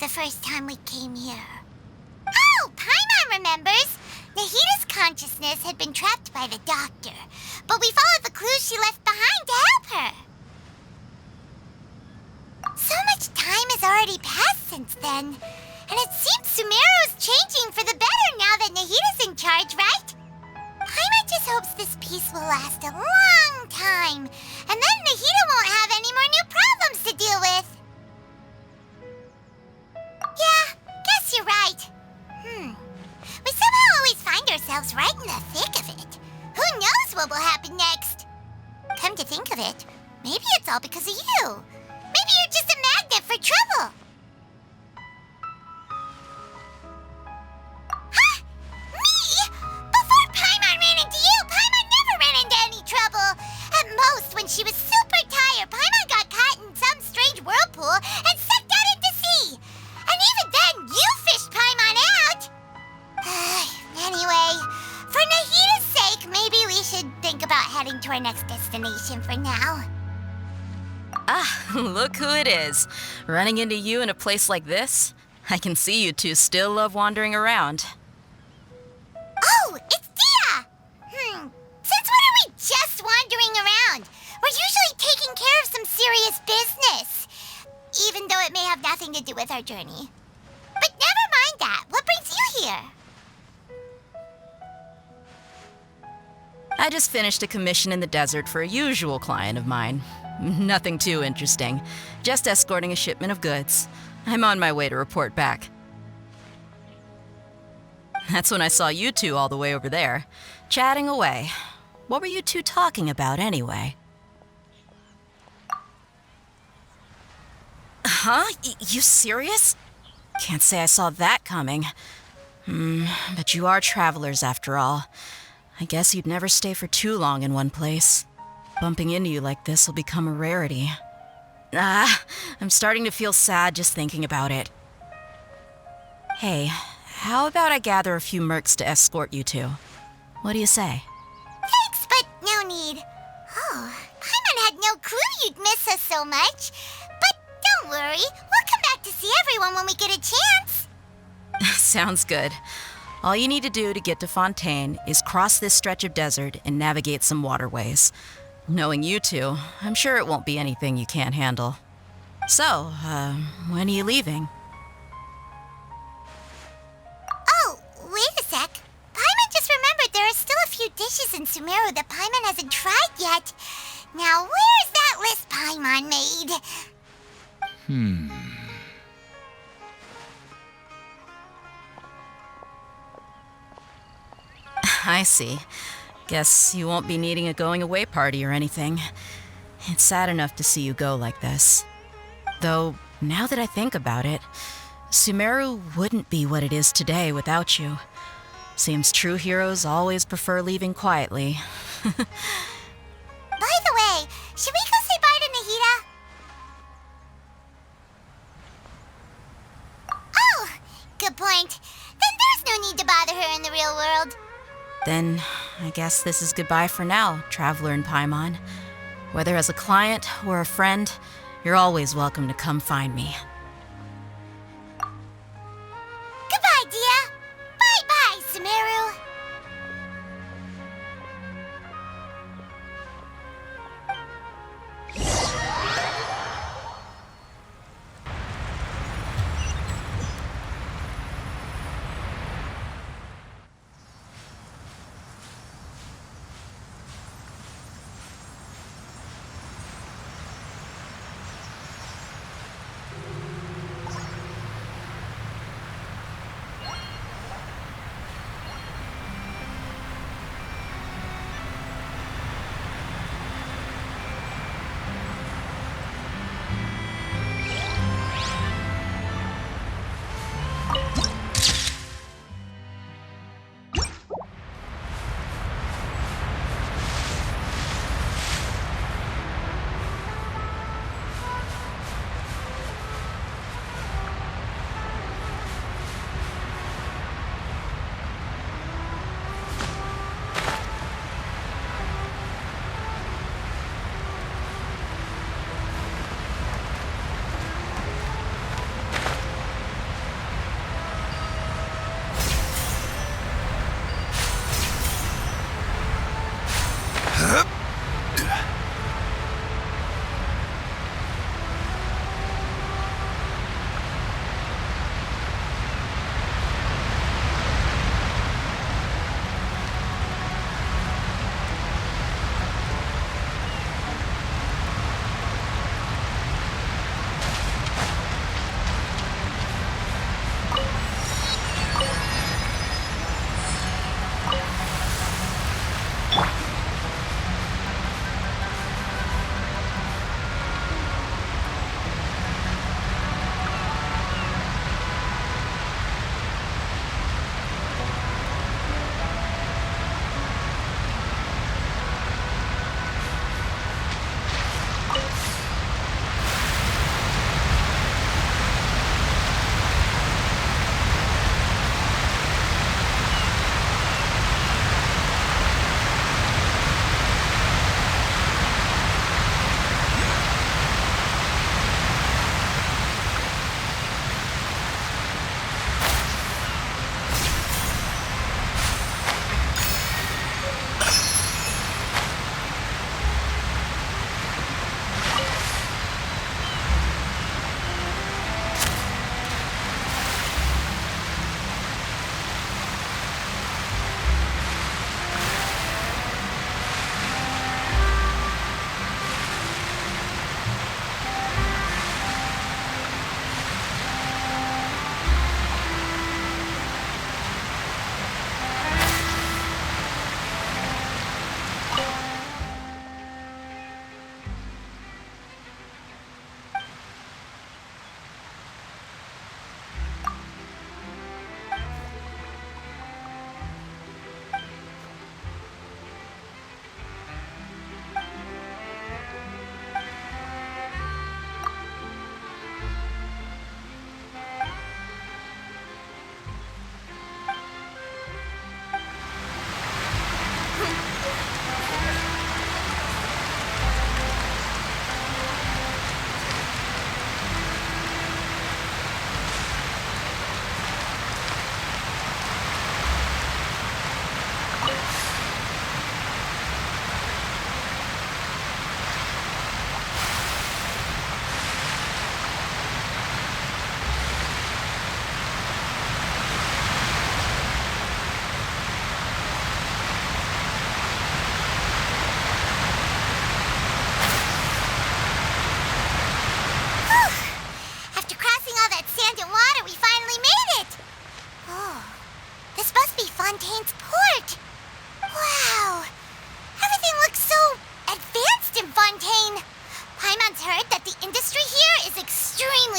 The first time we came here. Oh, Paimon remembers! Nahita's consciousness had been trapped by the doctor, but we followed the clues she left behind to help her. So much time has already passed since then, and it seems Sumeru's changing for the better now that Nahita's in charge, right? Paimon just hopes this peace will last a long time, and then Nahita won't have any more new problems to deal with. Yeah, guess you're right. We somehow always find ourselves right in the thick of it. Who knows what will happen next? Come to think of it, maybe it's all because of you. Maybe you're just a magnet for trouble. Huh? Me? Before Paimon ran into you, Paimon never ran into any trouble. At most, when she was super tired, Paimon got caught in some strange whirlpool and sucked out into sea. And even then, you fished Paimon out! Anyway, for Nahita's sake, maybe we should think about heading to our next destination for now. Ah, look who it is. Running into you in a place like this? I can see you two still love wandering around. Oh, it's Dia! Since when are we just wandering around? We're usually taking care of some serious business. Even though it may have nothing to do with our journey. But never mind that. What brings you here? I just finished a commission in the desert for a usual client of mine. Nothing too interesting. Just escorting a shipment of goods. I'm on my way to report back. That's when I saw you two all the way over there, chatting away. What were you two talking about anyway? Huh? You serious? Can't say I saw that coming. But you are travelers after all. I guess you'd never stay for too long in one place. Bumping into you like this will become a rarity. I'm starting to feel sad just thinking about it. Hey, how about I gather a few mercs to escort you two? What do you say? Thanks, but no need. Oh, Paimon had no clue you'd miss us so much. But don't worry, we'll come back to see everyone when we get a chance. Sounds good. All you need to do to get to Fontain is cross this stretch of desert and navigate some waterways. Knowing you two, I'm sure it won't be anything you can't handle. So, when are you leaving? Oh, wait a sec. Paimon just remembered there are still a few dishes in Sumeru that Paimon hasn't tried yet. Now, where's that list Paimon made? I see. Guess you won't be needing a going-away party or anything. It's sad enough to see you go like this. Though, now that I think about it, Sumeru wouldn't be what it is today without you. Seems true heroes always prefer leaving quietly. By the way, should we go say bye to Nahita? Oh, good point. Then there's no need to bother her in the real world. Then, I guess this is goodbye for now, Traveler in Paimon. Whether as a client or a friend, you're always welcome to come find me. Goodbye, Dia. Bye-bye, Sumeru.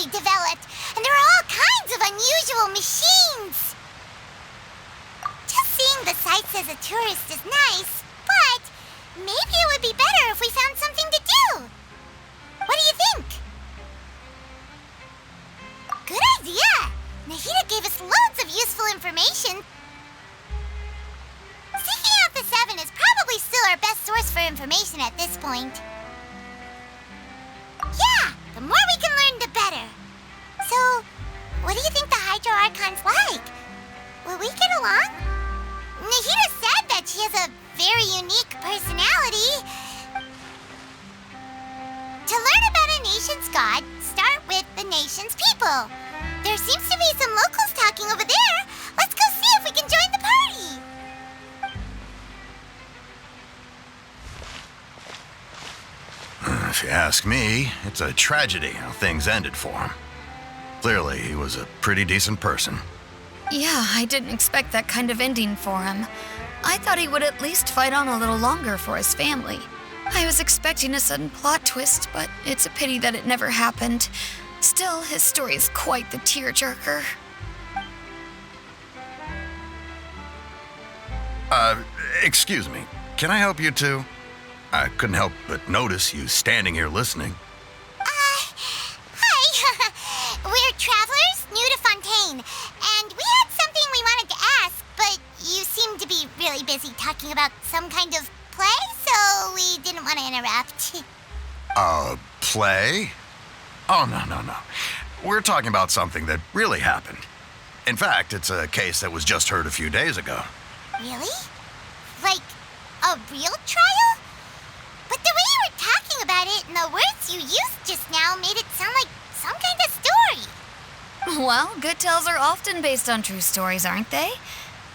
they developed, and there are all kinds of unusual machines. Just seeing the sights as a tourist is nice, but maybe it would be better if we found something to do. What do you think? Good idea! Nahida gave us loads of useful information. Seeking out the Seven is probably still our best source for information at this point. Yeah, the more we can learn, the better. So, what do you think the Hydro Archon's like? Will we get along? Nahida said that she has a very unique personality. To learn about a nation's god, start with the nation's people. There seems to be some locals talking over there. Let's go see if we can join the party. If you ask me, it's a tragedy how things ended for him. Clearly, he was a pretty decent person. Yeah, I didn't expect that kind of ending for him. I thought he would at least fight on a little longer for his family. I was expecting a sudden plot twist, but it's a pity that it never happened. Still, his story is quite the tearjerker. Excuse me. Can I help you too? I couldn't help but notice you standing here listening. Hi. We're travelers new to Fontaine, and we had something we wanted to ask, but you seemed to be really busy talking about some kind of play, so we didn't want to interrupt. Play? Oh, no. We're talking about something that really happened. In fact, it's a case that was just heard a few days ago. Really? Like, a real trial? But the way you were talking about it and the words you used just now made it sound like some kind of story. Well, good tales are often based on true stories, aren't they?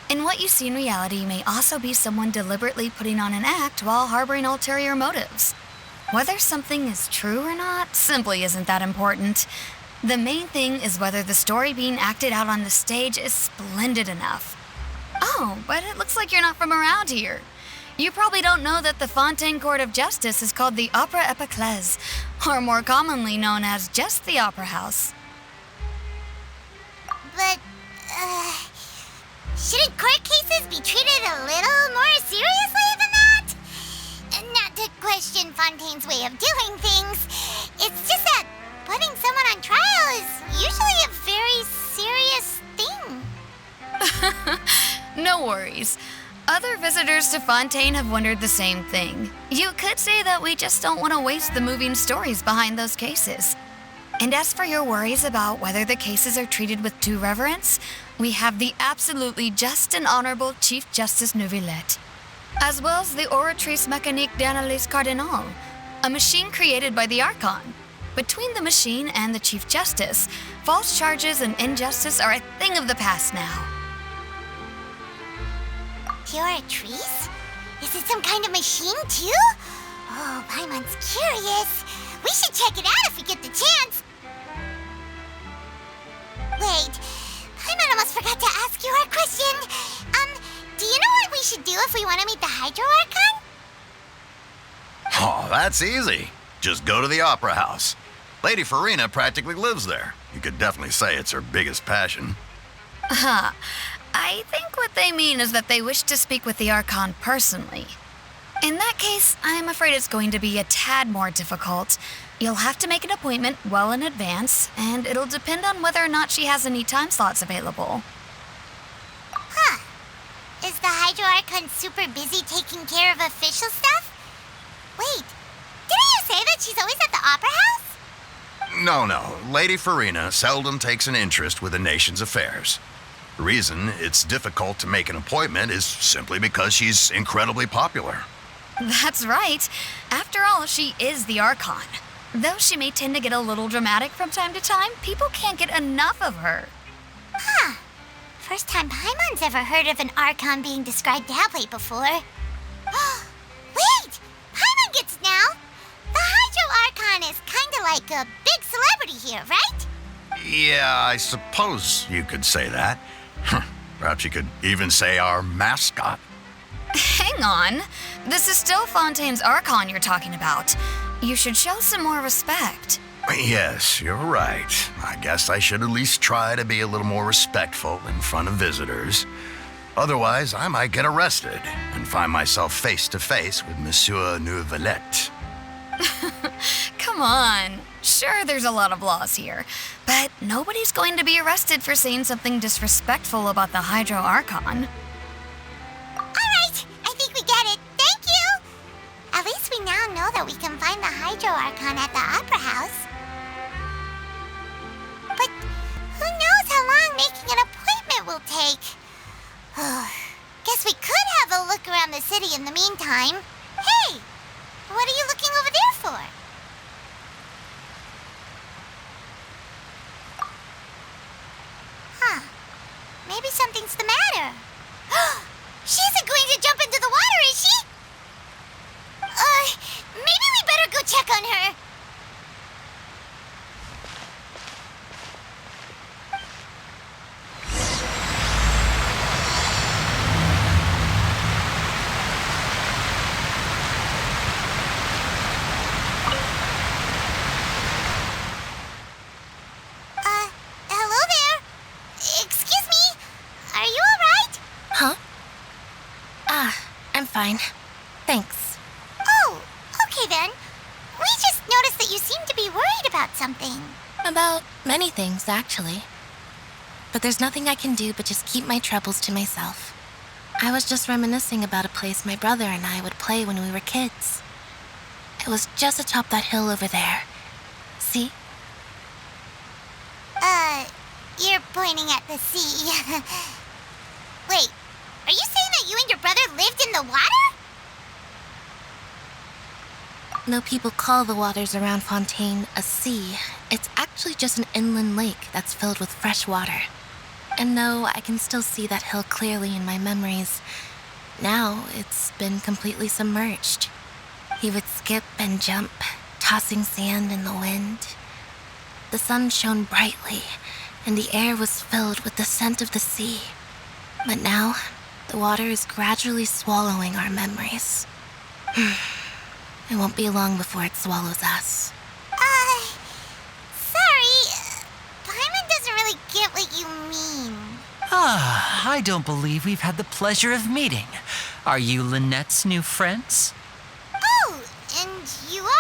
And what you see in reality may also be someone deliberately putting on an act while harboring ulterior motives. Whether something is true or not simply isn't that important. The main thing is whether the story being acted out on the stage is splendid enough. Oh, but it looks like you're not from around here. You probably don't know that the Fontaine Court of Justice is called the Opera Epiclese, or more commonly known as just the Opera House. But, shouldn't court cases be treated a little more seriously than that? Not to question Fontaine's way of doing things. It's just that putting someone on trial is usually a very serious thing. No worries. Other visitors to Fontaine have wondered the same thing. You could say that we just don't want to waste the moving stories behind those cases. And as for your worries about whether the cases are treated with due reverence, we have the absolutely just and honorable Chief Justice Neuvillette, as well as the Oratrice Mécanique d'Analyse Cardinal, a machine created by the Archon. Between the machine and the Chief Justice, false charges and injustice are a thing of the past now. Oratrice? Is it some kind of machine, too? Oh, Paimon's curious. We should check it out if we get the chance. Wait, Paimon almost forgot to ask you our question. Do you know what we should do if we want to meet the Hydro Archon? Oh, that's easy. Just go to the Opera House. Lady Furina practically lives there. You could definitely say it's her biggest passion. I think what they mean is that they wish to speak with the Archon personally. In that case, I'm afraid it's going to be a tad more difficult. You'll have to make an appointment well in advance, and it'll depend on whether or not she has any time slots available. Huh. Is the Hydro Archon super busy taking care of official stuff? Wait, didn't you say that she's always at the Opera House? No. Lady Furina seldom takes an interest with the nation's affairs. The reason it's difficult to make an appointment is simply because she's incredibly popular. That's right. After all, she is the Archon. Though she may tend to get a little dramatic from time to time, people can't get enough of her. Huh. First time Paimon's ever heard of an Archon being described that way before. Wait! Paimon gets now! The Hydro Archon is kinda like a big celebrity here, right? Yeah, I suppose you could say that. Perhaps you could even say our mascot. Hang on. This is still Fontaine's Archon you're talking about. You should show some more respect. Yes, you're right. I guess I should at least try to be a little more respectful in front of visitors. Otherwise, I might get arrested and find myself face to face with Monsieur Neuvillette. Come on. Sure, there's a lot of laws here, but nobody's going to be arrested for saying something disrespectful about the Hydro Archon. Alright, I think we get it. Thank you! At least we now know that we can find the Hydro Archon at the Opera House. But who knows how long making an appointment will take? Guess we could have a look around the city in the meantime. Hey! What are you looking over there for? Huh. Maybe something's the matter. She isn't going to jump into the water, is she? Maybe we better go check on her. Hello there. Excuse me. Are you alright? Huh? I'm fine. Thanks. Oh, okay then. We just noticed that you seem to be worried about something. About many things, actually. But there's nothing I can do but just keep my troubles to myself. I was just reminiscing about a place my brother and I would play when we were kids. It was just atop that hill over there. See? You're pointing at the sea. Wait, are you saying that you and your brother lived in the water? Though people call the waters around Fontaine a sea, it's actually just an inland lake that's filled with fresh water. And though I can still see that hill clearly in my memories, now it's been completely submerged. He would skip and jump, tossing sand in the wind. The sun shone brightly, and the air was filled with the scent of the sea. But now, the water is gradually swallowing our memories. It won't be long before it swallows us. Sorry. Paimon doesn't really get what you mean. I don't believe we've had the pleasure of meeting. Are you Lynette's new friends? Oh, and you are?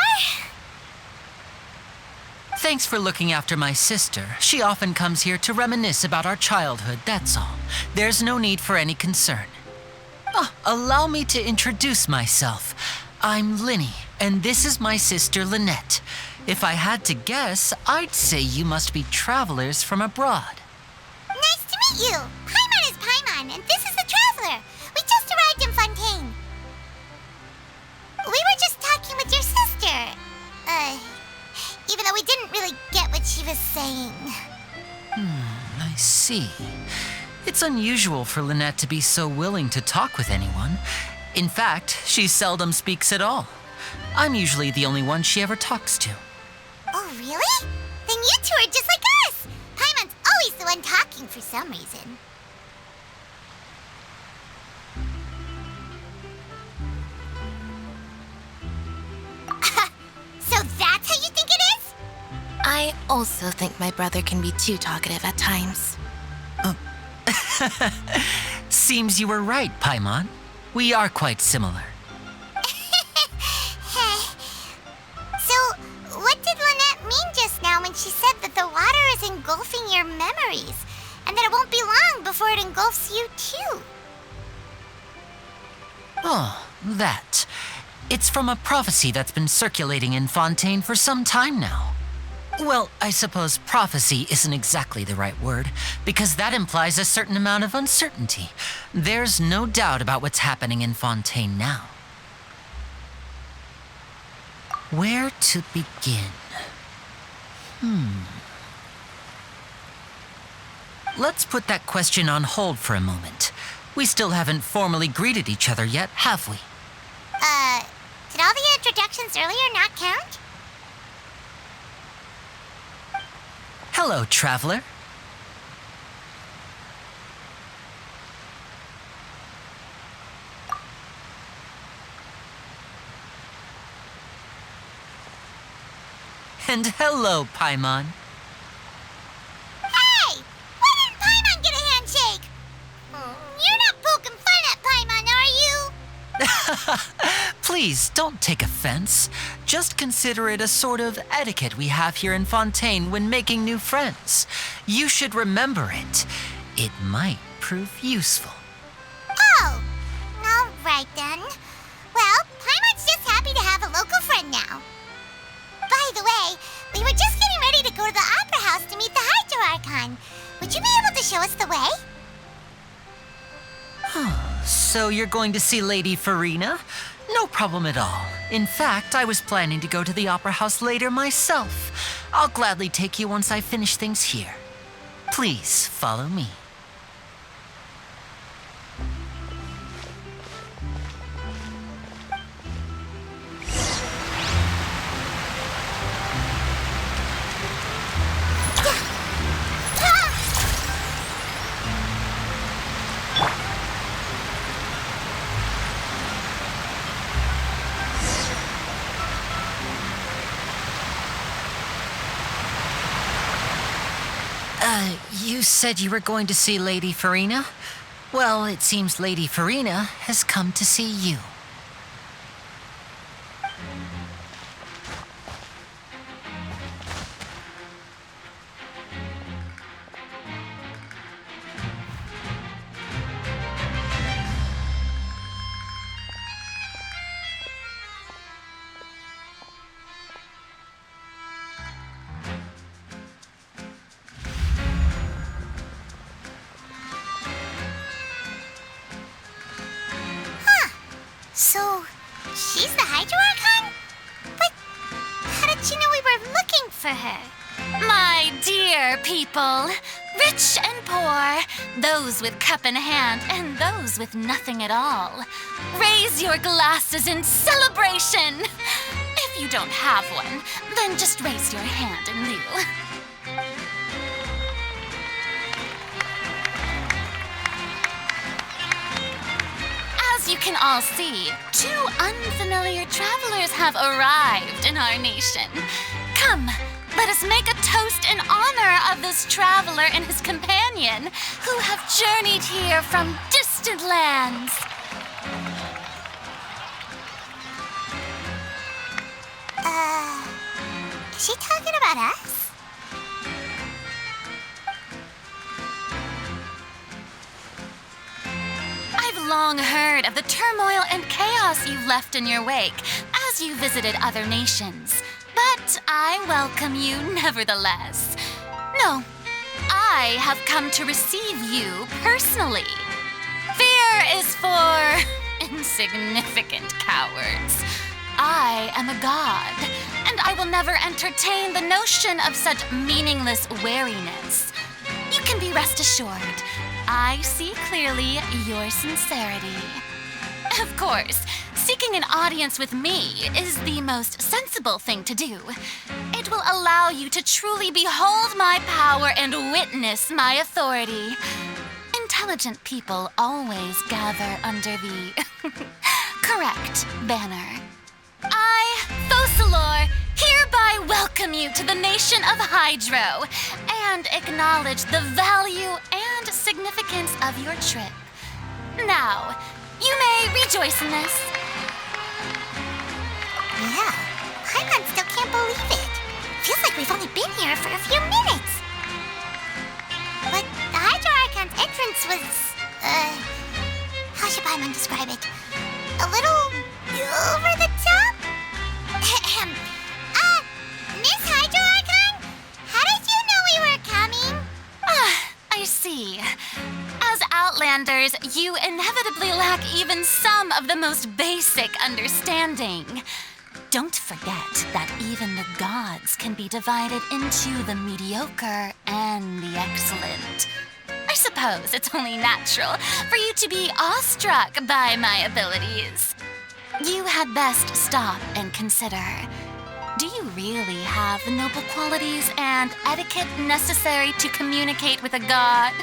Thanks for looking after my sister. She often comes here to reminisce about our childhood, that's all. There's no need for any concern. Allow me to introduce myself. I'm Linny, and this is my sister Lynette. If I had to guess, I'd say you must be travelers from abroad. Nice to meet you. Paimon is Paimon, and this is the Traveler. We just arrived in Fontaine. We were just talking with your sister. Even though we didn't really get what she was saying. I see. It's unusual for Lynette to be so willing to talk with anyone. In fact, she seldom speaks at all. I'm usually the only one she ever talks to. Oh, really? Then you two are just like us. Paimon's always the one talking for some reason. So that's how you think it is? I also think my brother can be too talkative at times. Seems you were right, Paimon. We are quite similar. So, what did Lynette mean just now when she said that the water is engulfing your memories, and that it won't be long before it engulfs you too? Oh, that. It's from a prophecy that's been circulating in Fontaine for some time now. Well, I suppose prophecy isn't exactly the right word, because that implies a certain amount of uncertainty. There's no doubt about what's happening in Fontaine now. Where to begin? Let's put that question on hold for a moment. We still haven't formally greeted each other yet, have we? Did all the introductions earlier not count? Hello, traveler. And hello, Paimon. Hey! Why didn't Paimon get a handshake? You're not poking fun at Paimon, are you? Please, don't take offense. Just consider it a sort of etiquette we have here in Fontaine when making new friends. You should remember it. It might prove useful. Oh, all right then. Well, Paimon's just happy to have a local friend now. By the way, we were just getting ready to go to the Opera House to meet the Hydro Archon. Would you be able to show us the way? So you're going to see Lady Furina? No problem at all. In fact, I was planning to go to the Opera House later myself. I'll gladly take you once I finish things here. Please follow me. You said you were going to see Lady Furina? Well, it seems Lady Furina has come to see you. So, she's the Hydro Archon? But how did she know we were looking for her? My dear people, rich and poor, those with cup in hand and those with nothing at all, raise your glasses in celebration. If you don't have one, then just raise your hand in lieu. As you can all see, two unfamiliar travelers have arrived in our nation. Come, let us make a toast in honor of this traveler and his companion who have journeyed here from distant lands. Is she talking about us? I've long heard of the turmoil and chaos you've left in your wake as you visited other nations. But I welcome you nevertheless. No, I have come to receive you personally. Fear is for insignificant cowards. I am a god, and I will never entertain the notion of such meaningless wariness. You can be rest assured, I see clearly your sincerity. Of course, seeking an audience with me is the most sensible thing to do. It will allow you to truly behold my power and witness my authority. Intelligent people always gather under the correct banner. I, Focalor, hereby welcome you to the nation of Hydro and acknowledge the value and significance of your trip. Now, you may rejoice in this. Yeah, Paimon still can't believe it. Feels like we've only been here for a few minutes. But the Hydro Archon's entrance was, how should Paimon describe it? A little over the top? Miss Hydro Archon? How did you know we were coming? I see. As Outlanders, you inevitably lack even some of the most basic understanding. Don't forget that even the gods can be divided into the mediocre and the excellent. I suppose it's only natural for you to be awestruck by my abilities. You had best stop and consider. Do you really have the noble qualities and etiquette necessary to communicate with a god?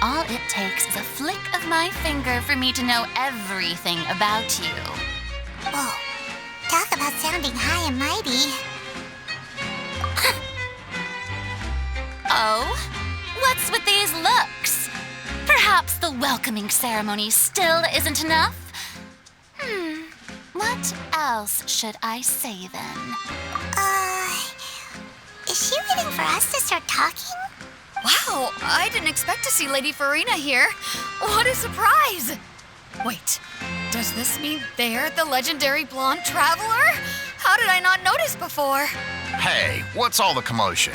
All it takes is a flick of my finger for me to know everything about you. Whoa, talk about sounding high and mighty. Uh-oh. What's with these looks? Perhaps the welcoming ceremony still isn't enough? What else should I say then? Is she waiting for us to start talking? Wow, I didn't expect to see Lady Furina here. What a surprise! Wait, does this mean they're the legendary blonde traveler? How did I not notice before? Hey, what's all the commotion?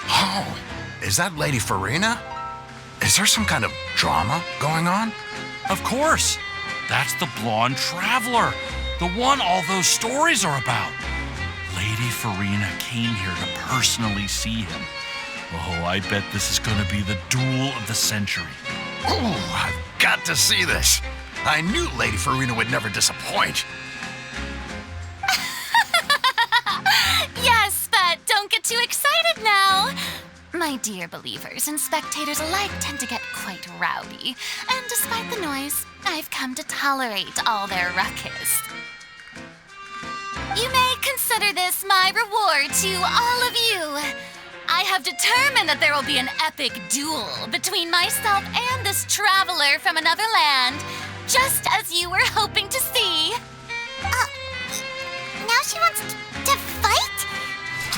Oh, is that Lady Furina? Is there some kind of drama going on? Of course. That's the blonde traveler. The one all those stories are about. Lady Furina came here to personally see him. Oh, I bet this is going to be the duel of the century. Ooh, I've got to see this. I knew Lady Furina would never disappoint. Yes, but don't get too excited now. My dear believers and spectators alike tend to get quite rowdy, and despite the noise, I've come to tolerate all their ruckus. You may consider this my reward to all of you. I have determined that there will be an epic duel between myself and this traveler from another land, just as you were hoping to see. Now she wants to fight?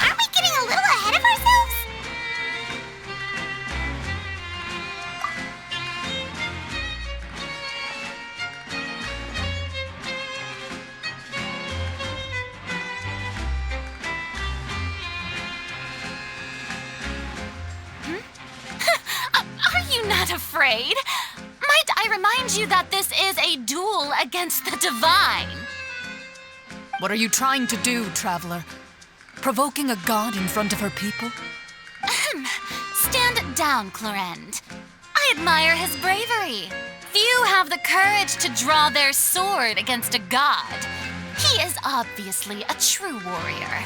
Aren't we getting a little ahead of ourselves? Are you not afraid? Might I remind you that this is a duel against the divine? What are you trying to do, traveler? Provoking a god in front of her people? Stand down, Clorend. I admire his bravery. Few have the courage to draw their sword against a god. He is obviously a true warrior.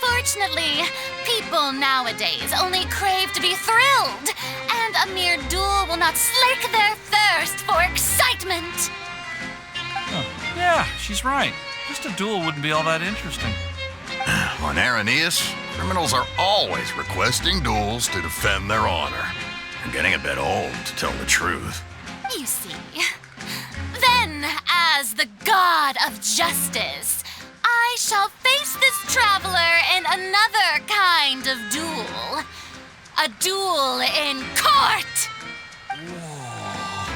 Unfortunately, people nowadays only crave to be thrilled, and a mere duel will not slake their thirst for excitement. Oh, yeah, she's right. Just a duel wouldn't be all that interesting. On Araneus, criminals are always requesting duels to defend their honor. I'm getting a bit old, to tell the truth. You see. Then, as the god of justice, I shall face this traveler in another kind of duel. A duel in court!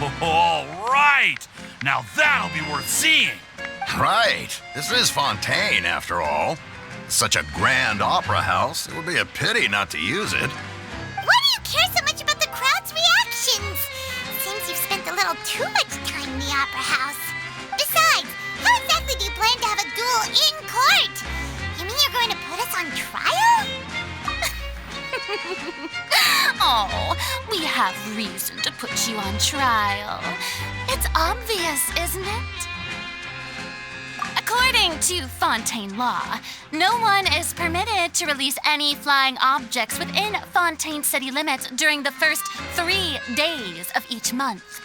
Whoa, all right! Now that'll be worth seeing! Right. This is Fontain, after all. Such a grand opera house, it would be a pity not to use it. Why do you care so much about the crowd's reactions? Seems you've spent a little too much time in the opera house. Besides, how exactly do you plan to have a duel in court? You mean you're going to put us on trial? Oh, we have reason to put you on trial. It's obvious, isn't it? According to Fontaine law, no one is permitted to release any flying objects within Fontaine city limits during the first 3 days of each month.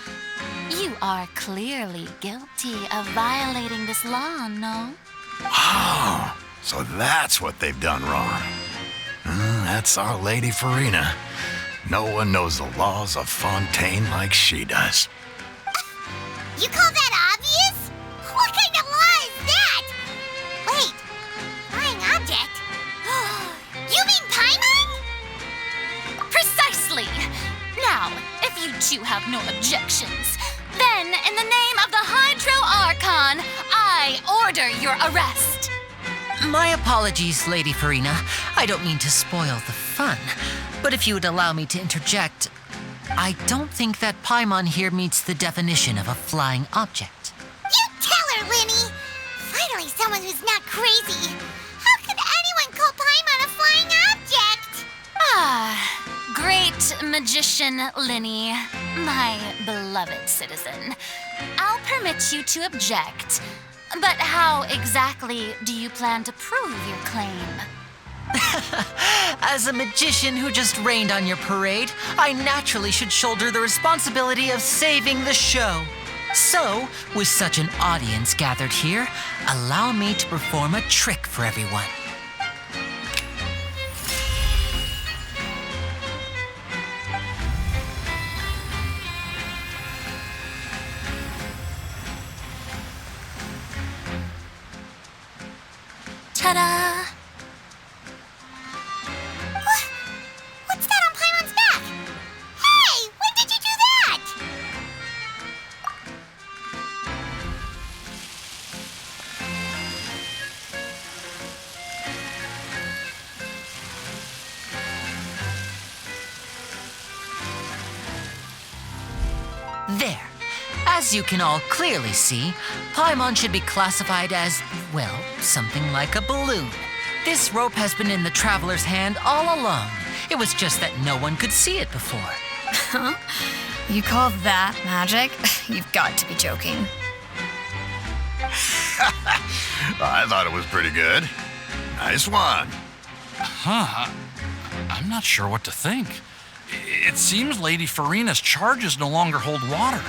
You are clearly guilty of violating this law, no? Oh, so that's what they've done wrong. That's our Lady Furina. No one knows the laws of Fontaine like she does. You call that obvious? What kind of law is that? Wait, flying object? You mean Paimon? Precisely! Now, if you two have no objections, then in the name of the Hydro Archon, I order your arrest. My apologies, Lady Furina. I don't mean to spoil the fun, but if you would allow me to interject, I don't think that Paimon here meets the definition of a flying object. You tell her, Linny! Finally someone who's not crazy. How could anyone call Paimon a flying object? Ah, great magician Linny, my beloved citizen. I'll permit you to object, but how exactly do you plan to prove your claim? As a magician who just rained on your parade, I naturally should shoulder the responsibility of saving the show. So, with such an audience gathered here, allow me to perform a trick for everyone. Ta-da! What's that on Paimon's back? Hey, when did you do that? There. As you can all clearly see, Paimon should be classified as, well, something like a balloon. This rope has been in the traveler's hand all along. It was just that no one could see it before. Huh? You call that magic? You've got to be joking. I thought it was pretty good. Nice one. Huh. I'm not sure what to think. It seems Lady Furina's charges no longer hold water.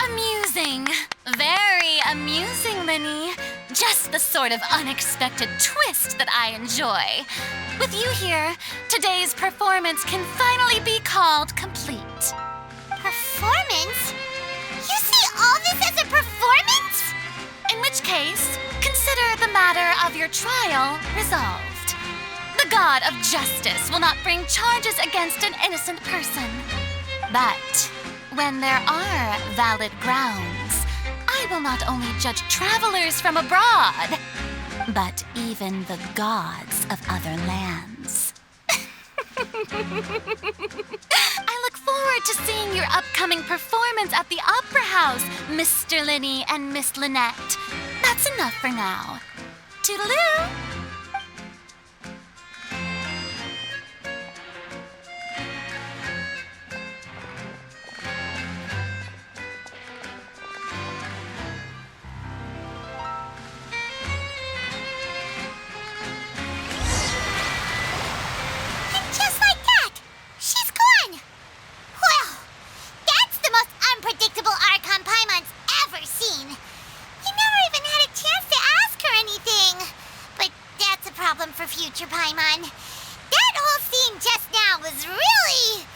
Amusing. Very amusing, Linny. Just the sort of unexpected twist that I enjoy. With you here, today's performance can finally be called complete. Performance? You see all this as a performance? In which case, consider the matter of your trial resolved. The god of justice will not bring charges against an innocent person. But when there are valid grounds, I will not only judge travelers from abroad, but even the gods of other lands. I look forward to seeing your upcoming performance at the Opera House, Mr. Linny and Miss Lynette. That's enough for now. Toodaloo! Just like that, she's gone. Well, that's the most unpredictable Archon Paimon's ever seen. You never even had a chance to ask her anything. But that's a problem for future Paimon. That whole scene just now was really...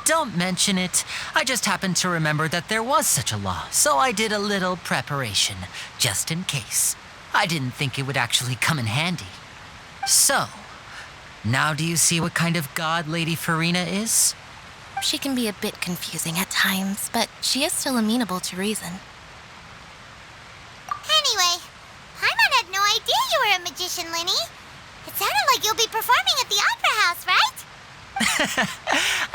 Don't mention it. I just happened to remember that there was such a law, so I did a little preparation, just in case. I didn't think it would actually come in handy. So, now do you see what kind of god Lady Furina is? She can be a bit confusing at times, but she is still amenable to reason. Anyway, Paimon had no idea you were a magician, Linny. It sounded like you'll be performing at the Opera House, right?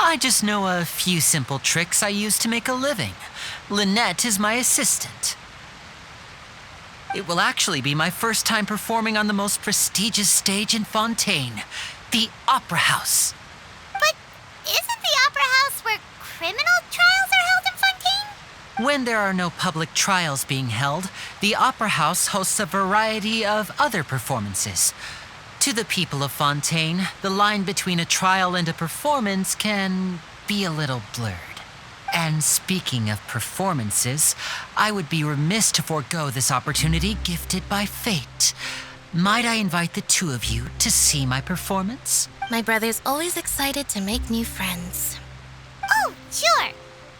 I just know a few simple tricks I use to make a living. Lynette is my assistant. It will actually be my first time performing on the most prestigious stage in Fontaine, the Opera House. But isn't the Opera House where criminal trials are held in Fontaine? When there are no public trials being held, the Opera House hosts a variety of other performances. To the people of Fontaine, the line between a trial and a performance can be a little blurred. And speaking of performances, I would be remiss to forego this opportunity gifted by fate. Might I invite the two of you to see my performance? My brother's always excited to make new friends. Oh, sure.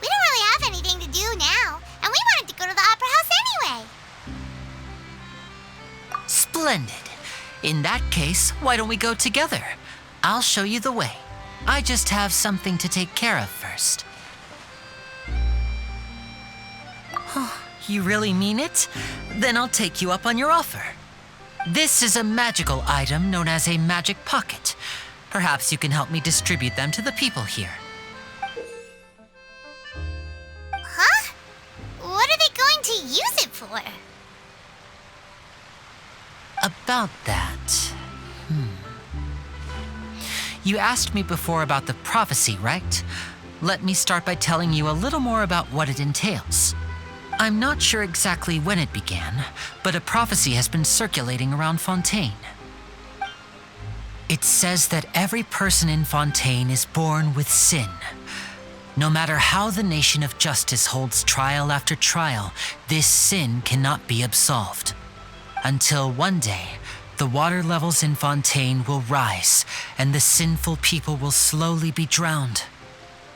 We don't really have anything to do now, and we wanted to go to the Opera House anyway. Splendid. In that case, why don't we go together? I'll show you the way. I just have something to take care of first. You really mean it? Then I'll take you up on your offer. This is a magical item known as a magic pocket. Perhaps you can help me distribute them to the people here. Huh? What are they going to use it for? About that. You asked me before about the prophecy, right? Let me start by telling you a little more about what it entails. I'm not sure exactly when it began, but a prophecy has been circulating around Fontaine. It says that every person in Fontaine is born with sin. No matter how the nation of justice holds trial after trial, this sin cannot be absolved. Until one day, the water levels in Fontaine will rise, and the sinful people will slowly be drowned.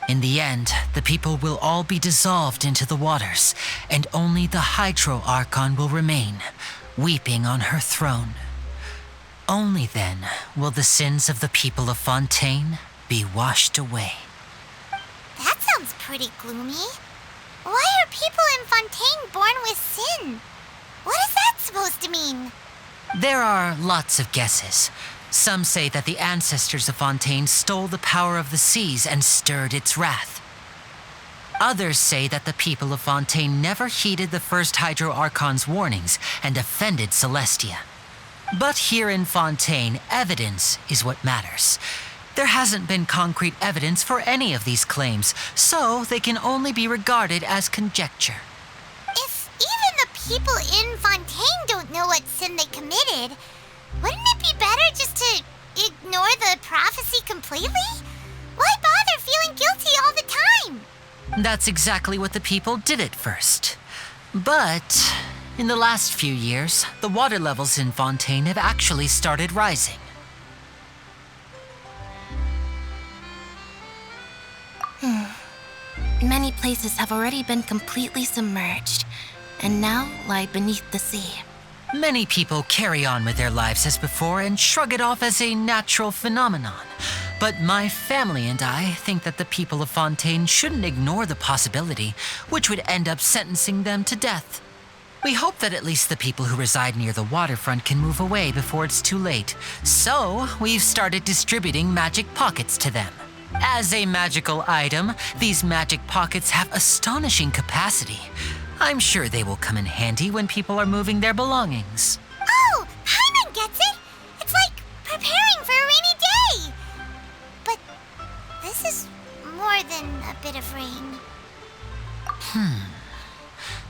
In the end, the people will all be dissolved into the waters, and only the Hydro Archon will remain, weeping on her throne. Only then will the sins of the people of Fontaine be washed away. That sounds pretty gloomy. Why are people in Fontaine born with sin? What is that supposed to mean? There are lots of guesses. Some say that the ancestors of Fontaine stole the power of the seas and stirred its wrath. Others say that the people of Fontaine never heeded the first Hydro Archon's warnings and offended Celestia. But here in Fontaine, evidence is what matters. There hasn't been concrete evidence for any of these claims, so they can only be regarded as conjecture. If even the people in Fontaine don't know what sin they committed, wouldn't it be better just to ignore the prophecy completely? Why bother feeling guilty all the time? That's exactly what the people did at first. But in the last few years, the water levels in Fontaine have actually started rising. Many places have already been completely submerged, and now lie beneath the sea. Many people carry on with their lives as before and shrug it off as a natural phenomenon. But my family and I think that the people of Fontaine shouldn't ignore the possibility, which would end up sentencing them to death. We hope that at least the people who reside near the waterfront can move away before it's too late. So we've started distributing magic pockets to them. As a magical item, these magic pockets have astonishing capacity. I'm sure they will come in handy when people are moving their belongings. Oh, Hyman gets it! It's like preparing for a rainy day! But this is more than a bit of rain.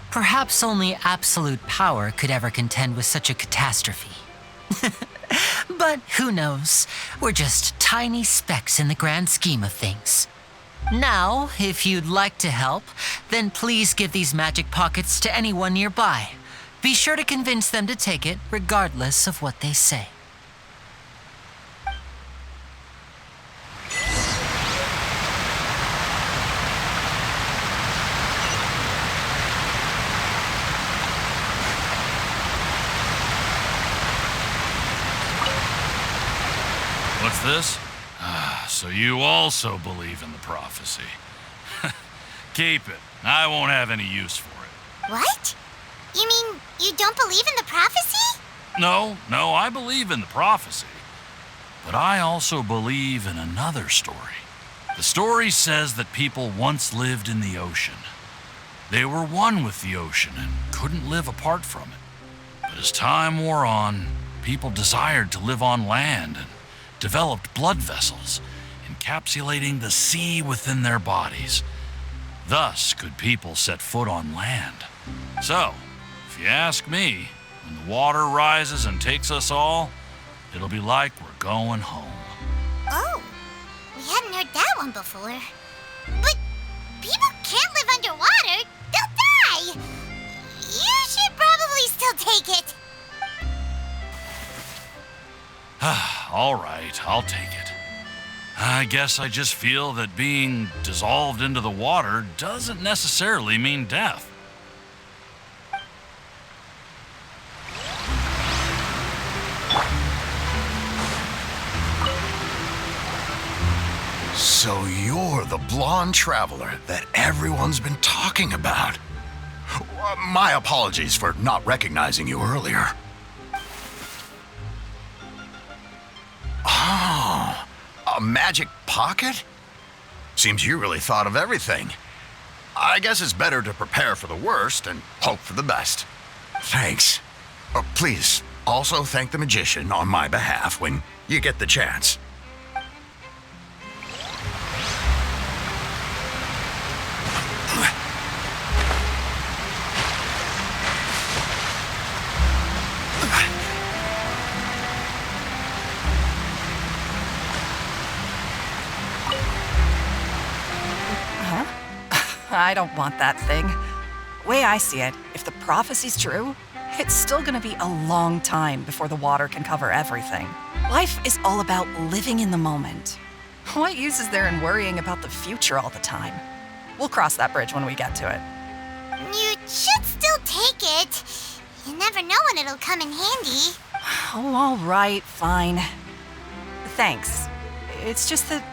Perhaps only absolute power could ever contend with such a catastrophe. But who knows? We're just tiny specks in the grand scheme of things. Now, if you'd like to help, then please give these magic pockets to anyone nearby. Be sure to convince them to take it, regardless of what they say. What's this? So you also believe in the prophecy. Keep it. I won't have any use for it. What? You mean you don't believe in the prophecy? No, I believe in the prophecy. But I also believe in another story. The story says that people once lived in the ocean. They were one with the ocean and couldn't live apart from it. But as time wore on, people desired to live on land and developed blood vessels, encapsulating the sea within their bodies. Thus could people set foot on land. So, if you ask me, when the water rises and takes us all, it'll be like we're going home. Oh, we hadn't heard that one before. But people can't live underwater. They'll die. You should probably still take it. All right, I'll take it. I guess I just feel that being dissolved into the water doesn't necessarily mean death. So you're the blonde traveler that everyone's been talking about. My apologies for not recognizing you earlier. Oh, a magic pocket? Seems you really thought of everything. I guess it's better to prepare for the worst and hope for the best. Thanks. Please, also thank the magician on my behalf when you get the chance. I don't want that thing. Way I see it, if the prophecy's true, it's still gonna be a long time before the water can cover everything. Life is all about living in the moment. What use is there in worrying about the future all the time? We'll cross that bridge when we get to it. You should still take it. You never know when it'll come in handy. Oh, all right, fine. Thanks. It's just that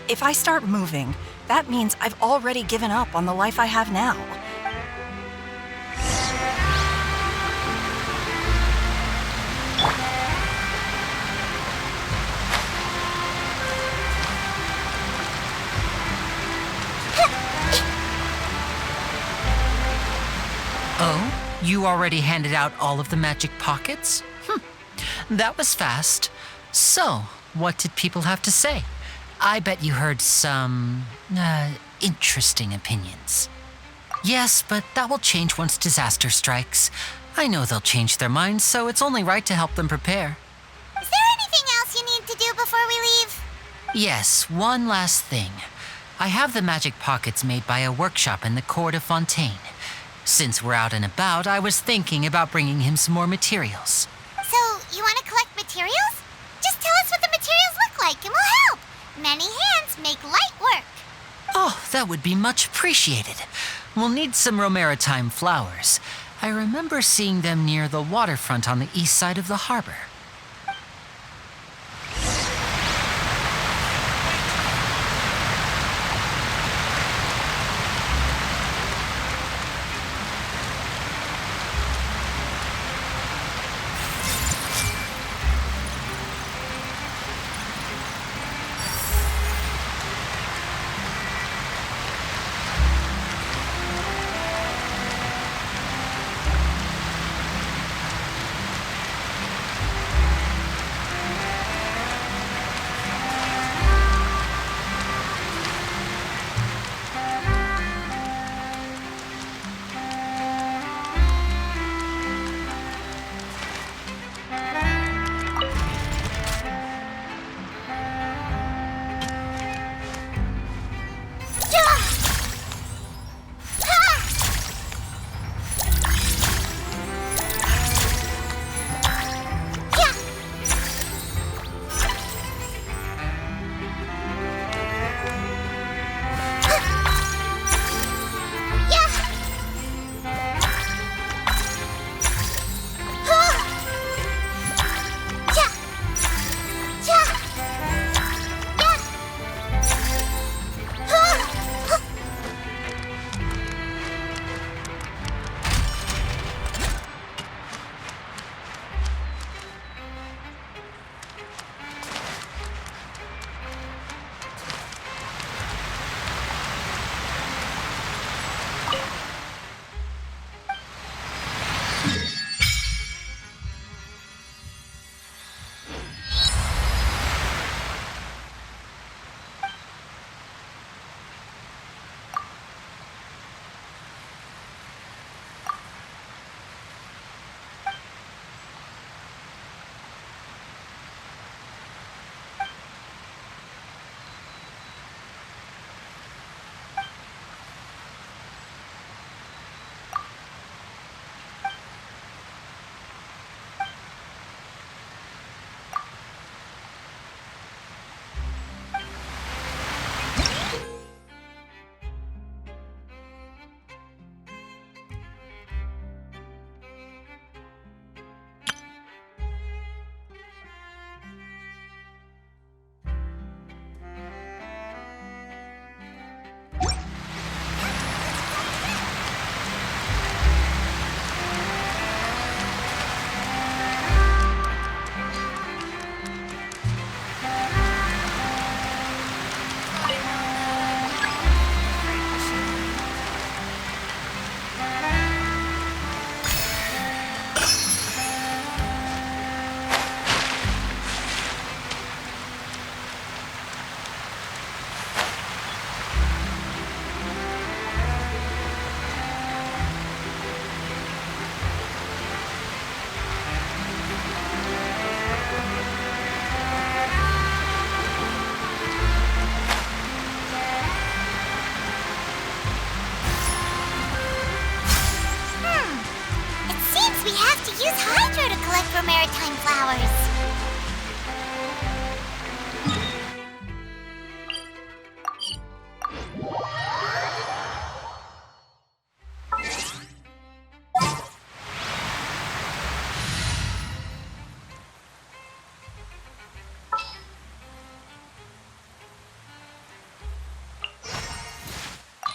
if I start moving, that means I've already given up on the life I have now. Oh, you already handed out all of the magic pockets? That was fast. So, what did people have to say? I bet you heard some, interesting opinions. Yes, but that will change once disaster strikes. I know they'll change their minds, so it's only right to help them prepare. Is there anything else you need to do before we leave? Yes, one last thing. I have the magic pockets made by a workshop in the court of Fontain. Since we're out and about, I was thinking about bringing him some more materials. So, you want to collect materials? Just tell us what the materials look like and we'll help. Many hands make light work. Oh, that would be much appreciated. We'll need some Romaritime flowers. I remember seeing them near the waterfront on the east side of the harbor.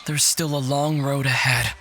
there's still a long road ahead.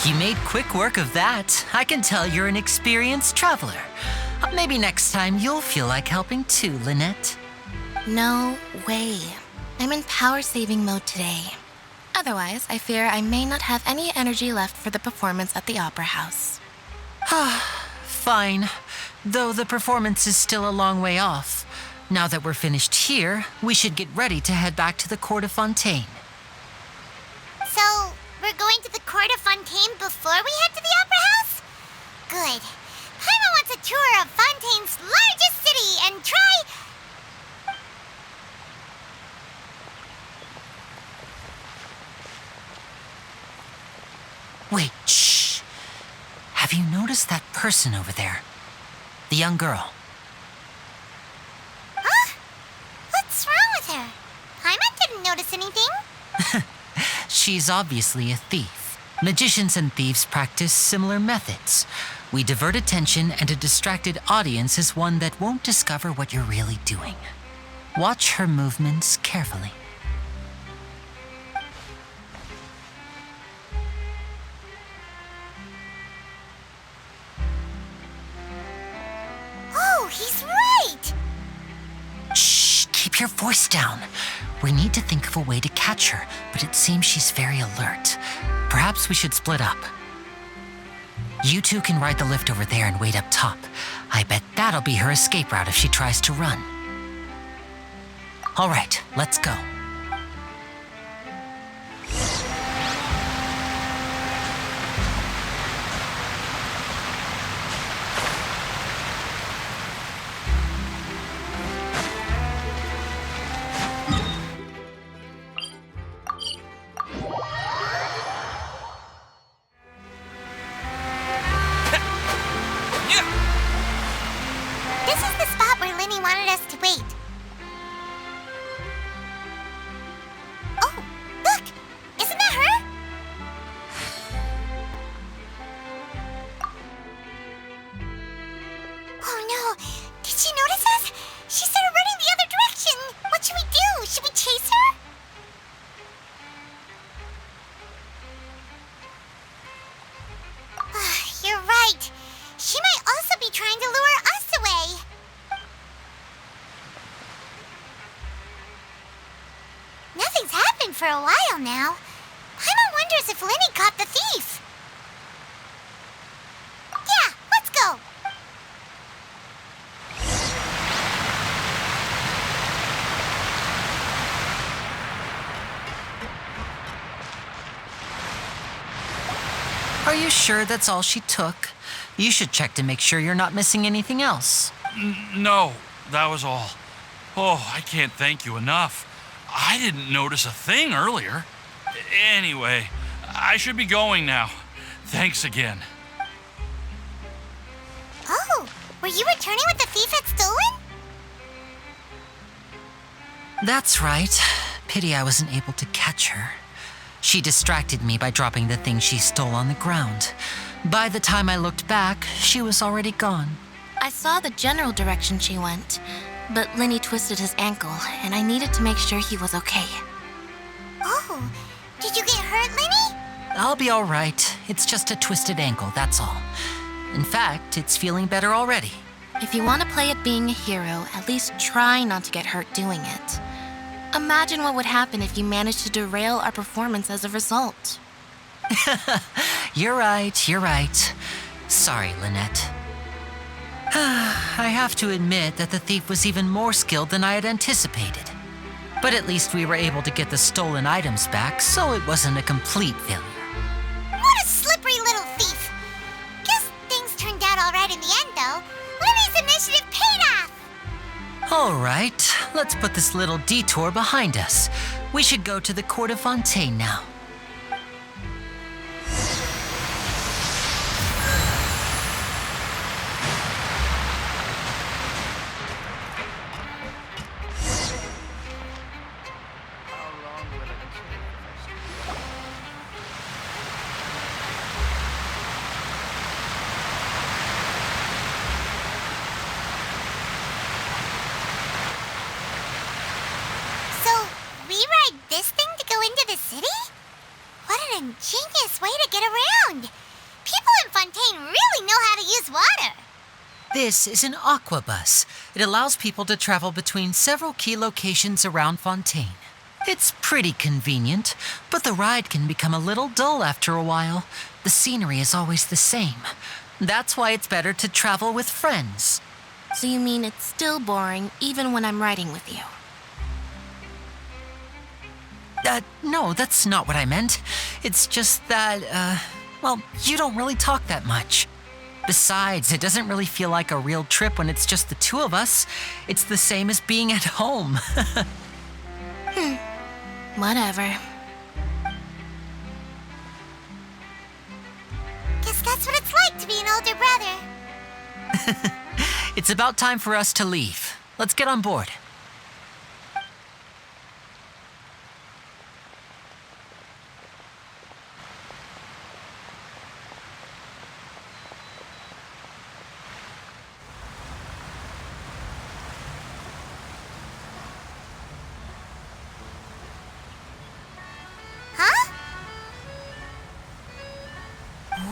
You made quick work of that. I can tell you're an experienced traveler. Maybe next time you'll feel like helping too, Lynette. No way. I'm in power-saving mode today. Otherwise, I fear I may not have any energy left for the performance at the Opera House. Fine. Though the performance is still a long way off. Now that we're finished here, we should get ready to head back to the court of Fontain. So, we're going to the court of Fontaine before we head to the Opera House? Good. Paimon wants a tour of Fontaine's largest city and try... Wait, shh. Have you noticed that person over there? The young girl. Huh? What's wrong with her? Paimon didn't notice anything. She's obviously a thief. Magicians and thieves practice similar methods. We divert attention, and a distracted audience is one that won't discover what you're really doing. Watch her movements carefully. Oh, he's right! Shh, keep your voice down. We need to think of a way to catch her, but it seems she's very alert. Perhaps we should split up. You two can ride the lift over there and wait up top. I bet that'll be her escape route if she tries to run. All right, let's go. This is the spot where Linny wanted us to wait. Oh, look! Isn't that her? Oh no! Did she notice us? She started running the other direction! What should we do? Should we chase her? You're right. She might also be trying to lure us away. Nothing's happened for a while now. Paimon wonders if Linny caught the thief. Yeah, let's go. Are you sure that's all she took? You should check to make sure you're not missing anything else. No, that was all. Oh, I can't thank you enough. I didn't notice a thing earlier. Anyway, I should be going now. Thanks again. Were you returning what the thief had stolen? That's right. Pity I wasn't able to catch her. She distracted me by dropping the thing she stole on the ground. By the time I looked back, she was already gone. I saw the general direction she went, but Lenny twisted his ankle, and I needed to make sure he was okay. Oh, did you get hurt, Lenny? I'll be all right. It's just a twisted ankle, that's all. In fact, it's feeling better already. If you want to play at being a hero, at least try not to get hurt doing it. Imagine what would happen if you managed to derail our performance as a result. You're right. Sorry, Lynette. I have to admit that the thief was even more skilled than I had anticipated. But at least we were able to get the stolen items back, so it wasn't a complete failure. What a slippery little thief! Guess things turned out all right in the end, though. Lenny's initiative paid off! All right, let's put this little detour behind us. We should go to the court of Fontain now. Ingenious way to get around. People in Fontaine really know how to use water. This is an aqua bus. It allows people to travel between several key locations around Fontaine. It's pretty convenient, but the ride can become a little dull after a while. The scenery is always the same. That's why it's better to travel with friends. So you mean it's still boring even when I'm riding with you? No, that's not what I meant. It's just that, well, you don't really talk that much. Besides, it doesn't really feel like a real trip when it's just the two of us. It's the same as being at home. Whatever. Guess that's what it's like to be an older brother. It's about time for us to leave. Let's get on board.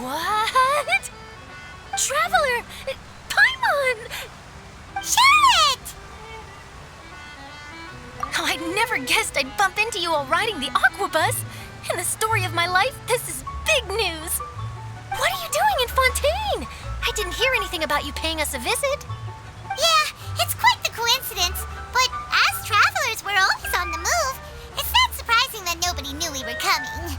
What? Traveler! Paimon! Charlotte! I never guessed I'd bump into you while riding the aquabus. In the story of my life, this is big news. What are you doing in Fontaine? I didn't hear anything about you paying us a visit. Yeah, it's quite the coincidence. But as travelers, we're always on the move. It's not surprising that nobody knew we were coming.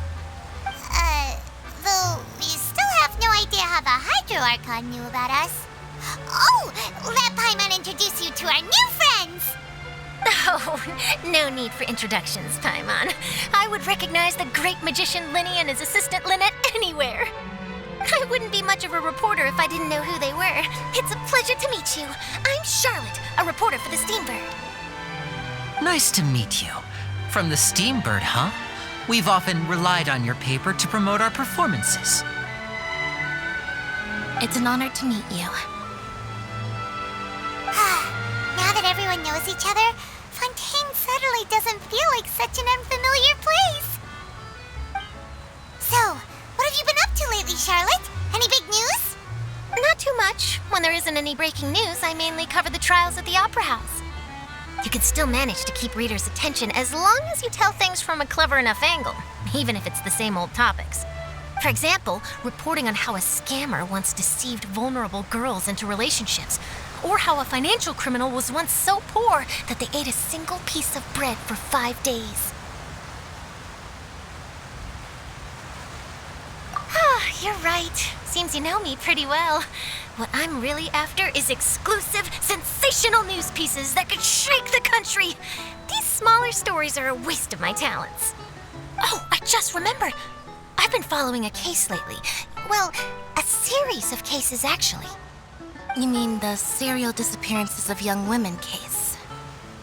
Though we still have no idea how the Hydro Archon knew about us. Oh, let Paimon introduce you to our new friends! Oh, no need for introductions, Paimon. I would recognize the great magician Lenny and his assistant Lynette anywhere. I wouldn't be much of a reporter if I didn't know who they were. It's a pleasure to meet you. I'm Charlotte, a reporter for the Steambird. Nice to meet you. From the Steambird, huh? We've often relied on your paper to promote our performances. It's an honor to meet you. Now that everyone knows each other, Fontaine suddenly doesn't feel like such an unfamiliar place. So, what have you been up to lately, Charlotte? Any big news? Not too much. When there isn't any breaking news, I mainly cover the trials at the Opera House. You can still manage to keep readers' attention as long as you tell things from a clever enough angle, even if it's the same old topics. For example, reporting on how a scammer once deceived vulnerable girls into relationships, or how a financial criminal was once so poor that they ate a single piece of bread for 5 days. You're right. Seems you know me pretty well. What I'm really after is exclusive, sensational news pieces that could shake the country. These smaller stories are a waste of my talents. Oh, I just remembered. I've been following a case lately. Well, a series of cases, actually. You mean the serial disappearances of young women case?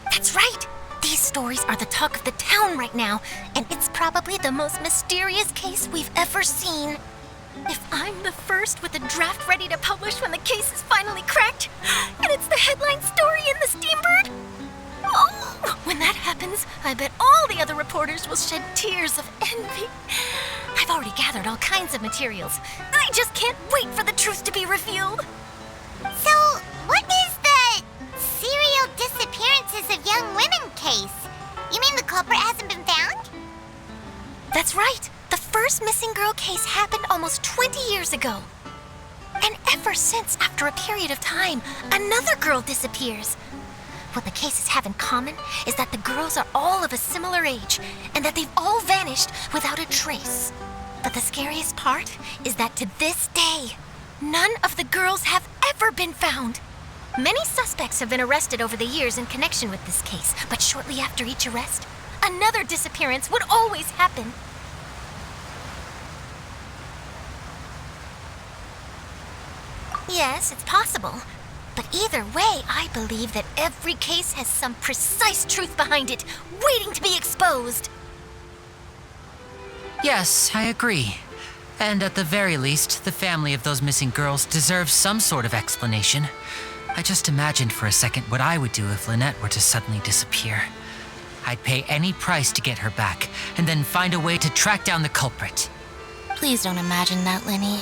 That's right! These stories are the talk of the town right now, and it's probably the most mysterious case we've ever seen. If I'm the first with a draft ready to publish when the case is finally cracked, and it's the headline story in the Steambird, oh, when that happens, I bet all the other reporters will shed tears of envy. I've already gathered all kinds of materials. I just can't wait for the truth to be revealed. So, what is the serial disappearances of young women case? You mean the culprit hasn't been found? That's right. The first missing girl case happened almost 20 years ago. And ever since, after a period of time, another girl disappears. What the cases have in common is that the girls are all of a similar age, and that they've all vanished without a trace. But the scariest part is that to this day, none of the girls have ever been found. Many suspects have been arrested over the years in connection with this case, but shortly after each arrest, another disappearance would always happen. Yes, it's possible. But either way, I believe that every case has some precise truth behind it, waiting to be exposed. Yes, I agree. And at the very least, the family of those missing girls deserves some sort of explanation. I just imagined for a second what I would do if Lynette were to suddenly disappear. I'd pay any price to get her back, and then find a way to track down the culprit. Please don't imagine that, Lenny.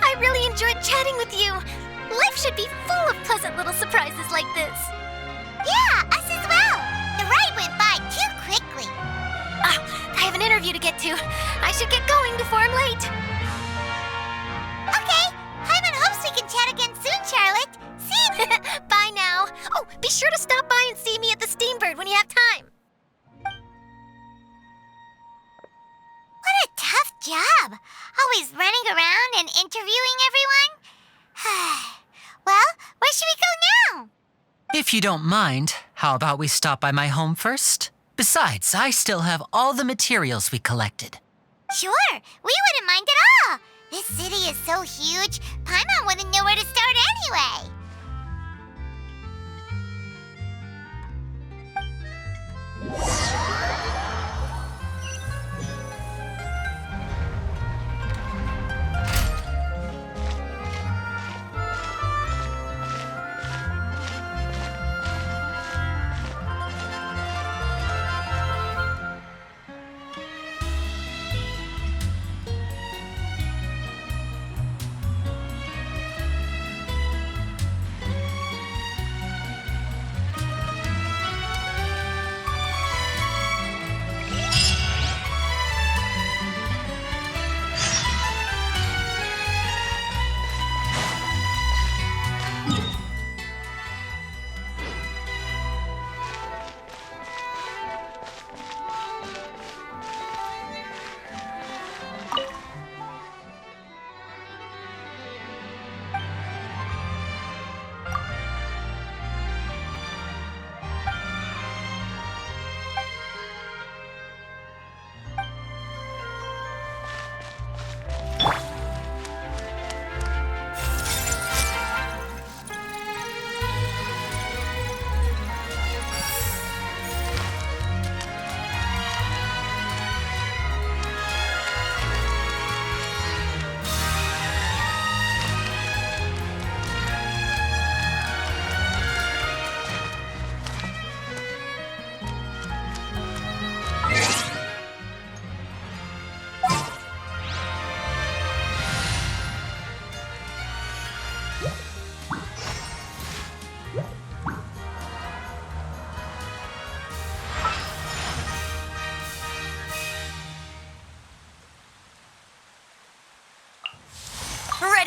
I really enjoyed chatting with you. Life should be full of pleasant little surprises like this. Yeah, us as well. The ride went by too quickly. I have an interview to get to. I should get going before I'm late. Okay, Hyman hopes we can chat again soon, Charlotte. See you. Bye now. Oh, be sure to stop by and see me at the Steambird when you have time. What a tough job. Always running around and interviewing everyone. Well, where should we go now? If you don't mind, how about we stop by my home first? Besides, I still have all the materials we collected. Sure, we wouldn't mind at all. This city is so huge, Paimon wouldn't know where to start anyway.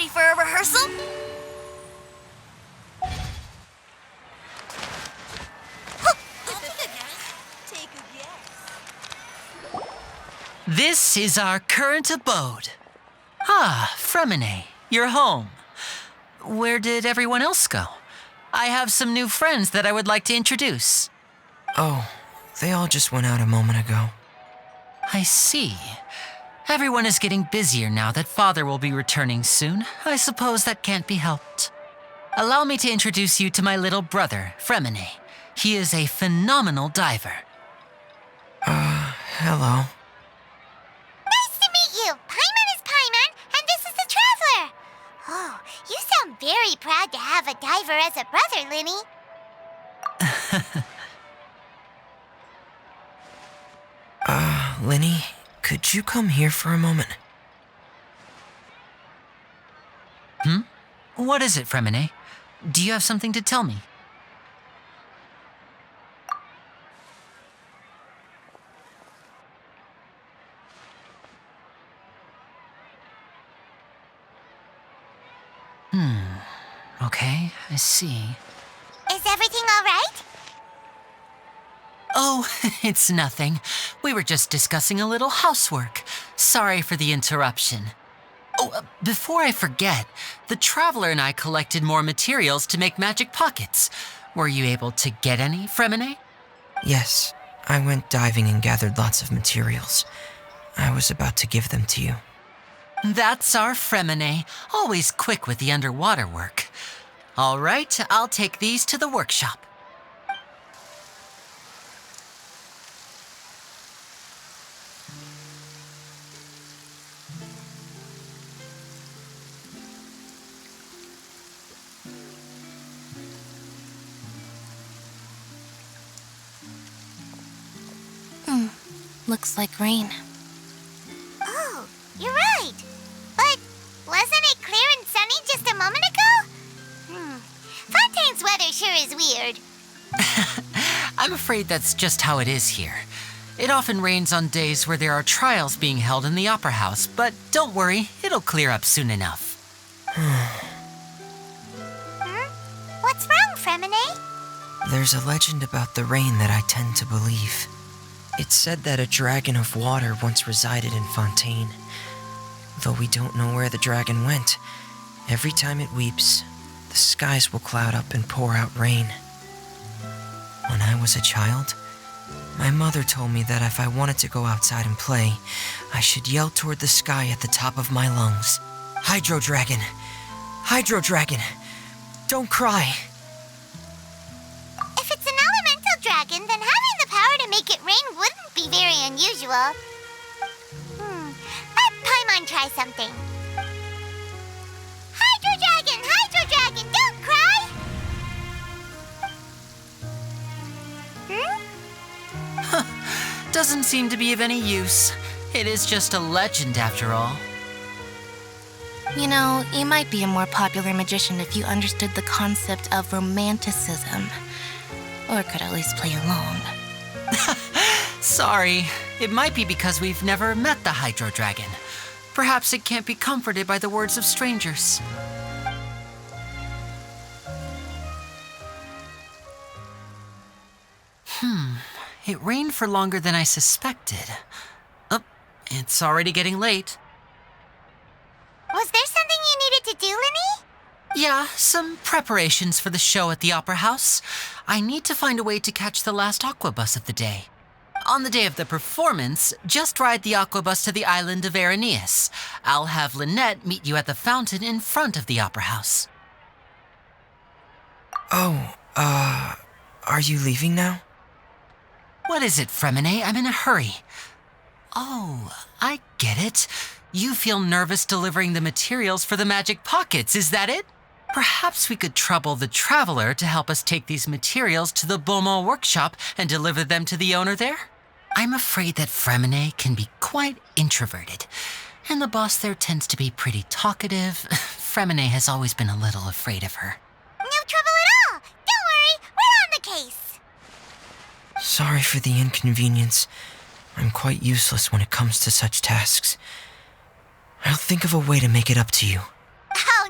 ready for a rehearsal? This is our current abode. Ah, Furina, you're home. Where did everyone else go? I have some new friends that I would like to introduce. Oh, they all just went out a moment ago. I see. Everyone is getting busier now that Father will be returning soon. I suppose that can't be helped. Allow me to introduce you to my little brother, Furina. He is a phenomenal diver. Hello. Nice to meet you. Paimon is Paimon, and this is the Traveler. Oh, you sound very proud to have a diver as a brother, Linny. Linny, could you come here for a moment? What is it, Furina? Do you have something to tell me? Okay, I see. Is everything all right? Oh, it's nothing. We were just discussing a little housework. Sorry for the interruption. Oh, before I forget, the Traveler and I collected more materials to make magic pockets. Were you able to get any, Furina? Yes, I went diving and gathered lots of materials. I was about to give them to you. That's our Furina, always quick with the underwater work. All right, I'll take these to the workshop. Looks like rain. Oh, you're right. But wasn't it clear and sunny just a moment ago? Fontaine's weather sure is weird. I'm afraid that's just how it is here. It often rains on days where there are trials being held in the Opera House, but don't worry, it'll clear up soon enough. What's wrong, Furina? There's a legend about the rain that I tend to believe. It's said that a dragon of water once resided in Fontaine. Though we don't know where the dragon went, every time it weeps, the skies will cloud up and pour out rain. When I was a child, my mother told me that if I wanted to go outside and play, I should yell toward the sky at the top of my lungs, "Hydro Dragon! Hydro Dragon! Don't cry!" If it's an elemental dragon, then having the power to make it rain wouldn't be very unusual. Let Paimon try something. Hydro Dragon, don't cry! Doesn't seem to be of any use. It is just a legend after all. You know, you might be a more popular magician if you understood the concept of romanticism. Or could at least play along. Sorry, it might be because we've never met the Hydro Dragon. Perhaps it can't be comforted by the words of strangers. It rained for longer than I suspected. Oh, it's already getting late. Was there something you needed to do, Linny? Yeah, some preparations for the show at the Opera House. I need to find a way to catch the last aqua bus of the day. On the day of the performance, just ride the aqua bus to the island of Aeneas. I'll have Lynette meet you at the fountain in front of the Opera House. Oh, are you leaving now? What is it, Furina? I'm in a hurry. Oh, I get it. You feel nervous delivering the materials for the magic pockets, is that it? Perhaps we could trouble the Traveler to help us take these materials to the Beaumont workshop and deliver them to the owner there? I'm afraid that Furina can be quite introverted, and the boss there tends to be pretty talkative. Furina has always been a little afraid of her. No trouble at all. Don't worry, we're on the case. Sorry for the inconvenience. I'm quite useless when it comes to such tasks. I'll think of a way to make it up to you. Oh,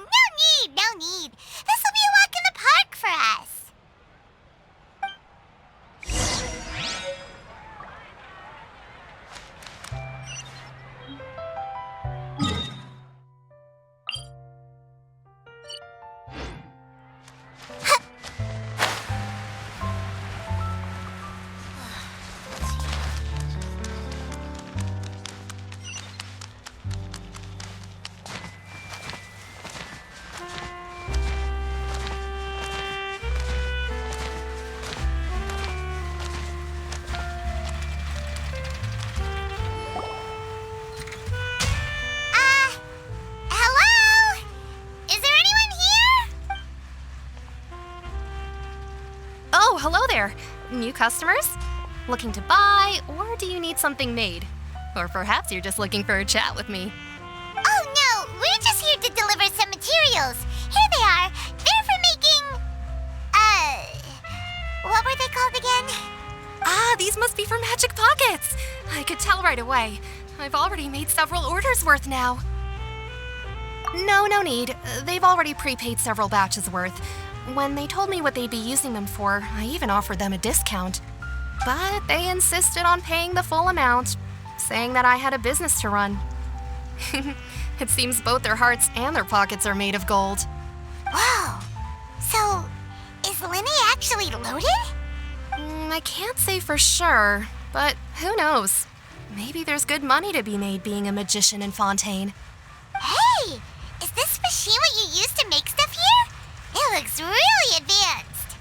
customers? Looking to buy, or do you need something made? Or perhaps you're just looking for a chat with me. Oh no, we're just here to deliver some materials. Here they are. They're for making... what were they called again? Ah, these must be for magic pockets. I could tell right away. I've already made several orders worth now. No need. They've already prepaid several batches worth. When they told me what they'd be using them for, I even offered them a discount. But they insisted on paying the full amount, saying that I had a business to run. It seems both their hearts and their pockets are made of gold. Whoa. So, is Linny actually loaded? I can't say for sure, but who knows? Maybe there's good money to be made being a magician in Fontain. Hey! Is this machine what you use to make stuff here? It looks really advanced.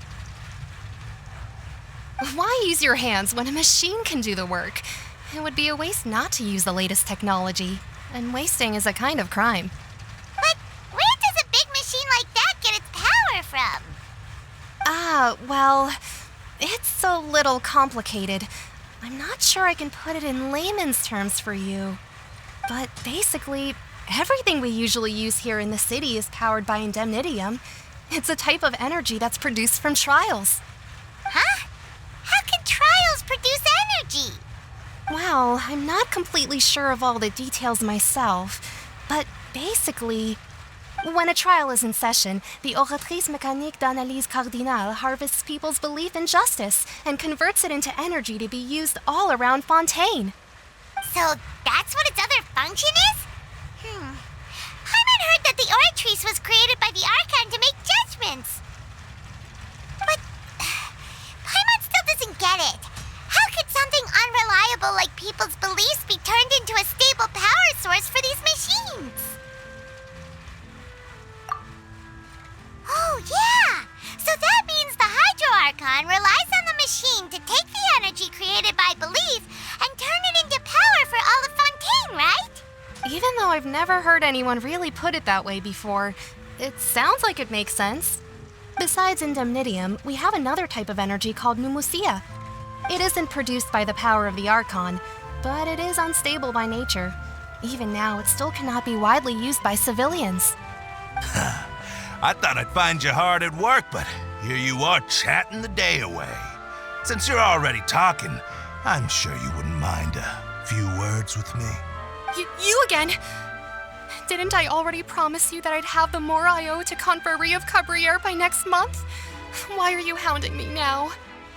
Why use your hands when a machine can do the work? It would be a waste not to use the latest technology, and wasting is a kind of crime. But where does a big machine like that get its power from? Well, it's a little complicated. I'm not sure I can put it in layman's terms for you. But basically, everything we usually use here in the city is powered by indemnitium. It's a type of energy that's produced from trials. Huh? How can trials produce energy? Well, I'm not completely sure of all the details myself, but basically, when a trial is in session, the Oratrice Mécanique d'Analyse Cardinale harvests people's belief in justice and converts it into energy to be used all around Fontain. So that's what its other function is? Paimon heard that the Oratrice was created by the Archon to make judgments. But Paimon still doesn't get it. How could something unreliable like people's beliefs be turned into a stable power source for these machines? Oh, yeah! So that means the Hydro Archon relies on the machine to take the energy created by belief and turn it into power for all of Fontain, right? Even though I've never heard anyone really put it that way before, it sounds like it makes sense. Besides indemnitium, we have another type of energy called pneumosia. It isn't produced by the power of the Archon, but it is unstable by nature. Even now, it still cannot be widely used by civilians. I thought I'd find you hard at work, but here you are chatting the day away. Since you're already talking, I'm sure you wouldn't mind a few words with me. You again? Didn't I already promise you that I'd have the more I owe to Confrérie of Cabriere by next month? Why are you hounding me now?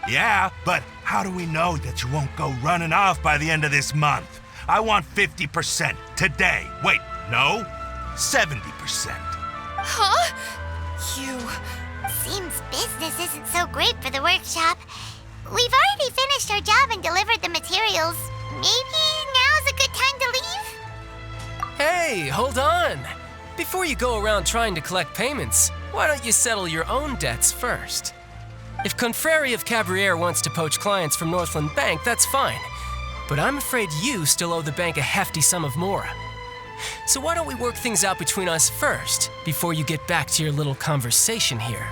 Yeah, but how do we know that you won't go running off by the end of this month? I want 50% today. Wait, no, 70%. Huh? You... Seems business isn't so great for the workshop. We've already finished our job and delivered the materials. Maybe now's a good time to leave? Hey, hold on. Before you go around trying to collect payments, why don't you settle your own debts first? If Confrérie of Cabriere wants to poach clients from Northland Bank, that's fine. But I'm afraid you still owe the bank a hefty sum of mora. So why don't we work things out between us first, before you get back to your little conversation here?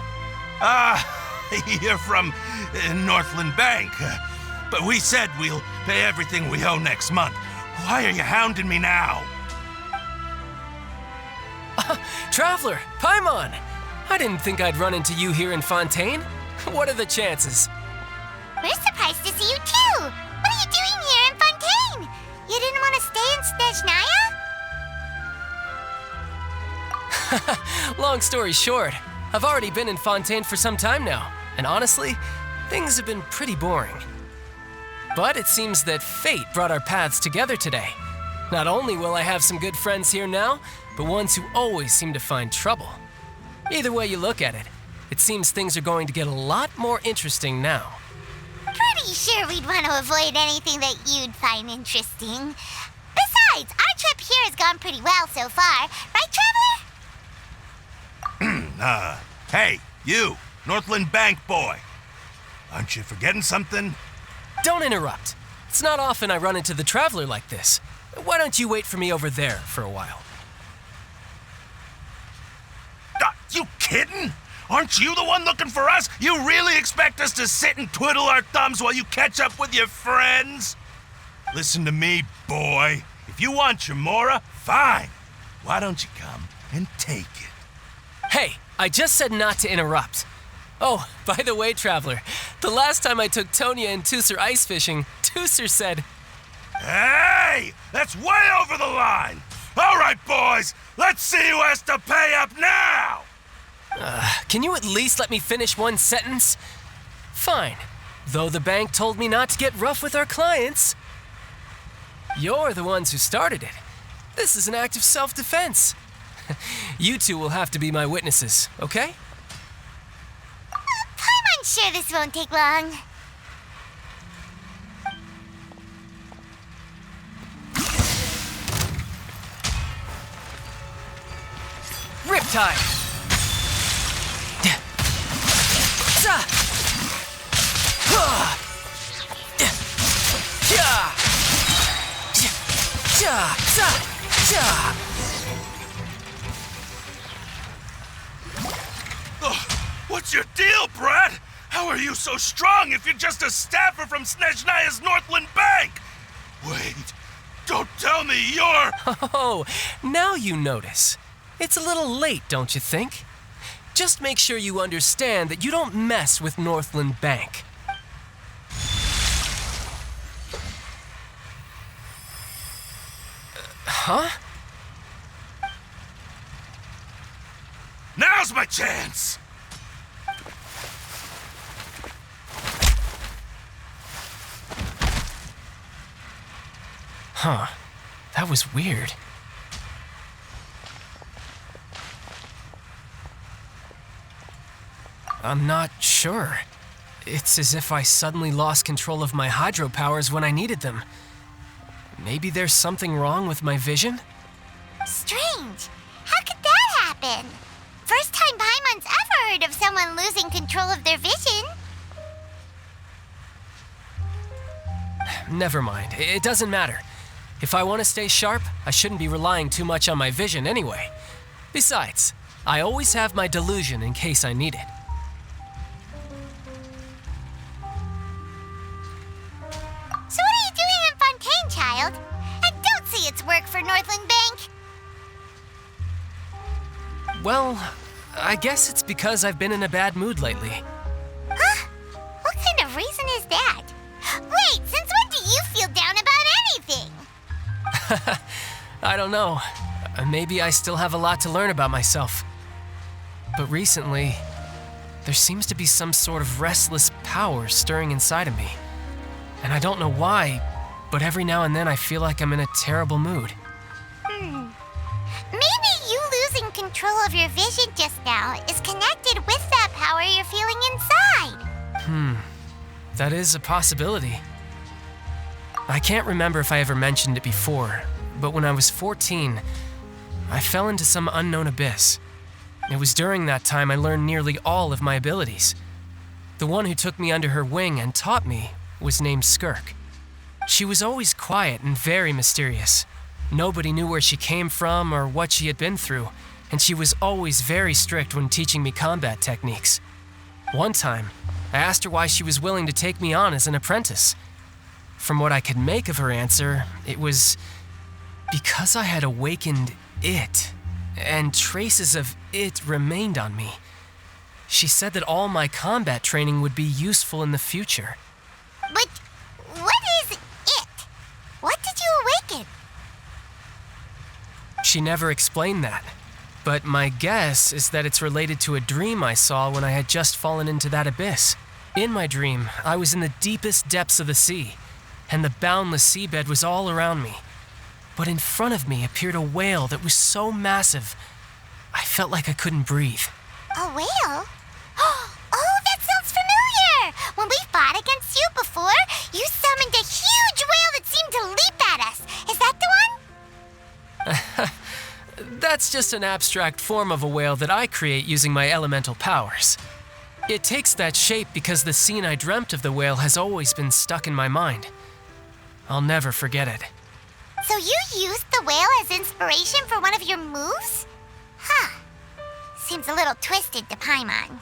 You're from Northland Bank. But we said we'll pay everything we owe next month. Why are you hounding me now? Traveler, Paimon! I didn't think I'd run into you here in Fontain. What are the chances? We're surprised to see you too! What are you doing here in Fontain? You didn't want to stay in Snezhnaya? Long story short, I've already been in Fontain for some time now, and honestly, things have been pretty boring. But it seems that fate brought our paths together today. Not only will I have some good friends here now, but ones who always seem to find trouble. Either way you look at it, it seems things are going to get a lot more interesting now. Pretty sure we'd want to avoid anything that you'd find interesting. Besides, our trip here has gone pretty well so far, right, Traveler? Hey, you, Northland Bank boy. Aren't you forgetting something? Don't interrupt. It's not often I run into the Traveler like this. Why don't you wait for me over there for a while? You kidding? Aren't you the one looking for us? You really expect us to sit and twiddle our thumbs while you catch up with your friends? Listen to me, boy. If you want your Mora, fine. Why don't you come and take it? Hey, I just said not to interrupt. Oh, by the way, Traveler, the last time I took Tonya and Tusser ice fishing, Tusser said, "Hey, that's way over the line. All right, boys, let's see who has to pay up now." Can you at least let me finish one sentence? Fine, though the bank told me not to get rough with our clients. You're the ones who started it. This is an act of self-defense. You two will have to be my witnesses, okay? I'm sure this won't take long. Riptide! What's your deal, Brad? How are you so strong if you're just a staffer from Snezhnaya's Northland Bank? Wait, don't tell me you're... Oh, now you notice. It's a little late, don't you think? Just make sure you understand that you don't mess with Northland Bank. Huh? Now's my chance! Huh. That was weird. I'm not sure. It's as if I suddenly lost control of my hydro powers when I needed them. Maybe there's something wrong with my vision? Strange. How could that happen? First time Paimon's ever heard of someone losing control of their vision. Never mind. It doesn't matter. If I want to stay sharp, I shouldn't be relying too much on my vision anyway. Besides, I always have my delusion in case I need it. So what are you doing in Fontaine, child? I don't see its work for Northland Bank. Well, I guess it's because I've been in a bad mood lately. Huh? What kind of reason is that? Wait, since when do you feel down about anything? I don't know. Maybe I still have a lot to learn about myself. But recently, there seems to be some sort of restless power stirring inside of me. And I don't know why, but every now and then I feel like I'm in a terrible mood. Maybe you losing control of your vision just now is connected with that power you're feeling inside. That is a possibility. I can't remember if I ever mentioned it before, but when I was 14, I fell into some unknown abyss. It was during that time I learned nearly all of my abilities. The one who took me under her wing and taught me was named Skirk. She was always quiet and very mysterious. Nobody knew where she came from or what she had been through, and she was always very strict when teaching me combat techniques. One time, I asked her why she was willing to take me on as an apprentice. From what I could make of her answer, it was because I had awakened it, and traces of it remained on me. She said that all my combat training would be useful in the future. But what is it? What did you awaken? She never explained that, but my guess is that it's related to a dream I saw when I had just fallen into that abyss. In my dream, I was in the deepest depths of the sea, and the boundless seabed was all around me. But in front of me appeared a whale that was so massive, I felt like I couldn't breathe. A whale? Oh, that sounds familiar! When we fought against you before, you summoned a huge whale that seemed to leap at us. Is that the one? That's just an abstract form of a whale that I create using my elemental powers. It takes that shape because the scene I dreamt of the whale has always been stuck in my mind. I'll never forget it. So you used the whale as inspiration for one of your moves? Huh. Seems a little twisted to Paimon.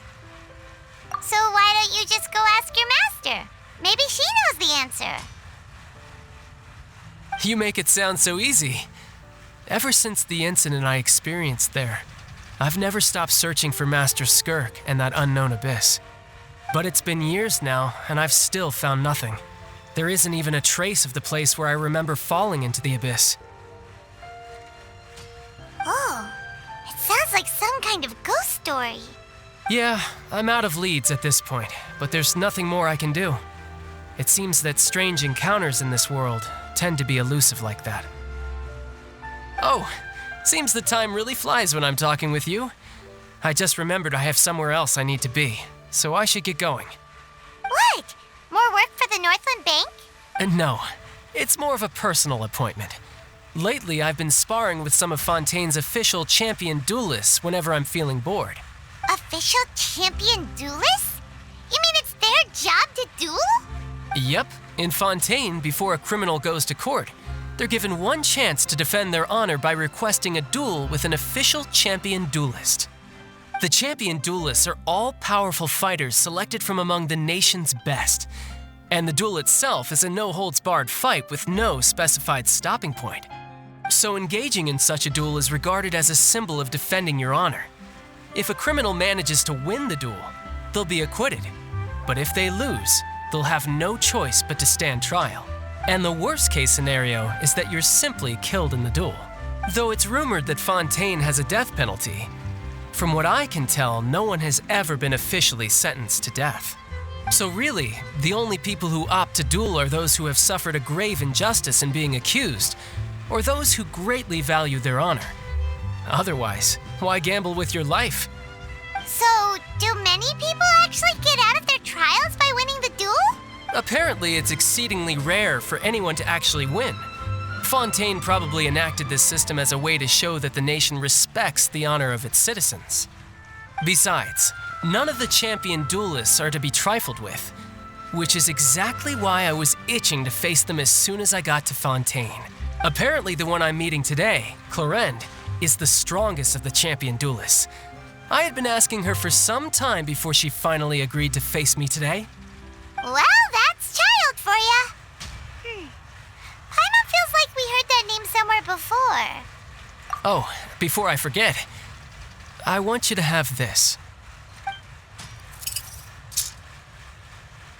So why don't you just go ask your master? Maybe she knows the answer. You make it sound so easy. Ever since the incident I experienced there, I've never stopped searching for Master Skirk and that unknown abyss. But it's been years now, and I've still found nothing. There isn't even a trace of the place where I remember falling into the abyss. Oh, it sounds like some kind of ghost story. Yeah, I'm out of leads at this point, but there's nothing more I can do. It seems that strange encounters in this world tend to be elusive like that. Oh, seems the time really flies when I'm talking with you. I just remembered I have somewhere else I need to be, so I should get going. What? More work for the Northland Bank? No, it's more of a personal appointment. Lately, I've been sparring with some of Fontaine's official champion duelists whenever I'm feeling bored. Official champion duelists? You mean it's their job to duel? Yep, in Fontaine, before a criminal goes to court, they're given one chance to defend their honor by requesting a duel with an official champion duelist. The champion duelists are all-powerful fighters selected from among the nation's best, and the duel itself is a no-holds-barred fight with no specified stopping point. So engaging in such a duel is regarded as a symbol of defending your honor. If a criminal manages to win the duel, they'll be acquitted, but if they lose, they'll have no choice but to stand trial. And the worst-case scenario is that you're simply killed in the duel. Though it's rumored that Fontaine has a death penalty, from what I can tell, no one has ever been officially sentenced to death. So really, the only people who opt to duel are those who have suffered a grave injustice in being accused, or those who greatly value their honor. Otherwise, why gamble with your life? So, do many people actually get out of their trials by winning the duel? Apparently, it's exceedingly rare for anyone to actually win. Fontaine probably enacted this system as a way to show that the nation respects the honor of its citizens. Besides, none of the champion duelists are to be trifled with, which is exactly why I was itching to face them as soon as I got to Fontaine. Apparently, the one I'm meeting today, Clorinde, is the strongest of the champion duelists. I had been asking her for some time before she finally agreed to face me today. Well, that's child for ya. Paimon feels like we heard that name somewhere before. Oh, before I forget, I want you to have this.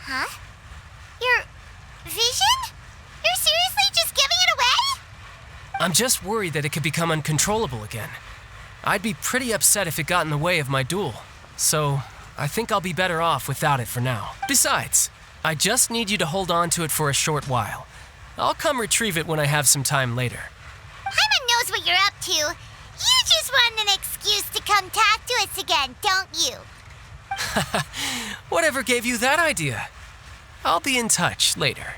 Huh? Your vision? You're seriously just giving it away? I'm just worried that it could become uncontrollable again. I'd be pretty upset if it got in the way of my duel, so I think I'll be better off without it for now. Besides, I just need you to hold on to it for a short while. I'll come retrieve it when I have some time later. Paimon knows what you're up to. You just want an excuse to come talk to us again, don't you? Whatever gave you that idea? I'll be in touch later.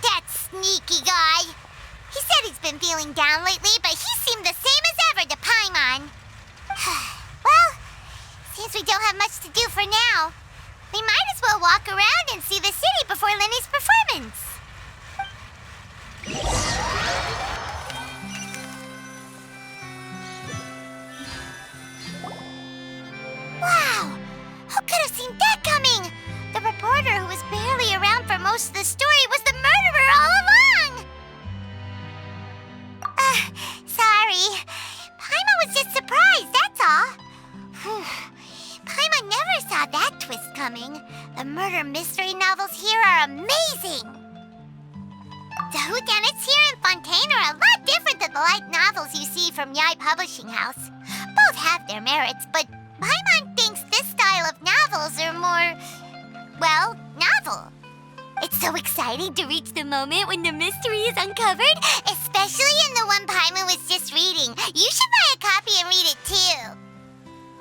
That sneaky guy. He said he's been feeling down lately, but he seemed the same as ever to Paimon. Well, seems we don't have much to do for now. We might as well walk around and see the city before Lenny's performance. Wow! Who could have seen that coming? The reporter who was barely around for most of the story was the murderer all along! Sorry. Paimon was just surprised, that's all. Paimon never saw that twist coming. The murder mystery novels here are amazing. The whodunits here in Fontaine are a lot different than the light novels you see from Yai Publishing House. Both have their merits, but Paimon thinks this style of novels are more, well, novel. It's so exciting to reach the moment when the mystery is uncovered, especially in the one Paimon was just reading. You should buy a copy and read it too.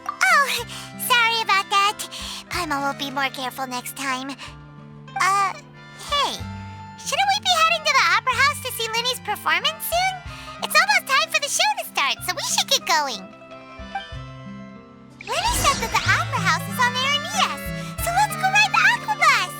Oh, sorry about that. Paimon will be more careful next time. Hey, shouldn't we be heading to the Opera House to see Lenny's performance soon? It's almost time for the show to start, so we should get going. Lenny said that the Opera House is on there near us, so let's go ride the Aquabus.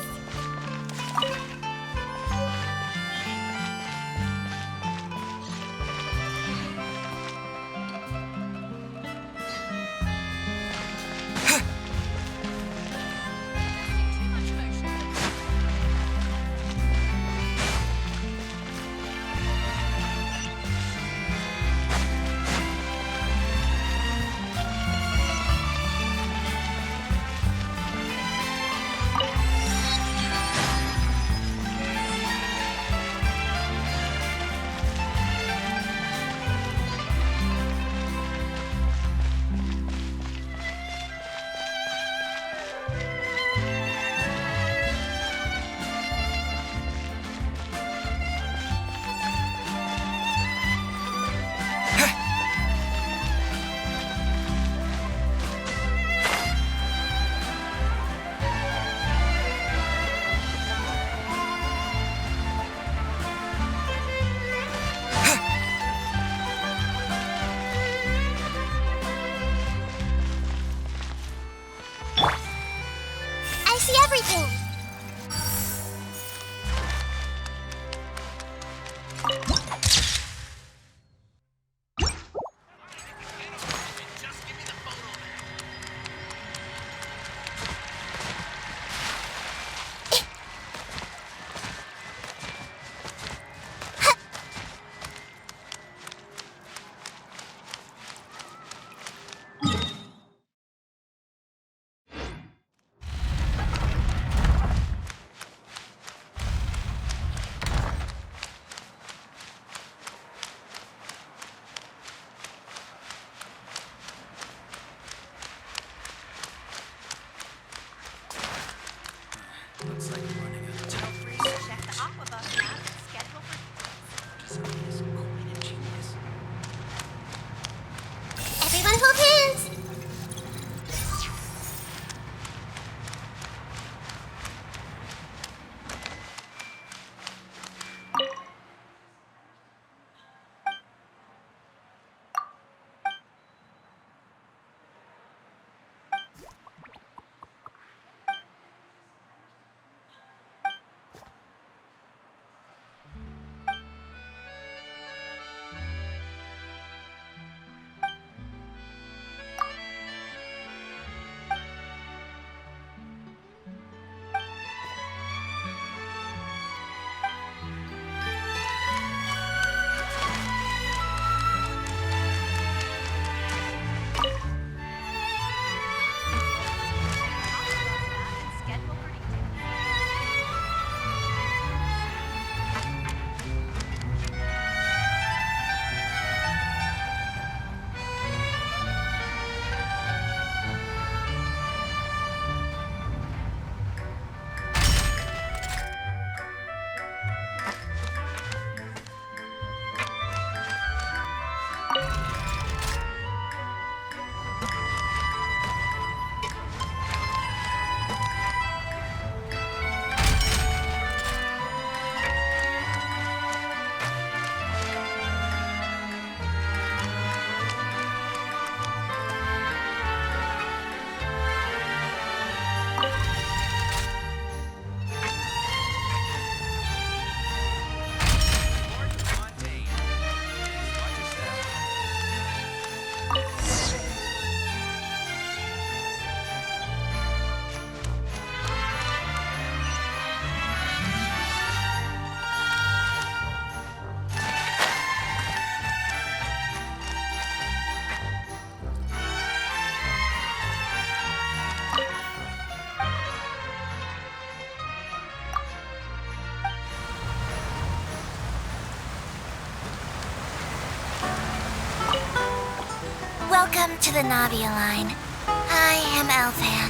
Welcome to the Navia line. I am Elfan.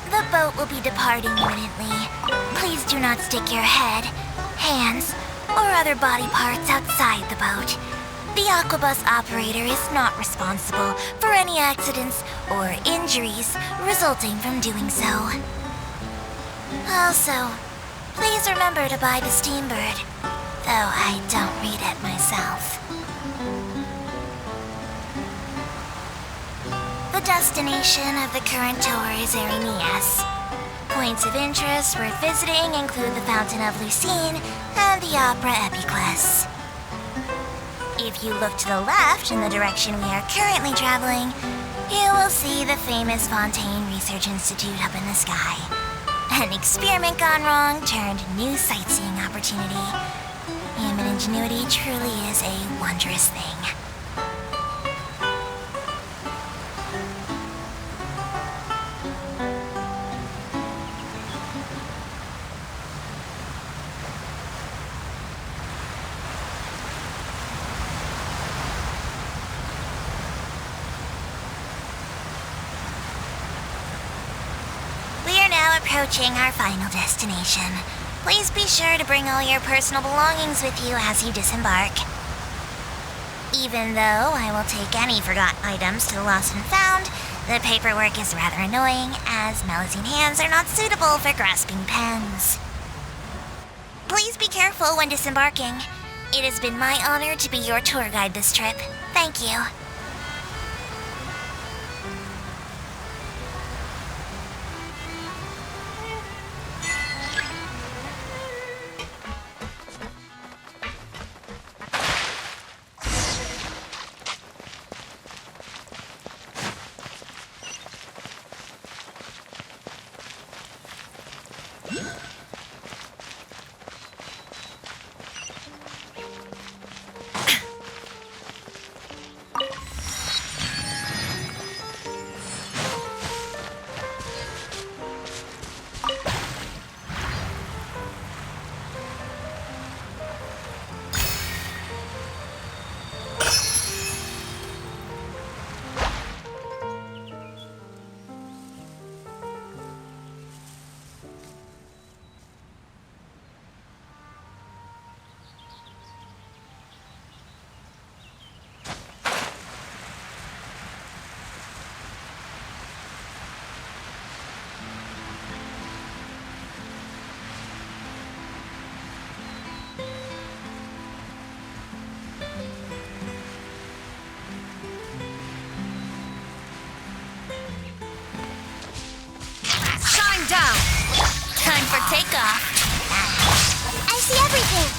The boat will be departing imminently. Please do not stick your head, hands, or other body parts outside the boat. The Aquabus operator is not responsible for any accidents or injuries resulting from doing so. Also, please remember to buy the Steambird, though I don't read it myself. The destination of the current tour is Erinias. Points of interest worth visiting include the Fountain of Lucine and the Opera Epiclese. If you look to the left in the direction we are currently traveling, you will see the famous Fontain Research Institute up in the sky. An experiment gone wrong turned new sightseeing opportunity. Human ingenuity truly is a wondrous thing. Approaching our final destination. Please be sure to bring all your personal belongings with you as you disembark. Even though I will take any forgotten items to the lost and found, the paperwork is rather annoying as Melusine hands are not suitable for grasping pens. Please be careful when disembarking. It has been my honor to be your tour guide this trip. Thank you. Down. Time for takeoff. I see everything.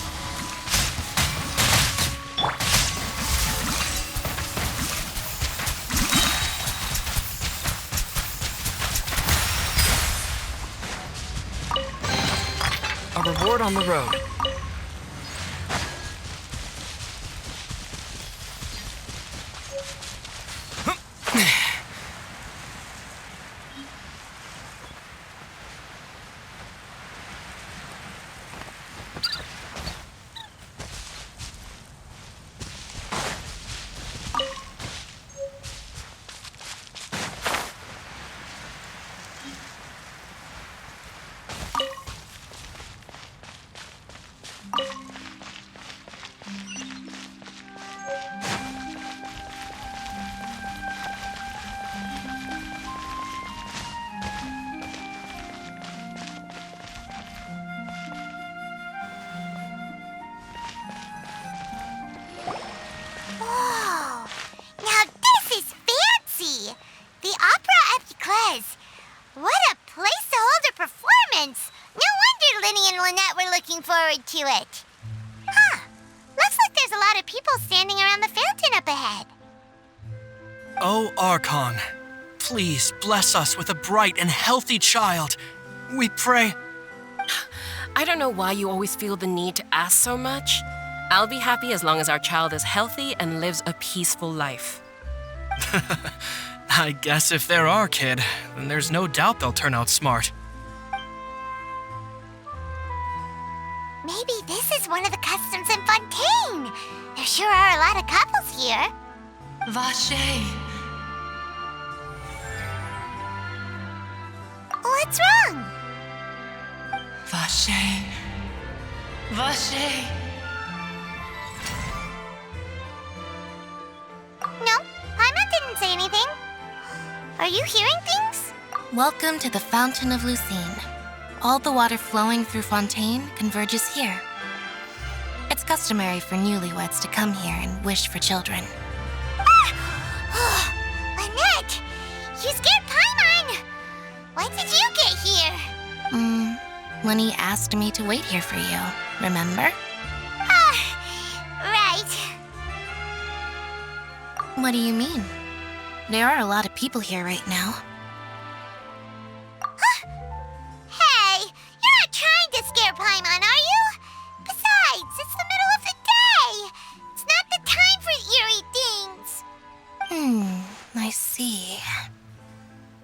A reward on the road. Forward to it. Huh. Looks like there's a lot of people standing around the fountain up ahead. Oh, Archon, please bless us with a bright and healthy child. We pray. I don't know why you always feel the need to ask so much. I'll be happy as long as our child is healthy and lives a peaceful life. I guess if they're our kid, then there's no doubt they'll turn out smart. Maybe this is one of the customs in Fontaine. There sure are a lot of couples here. Vache. What's wrong? Vache. Vache. No, Paimon didn't say anything. Are you hearing things? Welcome to the Fountain of Lucine. All the water flowing through Fontaine converges here. It's customary for newlyweds to come here and wish for children. Lynette! You scared Paimon! When did you get here? When he asked me to wait here for you, remember? Right. What do you mean? There are a lot of people here right now. Hey, you're not trying to scare Paimon, are you? Besides, it's the middle of the day. It's not the time for eerie things. I see.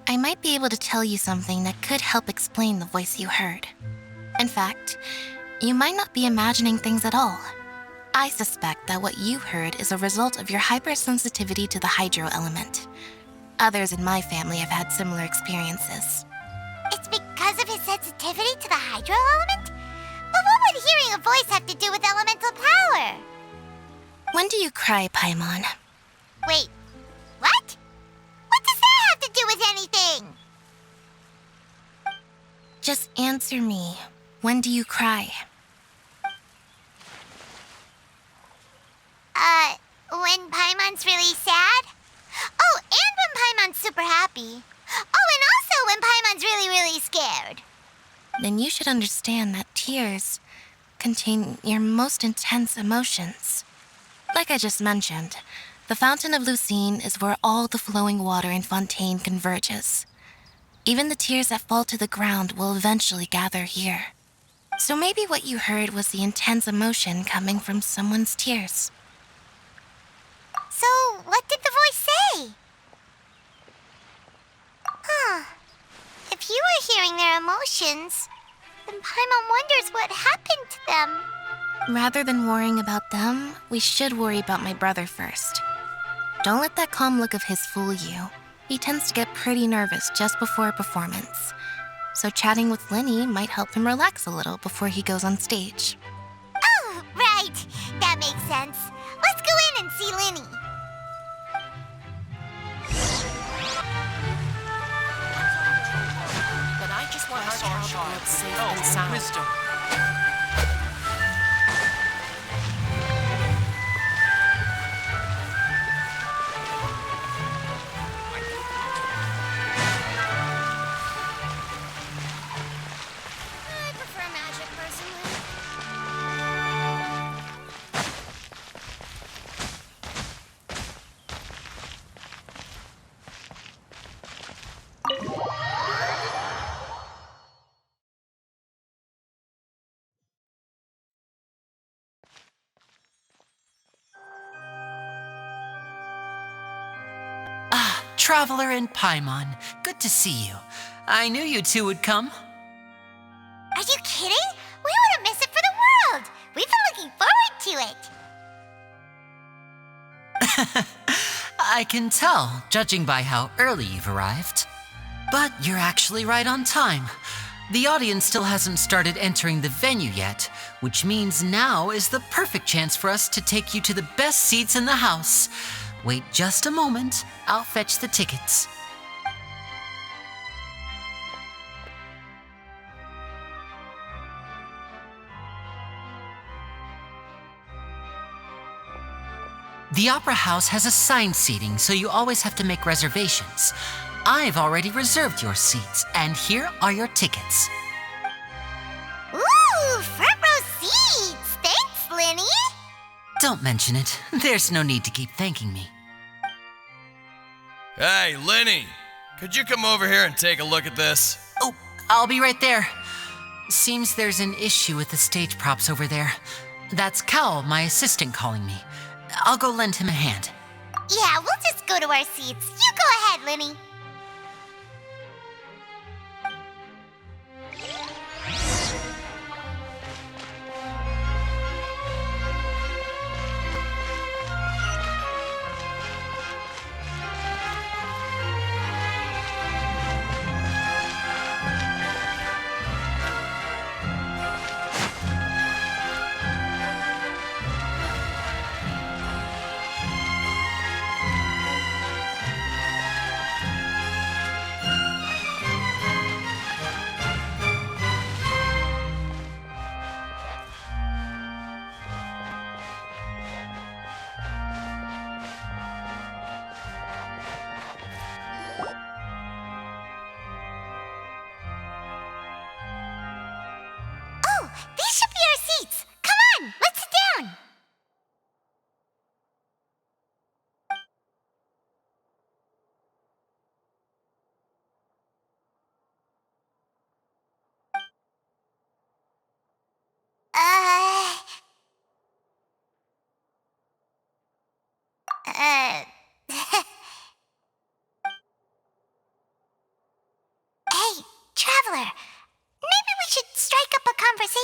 I might be able to tell you something that could help explain the voice you heard. In fact, you might not be imagining things at all. I suspect that what you heard is a result of your hypersensitivity to the hydro element. Others in my family have had similar experiences. It's because of his sensitivity to the hydro element? But what would hearing a voice have to do with elemental power? When do you cry, Paimon? Wait, what? What does that have to do with anything? Just answer me. When do you cry? When Paimon's really sad? Oh, and when Paimon's super happy. Oh, and also when Paimon's really, really scared. Then you should understand that tears contain your most intense emotions. Like I just mentioned, the Fountain of Lucine is where all the flowing water in Fontaine converges. Even the tears that fall to the ground will eventually gather here. So maybe what you heard was the intense emotion coming from someone's tears. So, what did the voice say? If you were hearing their emotions, then Paimon wonders what happened to them. Rather than worrying about them, we should worry about my brother first. Don't let that calm look of his fool you. He tends to get pretty nervous just before a performance. So chatting with Linny might help him relax a little before he goes on stage. Oh, right. That makes sense. Let's go in and see Linny. But I just want our child to live safe and sound. Wisdom. I prefer magic, personally. Traveler and Paimon, good to see you. I knew you two would come. Are you kidding? We wouldn't miss it for the world. We've been looking forward to it. I can tell, judging by how early you've arrived. But you're actually right on time. The audience still hasn't started entering the venue yet, which means now is the perfect chance for us to take you to the best seats in the house. Wait just a moment, I'll fetch the tickets. The Opera House has assigned seating, so you always have to make reservations. I've already reserved your seats, and here are your tickets. Ooh, front row seats! Thanks, Linny! Don't mention it. There's no need to keep thanking me. Hey, Linny! Could you come over here and take a look at this? Oh, I'll be right there. Seems there's an issue with the stage props over there. That's Cal, my assistant, calling me. I'll go lend him a hand. Yeah, we'll just go to our seats. You go ahead, Linny.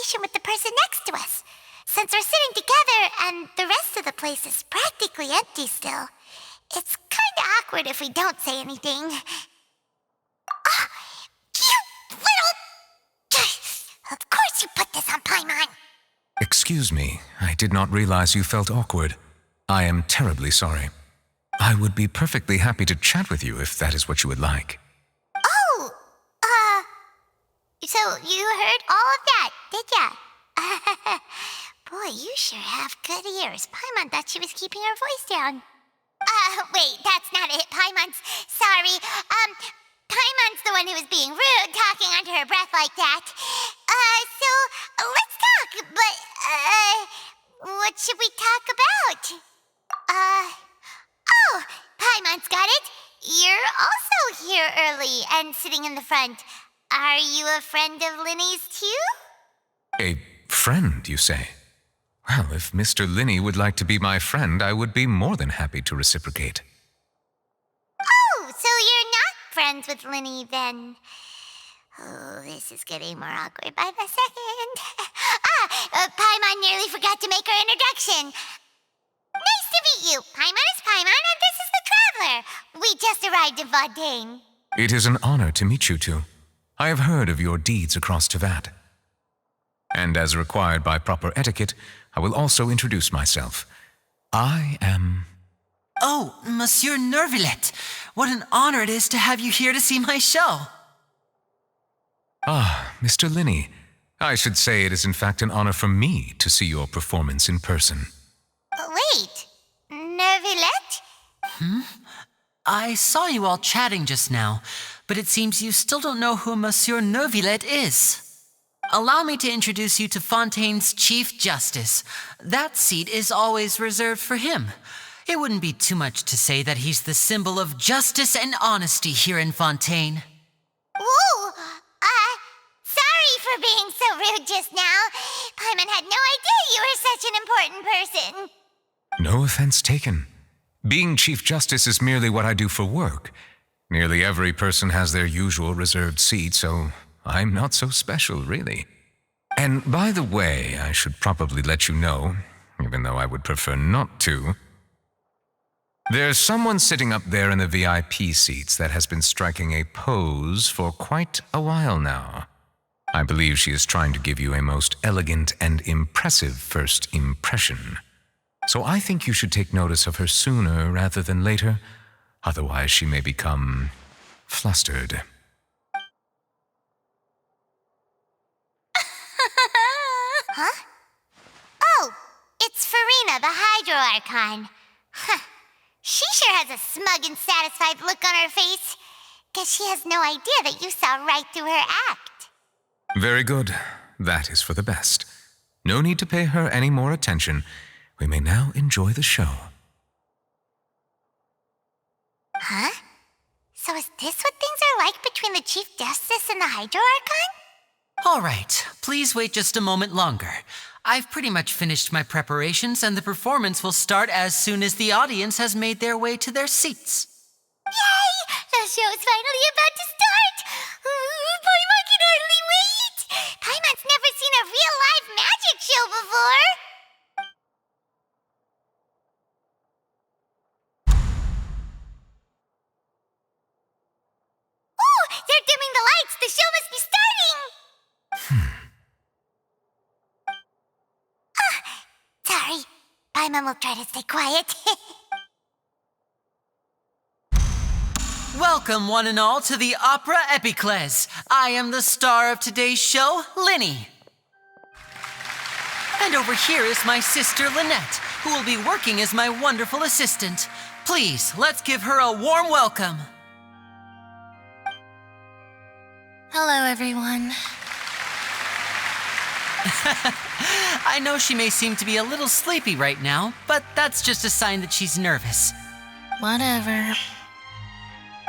conversation with the person next to us. Since we're sitting together and the rest of the place is practically empty still, it's kinda awkward if we don't say anything. Oh, you little... Of course you put this on Paimon. Excuse me, I did not realize you felt awkward. I am terribly sorry. I would be perfectly happy to chat with you if that is what you would like. Oh, so you heard all of that, did ya? Boy, you sure have good ears. Paimon thought she was keeping her voice down. Wait, that's not it. Paimon's sorry. Paimon's the one who was being rude, talking under her breath like that. So let's talk, but, what should we talk about? Oh, Paimon's got it. You're also here early and sitting in the front. Are you a friend of Linny's too? A friend, you say? Well, if Mr. Linny would like to be my friend, I would be more than happy to reciprocate. Oh, so you're not friends with Linny then? Oh, this is getting more awkward by the second. Paimon nearly forgot to make her introduction. Nice to meet you. Paimon is Paimon, and this is the Traveler. We just arrived in Fontain. It is an honor to meet you two. I have heard of your deeds across Tevat. And as required by proper etiquette, I will also introduce myself. I am... Oh, Monsieur Nervillet. What an honor it is to have you here to see my show. Ah, Mr. Linny. I should say it is in fact an honor for me to see your performance in person. Wait, Nervillet? I saw you all chatting just now, but it seems you still don't know who Monsieur Nervillet is. Allow me to introduce you to Fontaine's Chief Justice. That seat is always reserved for him. It wouldn't be too much to say that he's the symbol of justice and honesty here in Fontaine. Ooh, sorry for being so rude just now. Paimon had no idea you were such an important person. No offense taken. Being Chief Justice is merely what I do for work. Nearly every person has their usual reserved seat, so I'm not so special, really. And by the way, I should probably let you know, even though I would prefer not to, there's someone sitting up there in the VIP seats that has been striking a pose for quite a while now. I believe she is trying to give you a most elegant and impressive first impression. So I think you should take notice of her sooner rather than later, otherwise she may become flustered. Huh? Oh, it's Furina, the Hydro Archon. Huh. She sure has a smug and satisfied look on her face. Guess she has no idea that you saw right through her act. Very good. That is for the best. No need to pay her any more attention. We may now enjoy the show. Huh? So is this what things are like between the Chief Justice and the Hydro Archon? All right, please wait just a moment longer. I've pretty much finished my preparations, and the performance will start as soon as the audience has made their way to their seats. Yay! The show's finally about to start! Paimon can hardly wait! Paimon's never seen a real live magic show before! Ooh! They're dimming the lights! The show must be starting! Sorry. Paimon will try to stay quiet. Welcome, one and all, to the Opera Epiclese. I am the star of today's show, Linny. And over here is my sister, Lynette, who will be working as my wonderful assistant. Please, let's give her a warm welcome. Hello, everyone. I know she may seem to be a little sleepy right now, but that's just a sign that she's nervous. Whatever.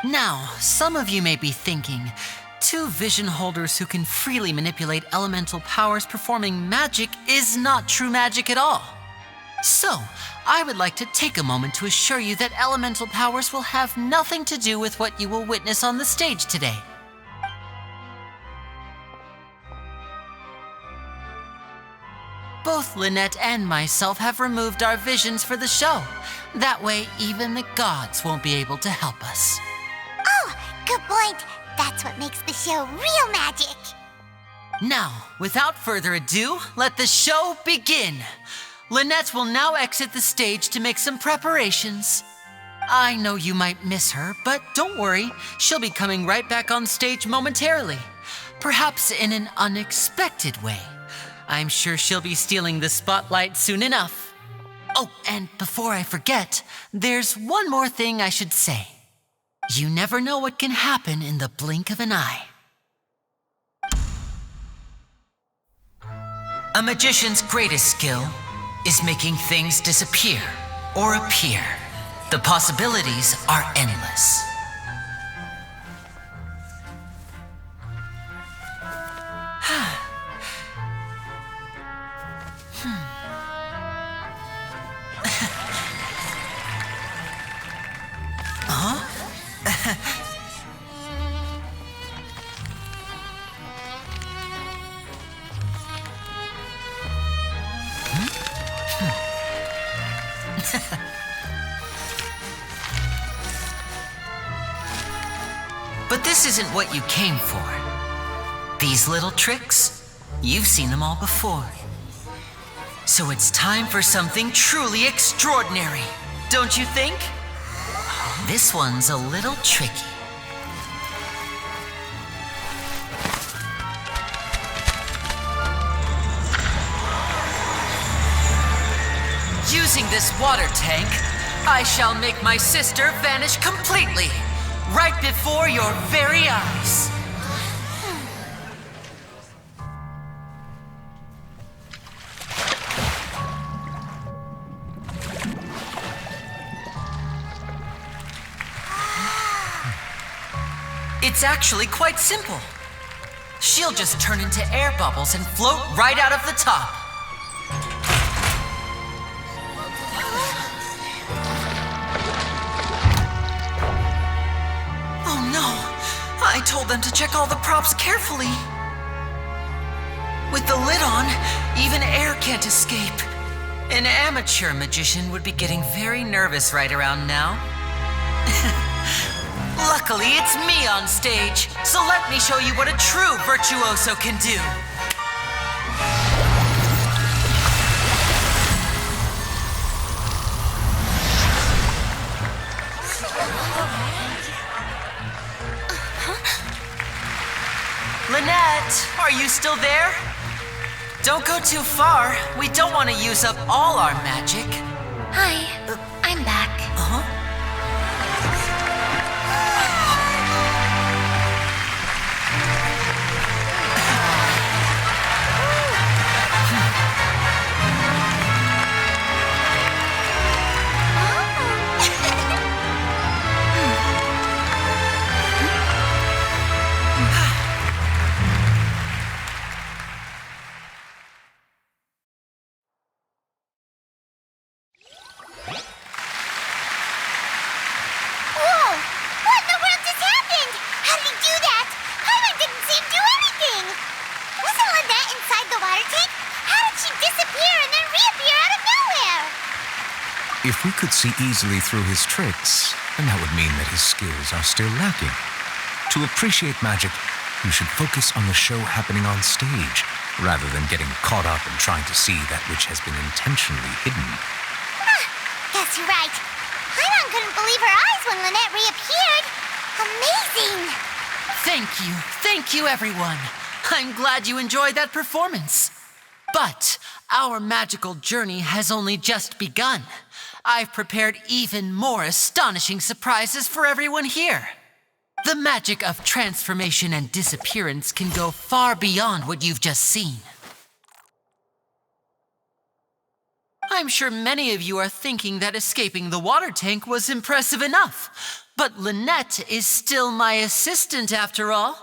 Now, some of you may be thinking, two vision holders who can freely manipulate elemental powers performing magic is not true magic at all. So, I would like to take a moment to assure you that elemental powers will have nothing to do with what you will witness on the stage today. Both Lynette and myself have removed our visions for the show. That way, even the gods won't be able to help us. Oh, good point. That's what makes the show real magic. Now, without further ado, let the show begin. Lynette will now exit the stage to make some preparations. I know you might miss her, but don't worry. She'll be coming right back on stage momentarily. Perhaps in an unexpected way. I'm sure she'll be stealing the spotlight soon enough. Oh, and before I forget, there's one more thing I should say. You never know what can happen in the blink of an eye. A magician's greatest skill is making things disappear or appear. The possibilities are endless. But this isn't what you came for. These little tricks, you've seen them all before. So it's time for something truly extraordinary, don't you think? This one's a little tricky. Using this water tank, I shall make my sister vanish completely, right before your very eyes. It's actually quite simple. She'll just turn into air bubbles and float right out of the top. Oh no! I told them to check all the props carefully. With the lid on, even air can't escape. An amateur magician would be getting very nervous right around now. Luckily, it's me on stage, so let me show you what a true virtuoso can do. Lynette, are you still there? Don't go too far. We don't want to use up all our magic. Hi, I'm back. If we could see easily through his tricks, then that would mean that his skills are still lacking. To appreciate magic, you should focus on the show happening on stage, rather than getting caught up in trying to see that which has been intentionally hidden. Guess you're right. Paimon couldn't believe her eyes when Lynette reappeared. Amazing! Thank you everyone. I'm glad you enjoyed that performance. But our magical journey has only just begun. I've prepared even more astonishing surprises for everyone here. The magic of transformation and disappearance can go far beyond what you've just seen. I'm sure many of you are thinking that escaping the water tank was impressive enough, but Lynette is still my assistant after all.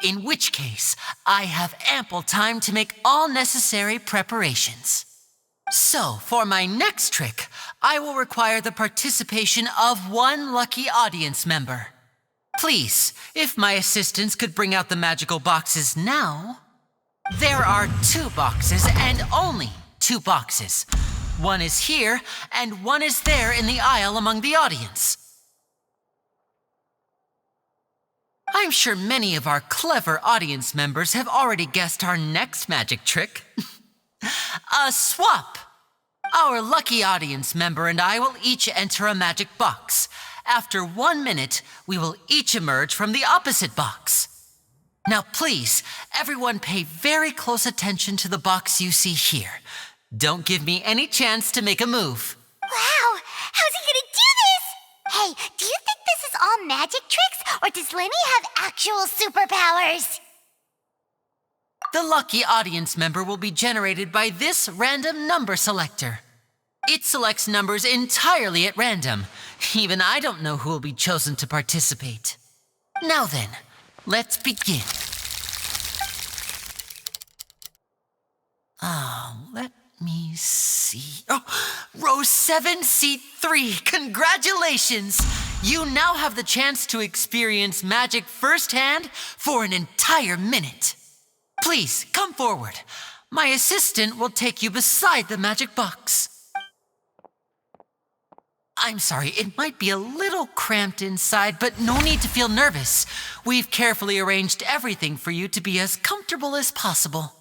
In which case, I have ample time to make all necessary preparations. So, for my next trick, I will require the participation of one lucky audience member. Please, if my assistants could bring out the magical boxes now. There are 2 boxes and only 2 boxes. One is here and one is there in the aisle among the audience. I'm sure many of our clever audience members have already guessed our next magic trick. A swap! Our lucky audience member and I will each enter a magic box. After 1 minute, we will each emerge from the opposite box. Now please, everyone pay very close attention to the box you see here. Don't give me any chance to make a move. Wow! How's he gonna do this? Hey, do you think this is all magic tricks, or does Lenny have actual superpowers? The lucky audience member will be generated by this random number selector. It selects numbers entirely at random. Even I don't know who will be chosen to participate. Now then, let's begin. Let me see. Oh, row 7, seat 3. Congratulations! You now have the chance to experience magic firsthand for an entire minute. Please, come forward. My assistant will take you beside the magic box. I'm sorry, it might be a little cramped inside, but no need to feel nervous. We've carefully arranged everything for you to be as comfortable as possible.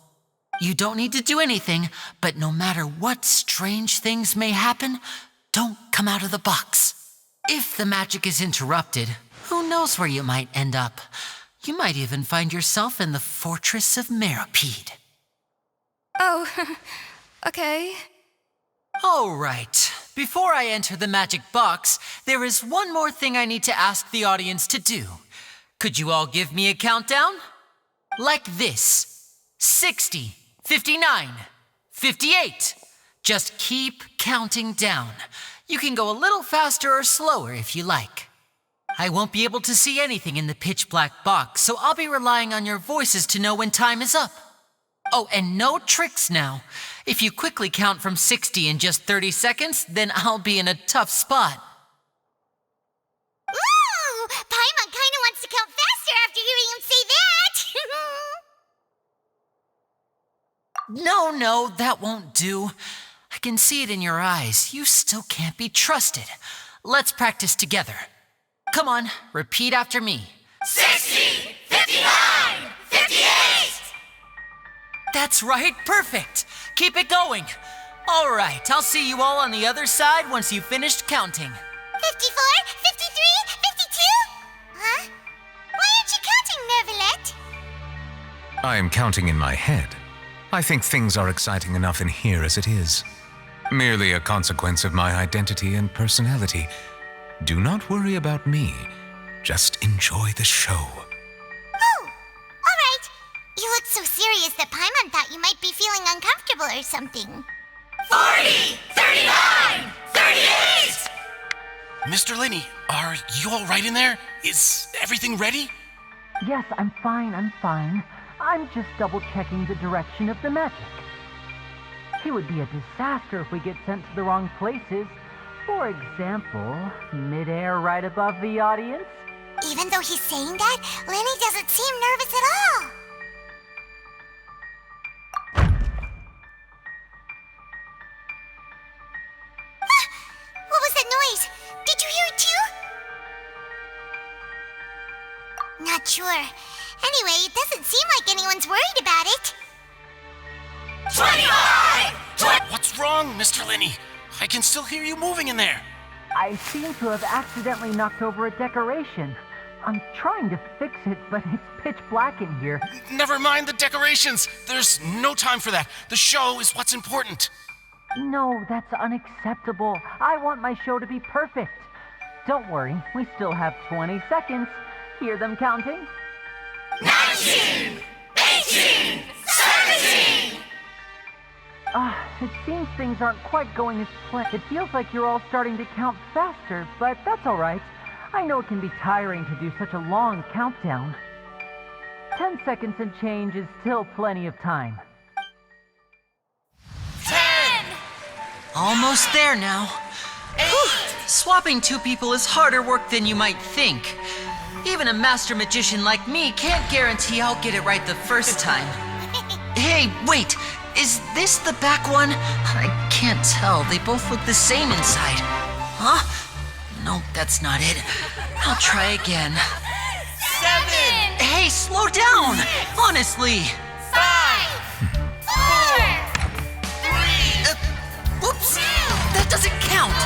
You don't need to do anything, but no matter what strange things may happen, don't come out of the box. If the magic is interrupted, who knows where you might end up? You might even find yourself in the Fortress of Meropide. Oh, okay. All right. Before I enter the magic box, there is one more thing I need to ask the audience to do. Could you all give me a countdown? Like this. 60, 59, 58. Just keep counting down. You can go a little faster or slower if you like. I won't be able to see anything in the pitch black box, so I'll be relying on your voices to know when time is up. Oh, and no tricks now. If you quickly count from 60 in just 30 seconds, then I'll be in a tough spot. Ooh! Paimon kinda wants to count faster after hearing him say that! No, that won't do. I can see it in your eyes. You still can't be trusted. Let's practice together. Come on, repeat after me. 60! 59! 58! That's right, perfect. Keep it going. All right, I'll see you all on the other side once you've finished counting. 54? 53? 52? Huh? Why aren't you counting, Nervalet? I am counting in my head. I think things are exciting enough in here as it is. Merely a consequence of my identity and personality. Do not worry about me. Just enjoy the show. Oh, all right. You look so serious that Paimon thought you might be feeling uncomfortable or something. 40! 39! 38! Mr. Lenny, are you all right in there? Is everything ready? Yes, I'm fine. I'm just double-checking the direction of the magic. It would be a disaster if we get sent to the wrong places. For example, midair right above the audience. Even though he's saying that, Lenny doesn't seem nervous at all. What was that noise? Did you hear it too? Not sure. Anyway, it doesn't seem like anyone's worried about it. 25! What's wrong, Mr. Lenny? I can still hear you moving in there. I seem to have accidentally knocked over a decoration. I'm trying to fix it, but it's pitch black in here. Never mind the decorations. There's no time for that. The show is what's important. No, that's unacceptable. I want my show to be perfect. Don't worry, we still have 20 seconds. Hear them counting? 19! 18! 17! It seems things aren't quite going as planned. It feels like you're all starting to count faster, but that's all right. I know it can be tiring to do such a long countdown. 10 seconds and change is still plenty of time. 10! Almost there now. Whew. Swapping 2 people is harder work than you might think. Even a master magician like me can't guarantee I'll get it right the first time. Hey, wait! Is this the back one? I can't tell. They both look the same inside. Huh? No, that's not it. I'll try again. 7! Hey, slow down! Honestly! 5! 4! 3! Whoops! That doesn't count! 0!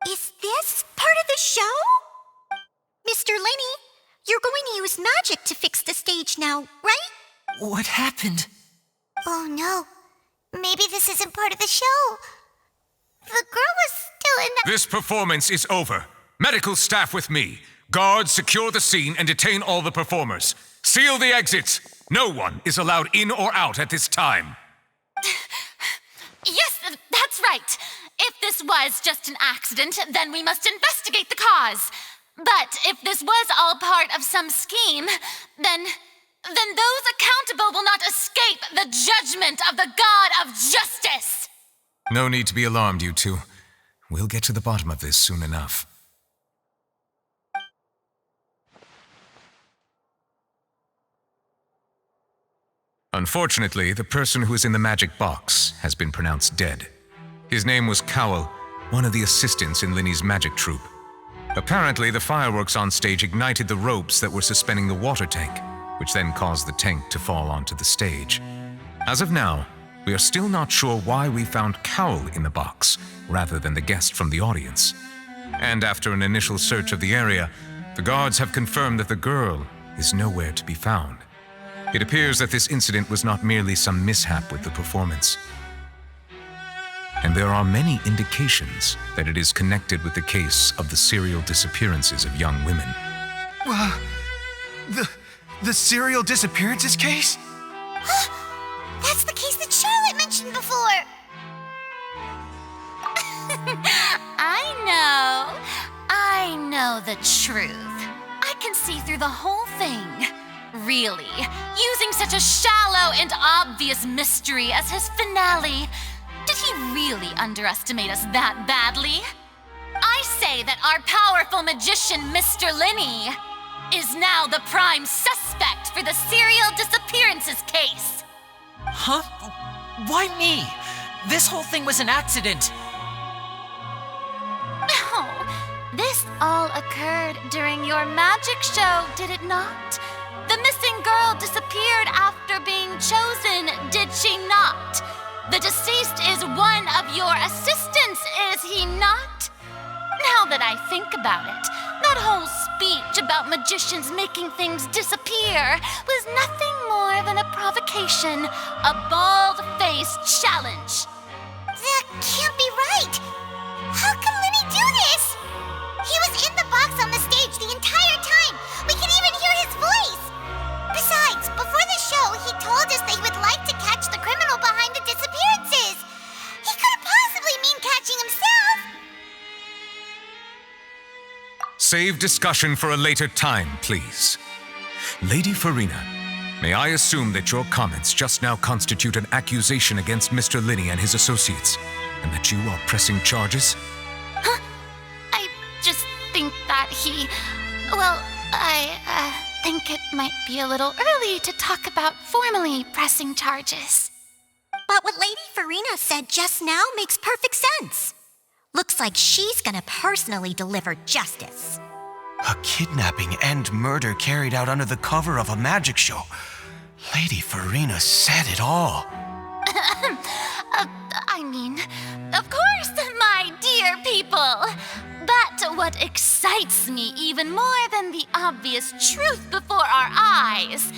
Is this part of the show? Mr. Lenny, you're going to use magic to fix the stage now, right? What happened? Oh no. Maybe this isn't part of the show. The girl was still in the... This performance is over. Medical staff with me. Guards, secure the scene and detain all the performers. Seal the exits. No one is allowed in or out at this time. Yes, that's right. If this was just an accident, then we must investigate the cause. But if this was all part of some scheme, then those accountable will not escape the judgment of the God of Justice. No need to be alarmed, you two. We'll get to the bottom of this soon enough. Unfortunately, the person who is in the magic box has been pronounced dead. His name was Cowell, one of the assistants in Linny's magic troupe. Apparently, the fireworks on stage ignited the ropes that were suspending the water tank, which then caused the tank to fall onto the stage. As of now, we are still not sure why we found Cowell in the box, rather than the guest from the audience. And after an initial search of the area, the guards have confirmed that the girl is nowhere to be found. It appears that this incident was not merely some mishap with the performance. And there are many indications that it is connected with the case of the serial disappearances of young women. The serial disappearances case? That's the case that Charlotte mentioned before. I know the truth. I can see through the whole thing. Really, using such a shallow and obvious mystery as his finale. Did he really underestimate us that badly? I say that our powerful magician, Mr. Linny, is now the prime suspect for the serial disappearances case. Huh? Why me? This whole thing was an accident. No, this all occurred during your magic show, did it not? The missing girl disappeared after being chosen, did she not? The deceased is one of your assistants, is he not? Now that I think about it, that whole speech about magicians making things disappear was nothing more than a provocation, a bald-faced challenge. That can't be right. How can Linny do this? He was in the box on the stage the entire time. We can even hear his voice. Besides, before the show, he told us that he would like to catch the criminal behind the disappearances. He couldn't possibly mean catching himself. Save discussion for a later time, please. Lady Furina, may I assume that your comments just now constitute an accusation against Mr. Linny and his associates, and that you are pressing charges? Huh? I just think that I think it might be a little early to talk about formally pressing charges. But what Lady Furina said just now makes perfect sense. Looks like she's gonna personally deliver justice. A kidnapping and murder carried out under the cover of a magic show. Lady Furina said it all. I mean, of course, my dear people. But what excites me even more than the obvious truth before our eyes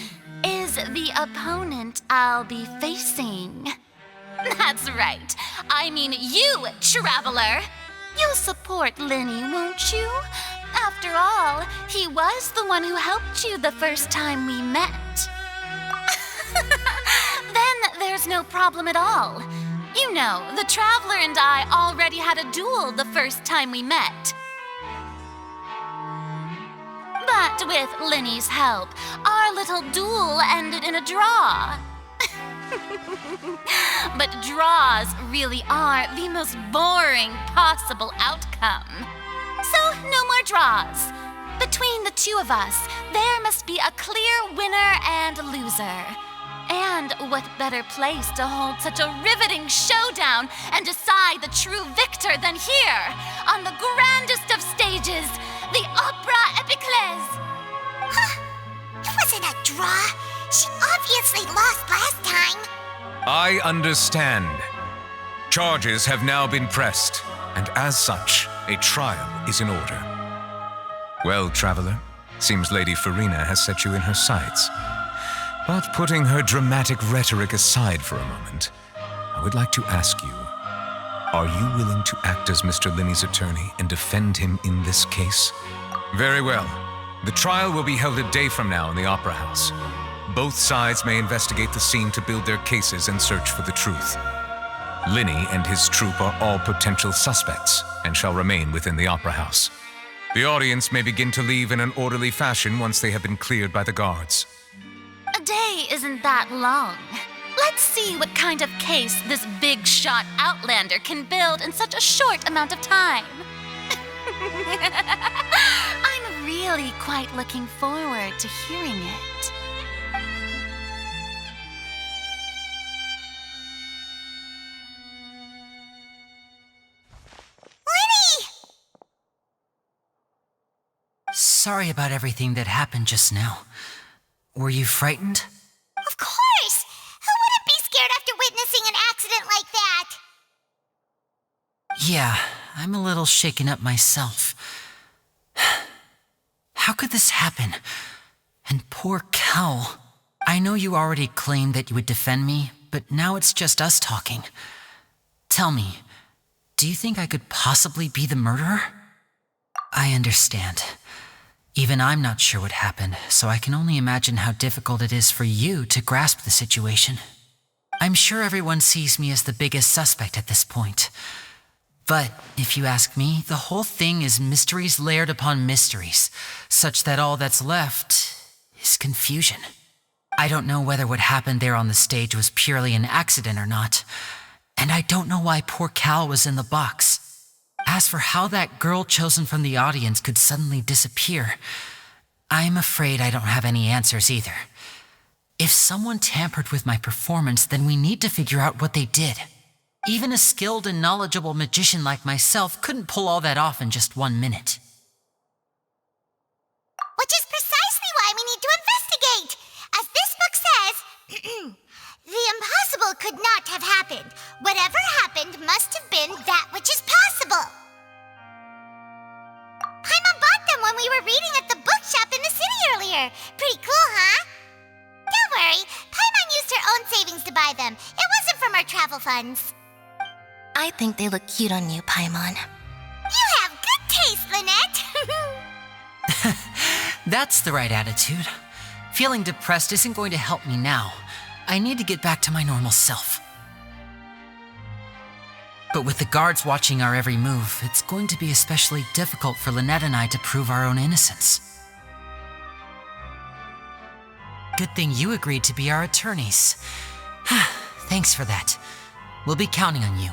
is the opponent I'll be facing. That's right. I mean you, Traveler. You'll support Lenny, won't you? After all, he was the one who helped you the first time we met. Then there's no problem at all. You know, the Traveler and I already had a duel the first time we met. But with Lenny's help, our little duel ended in a draw. But draws really are the most boring possible outcome. So, no more draws. Between the two of us, there must be a clear winner and loser. And what better place to hold such a riveting showdown and decide the true victor than here, on the grandest of stages, the Opera Epiclese. It wasn't a draw. She obviously lost last time. I understand. Charges have now been pressed, and as such, a trial is in order. Well, Traveler, seems Lady Furina has set you in her sights. But putting her dramatic rhetoric aside for a moment, I would like to ask you, are you willing to act as Mr. Lenny's attorney and defend him in this case? Very well. The trial will be held a day from now in the Opera House. Both sides may investigate the scene to build their cases and search for the truth. Lenny and his troupe are all potential suspects and shall remain within the Opera House. The audience may begin to leave in an orderly fashion once they have been cleared by the guards. A day isn't that long. Let's see what kind of case this big-shot outlander can build in such a short amount of time. I'm really quite looking forward to hearing it. Sorry about everything that happened just now. Were you frightened? Of course! Who wouldn't be scared after witnessing an accident like that? Yeah, I'm a little shaken up myself. How could this happen? And poor Cal. I know you already claimed that you would defend me, but now it's just us talking. Tell me, do you think I could possibly be the murderer? I understand. Even I'm not sure what happened, so I can only imagine how difficult it is for you to grasp the situation. I'm sure everyone sees me as the biggest suspect at this point. But if you ask me, the whole thing is mysteries layered upon mysteries, such that all that's left is confusion. I don't know whether what happened there on the stage was purely an accident or not, and I don't know why poor Cal was in the box. As for how that girl chosen from the audience could suddenly disappear, I'm afraid I don't have any answers either. If someone tampered with my performance, then we need to figure out what they did. Even a skilled and knowledgeable magician like myself couldn't pull all that off in just 1 minute. Which is precisely why we need to investigate. As this book says, the impossible could not have happened. Whatever happened must have been that which is possible. Paimon bought them when we were reading at the bookshop in the city earlier. Pretty cool, huh? Don't worry, Paimon used her own savings to buy them. It wasn't from our travel funds. I think they look cute on you, Paimon. You have good taste, Lynette. That's the right attitude. Feeling depressed isn't going to help me now. I need to get back to my normal self. But with the guards watching our every move, it's going to be especially difficult for Lynette and I to prove our own innocence. Good thing you agreed to be our attorneys. Thanks for that. We'll be counting on you.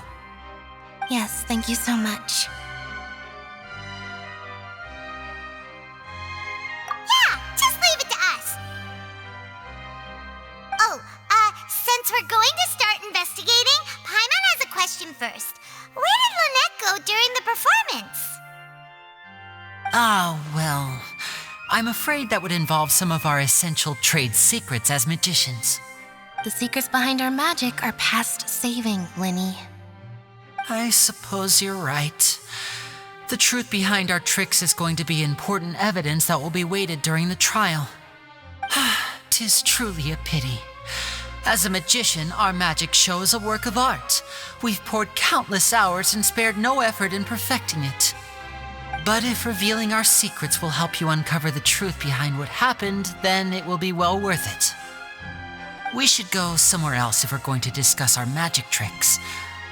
Yes, thank you so much. Yeah, just leave it to us. Oh, since we're going to start investigating, Paimon has a question first. Where did Lynette go during the performance? Ah, well, I'm afraid that would involve some of our essential trade secrets as magicians. The secrets behind our magic are past saving, Linny. I suppose you're right. The truth behind our tricks is going to be important evidence that will be weighted during the trial. 'Tis truly a pity. As a magician, our magic show is a work of art. We've poured countless hours and spared no effort in perfecting it. But if revealing our secrets will help you uncover the truth behind what happened, then it will be well worth it. We should go somewhere else if we're going to discuss our magic tricks.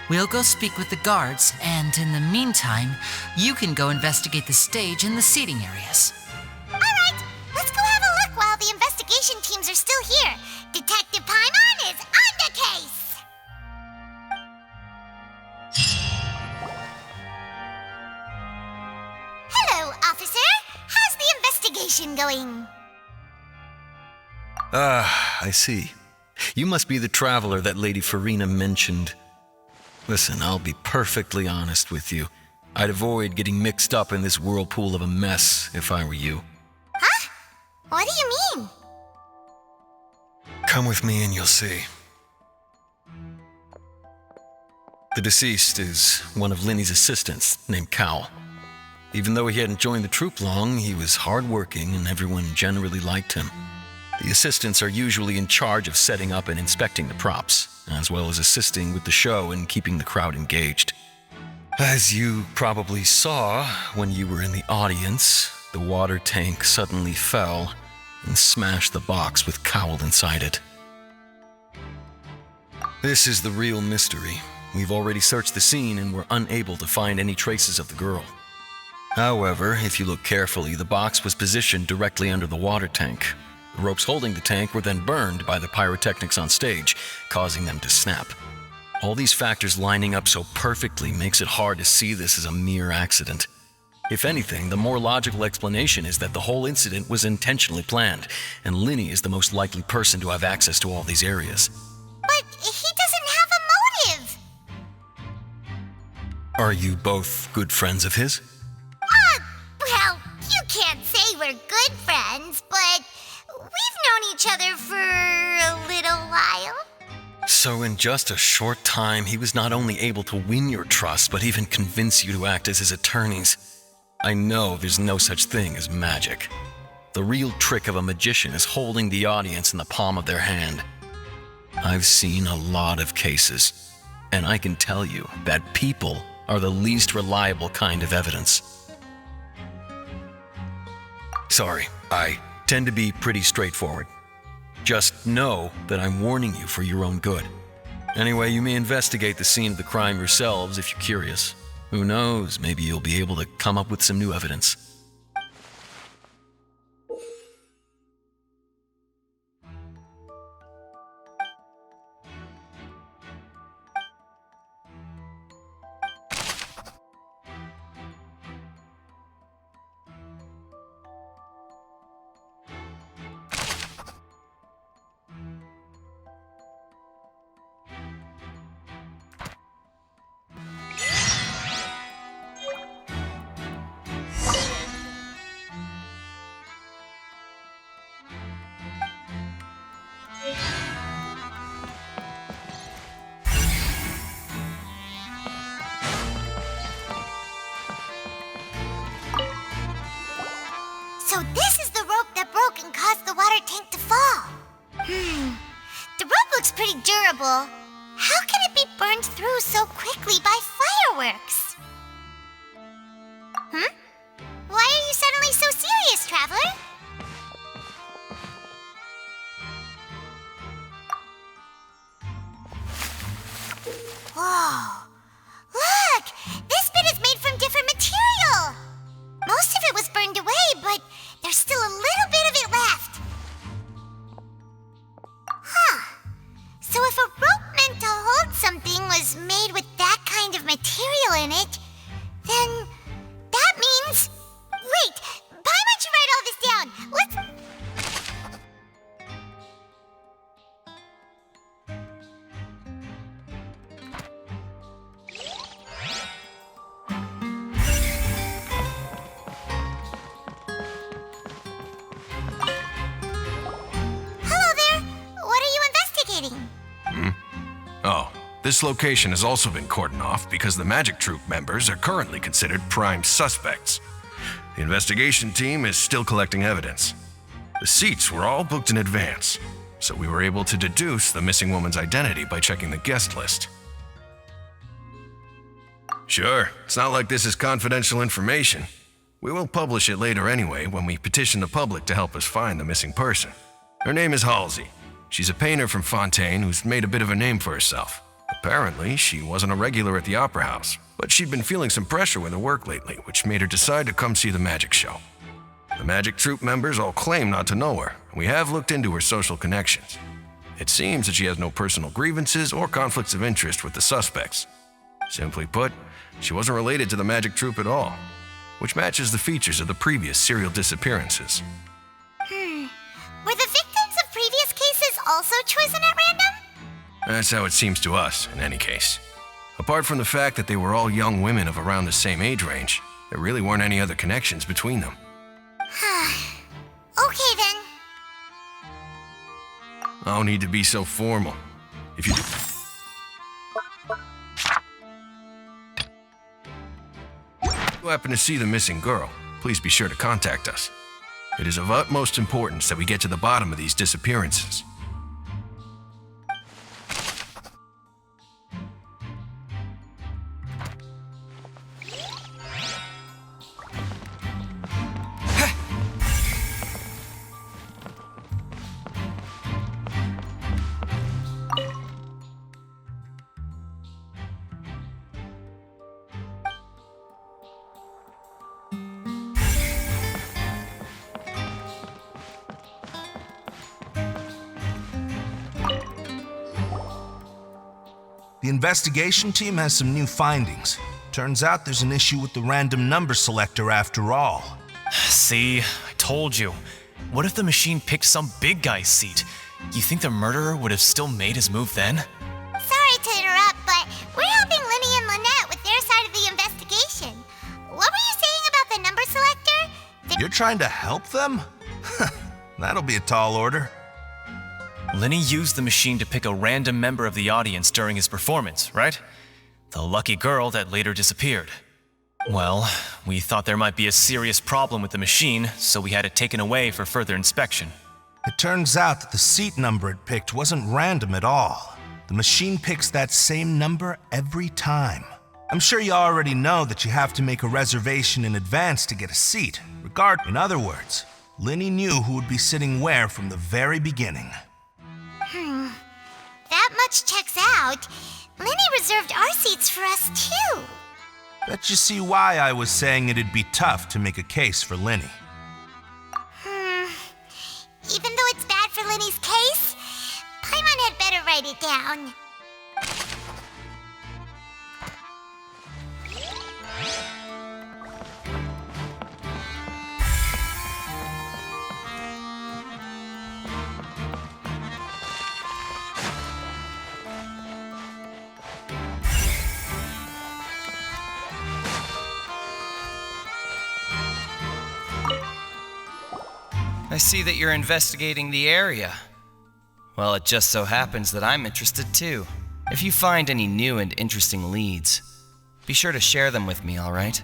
We'll go speak with the guards, and in the meantime, you can go investigate the stage and the seating areas. All right, let's go have a look while the investigation teams are still here. Detective Paimon is on the case! Hello, officer. How's the investigation going? Ah, I see. You must be the traveler that Lady Furina mentioned. Listen, I'll be perfectly honest with you. I'd avoid getting mixed up in this whirlpool of a mess if I were you. Huh? What do you mean? Come with me and you'll see. The deceased is one of Linny's assistants named Cal. Even though he hadn't joined the troupe long, he was hardworking and everyone generally liked him. The assistants are usually in charge of setting up and inspecting the props, as well as assisting with the show and keeping the crowd engaged. As you probably saw when you were in the audience, the water tank suddenly fell and smashed the box with Cowl inside it. This is the real mystery. We've already searched the scene and were unable to find any traces of the girl. However, if you look carefully, the box was positioned directly under the water tank. The ropes holding the tank were then burned by the pyrotechnics on stage, causing them to snap. All these factors lining up so perfectly makes it hard to see this as a mere accident. If anything, the more logical explanation is that the whole incident was intentionally planned, and Linny is the most likely person to have access to all these areas. But he doesn't have a motive! Are you both good friends of his? Well, you can't say we're good friends, but we've known each other for a little while. So in just a short time, he was not only able to win your trust, but even convince you to act as his attorneys. I know there's no such thing as magic. The real trick of a magician is holding the audience in the palm of their hand. I've seen a lot of cases, and I can tell you that people are the least reliable kind of evidence. Sorry, I tend to be pretty straightforward. Just know that I'm warning you for your own good. Anyway, you may investigate the scene of the crime yourselves if you're curious. Who knows, maybe you'll be able to come up with some new evidence. So this is the rope that broke and caused the water tank to fall. The rope looks pretty durable. How can it be burned through so quickly by fireworks? Why are you suddenly so serious, Traveler? Whoa. Look! This bit is made from different material! Most of it was burned away, but there's still a little bit of it left. So if a rope meant to hold something was made with that kind of material in it, then that means... Wait! Why don't you write all this down? Let's... Oh, this location has also been cordoned off because the Magic Troop members are currently considered prime suspects. The investigation team is still collecting evidence. The seats were all booked in advance, so we were able to deduce the missing woman's identity by checking the guest list. Sure, it's not like this is confidential information. We will publish it later anyway when we petition the public to help us find the missing person. Her name is Halsey. She's a painter from Fontain who's made a bit of a name for herself. Apparently, she wasn't a regular at the Opera House, but she'd been feeling some pressure with her work lately, which made her decide to come see the magic show. The Magic Troop members all claim not to know her, and we have looked into her social connections. It seems that she has no personal grievances or conflicts of interest with the suspects. Simply put, she wasn't related to the Magic Troop at all, which matches the features of the previous serial disappearances. Were the victims of previous cases also chosen at random? That's how it seems to us, in any case. Apart from the fact that they were all young women of around the same age range, there really weren't any other connections between them. Okay then. No need to be so formal. If you happen to see the missing girl, please be sure to contact us. It is of utmost importance that we get to the bottom of these disappearances. The investigation team has some new findings. Turns out there's an issue with the random number selector after all. See, I told you. What if the machine picked some big guy's seat? You think the murderer would have still made his move then? Sorry to interrupt, but we're helping Linny and Lynette with their side of the investigation. What were you saying about the number selector? You're trying to help them? That'll be a tall order. Linny used the machine to pick a random member of the audience during his performance, right? The lucky girl that later disappeared. Well, we thought there might be a serious problem with the machine, so we had it taken away for further inspection. It turns out that the seat number it picked wasn't random at all. The machine picks that same number every time. I'm sure you already know that you have to make a reservation in advance to get a seat. In other words, Linny knew who would be sitting where from the very beginning. That much checks out. Linny reserved our seats for us too. Bet you see why I was saying it'd be tough to make a case for Linny. Even though it's bad for Linny's case, Paimon had better write it down. I see that you're investigating the area. Well, it just so happens that I'm interested too. If you find any new and interesting leads, be sure to share them with me, all right?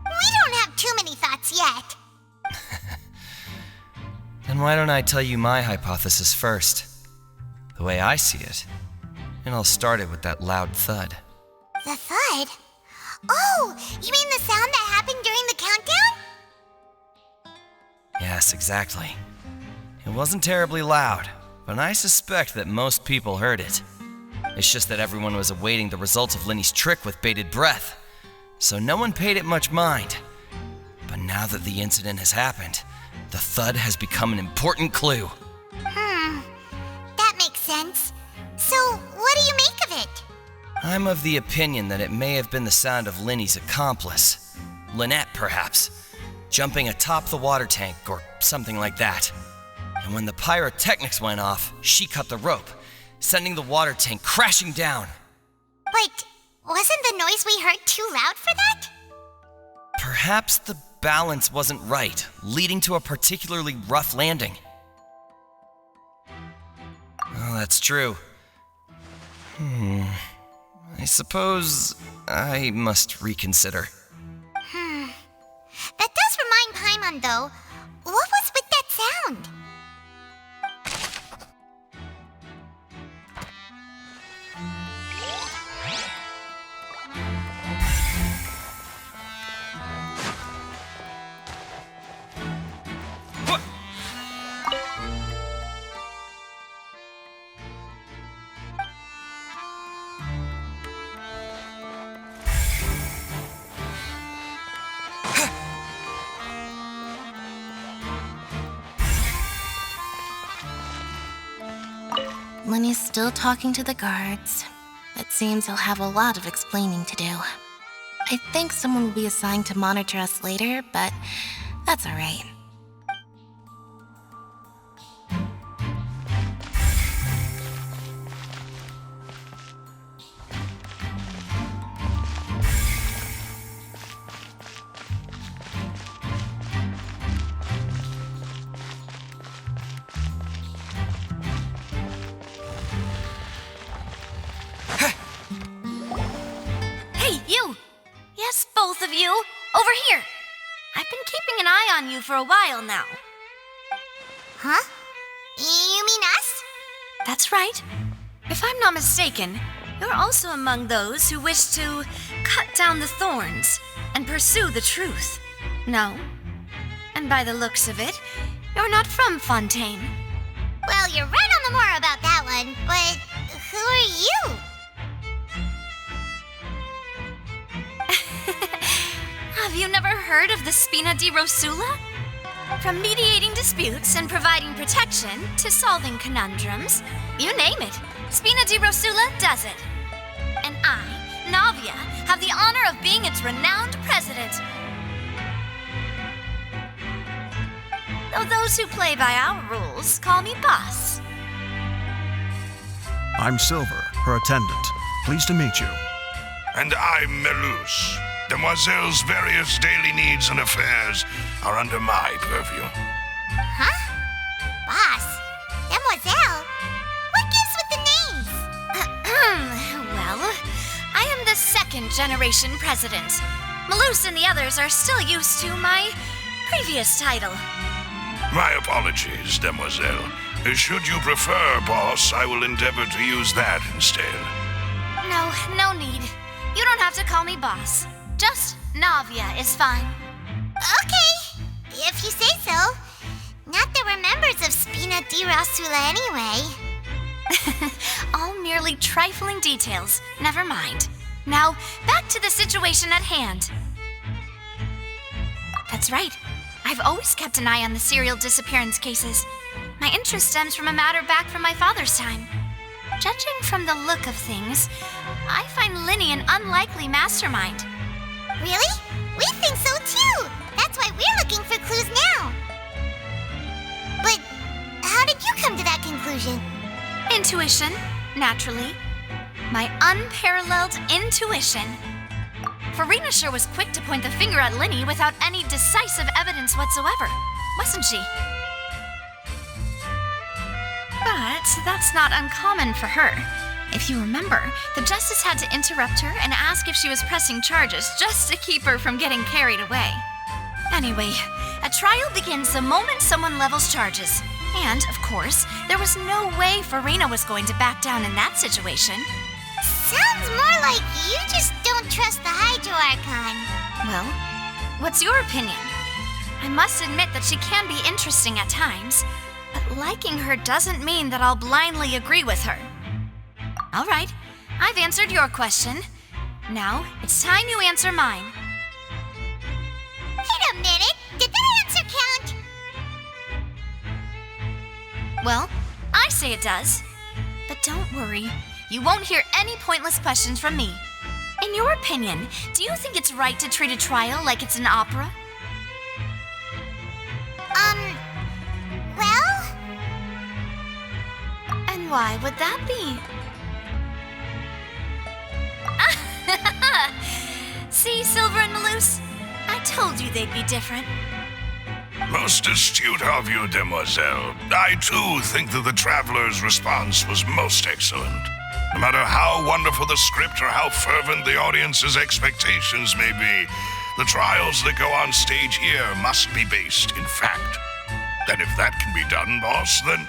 We don't have too many thoughts yet. Then why don't I tell you my hypothesis first? The way I see it. And I'll start it with that loud thud. The thud? Oh, you mean the sound that happened during the countdown? Yes, exactly. It wasn't terribly loud, but I suspect that most people heard it. It's just that everyone was awaiting the results of Linny's trick with bated breath, so no one paid it much mind. But now that the incident has happened, the thud has become an important clue. That makes sense. So, what do you make of it? I'm of the opinion that it may have been the sound of Linny's accomplice. Lynette, perhaps. Jumping atop the water tank or something like that. And when the pyrotechnics went off, she cut the rope, sending the water tank crashing down. But wasn't the noise we heard too loud for that? Perhaps the balance wasn't right, leading to a particularly rough landing. Oh, that's true. I suppose I must reconsider. That does remind Paimon, though. What was with that sound? Lenny's still talking to the guards. It seems he'll have a lot of explaining to do. I think someone will be assigned to monitor us later, but that's alright. Yes, both of you. Over here. I've been keeping an eye on you for a while now. Huh? You mean us? That's right. If I'm not mistaken, you're also among those who wish to cut down the thorns and pursue the truth. No? And by the looks of it, you're not from Fontain. Well, you're right on the more about that one, but who are you? Have you never heard of the Spina di Rosula? From mediating disputes and providing protection to solving conundrums, you name it, Spina di Rosula does it. And I, Navia, have the honor of being its renowned president. Though those who play by our rules call me boss. I'm Silver, her attendant. Pleased to meet you. And I'm Melus. Demoiselle's various daily needs and affairs are under my purview. Huh? Boss? Demoiselle? What gives with the names? Well, I am the second generation president. Melus and the others are still used to my previous title. My apologies, Demoiselle. Should you prefer, boss, I will endeavor to use that instead. No need. You don't have to call me boss. Just Navia is fine. Okay, if you say so. Not that we're members of Spina di Rosula anyway. All merely trifling details. Never mind. Now, back to the situation at hand. That's right. I've always kept an eye on the serial disappearance cases. My interest stems from a matter back from my father's time. Judging from the look of things, I find Linny an unlikely mastermind. Really? We think so too! That's why we're looking for clues now. But how did you come to that conclusion? Intuition, naturally. My unparalleled intuition. Furina sure was quick to point the finger at Linny without any decisive evidence whatsoever, wasn't she? But that's not uncommon for her. If you remember, the justice had to interrupt her and ask if she was pressing charges just to keep her from getting carried away. Anyway, a trial begins the moment someone levels charges. And, of course, there was no way Furina was going to back down in that situation. Sounds more like you just don't trust the Hydro Archon. Well, what's your opinion? I must admit that she can be interesting at times, but liking her doesn't mean that I'll blindly agree with her. All right, I've answered your question. Now, it's time you answer mine. Wait a minute, did that answer count? Well, I say it does. But don't worry, you won't hear any pointless questions from me. In your opinion, do you think it's right to treat a trial like it's an opera? Well? And why would that be? See, Silver and Melus? I told you they'd be different. Most astute of you, Demoiselle. I too think that the traveler's response was most excellent. No matter how wonderful the script or how fervent the audience's expectations may be, the trials that go on stage here must be based in fact. And if that can be done, boss, then...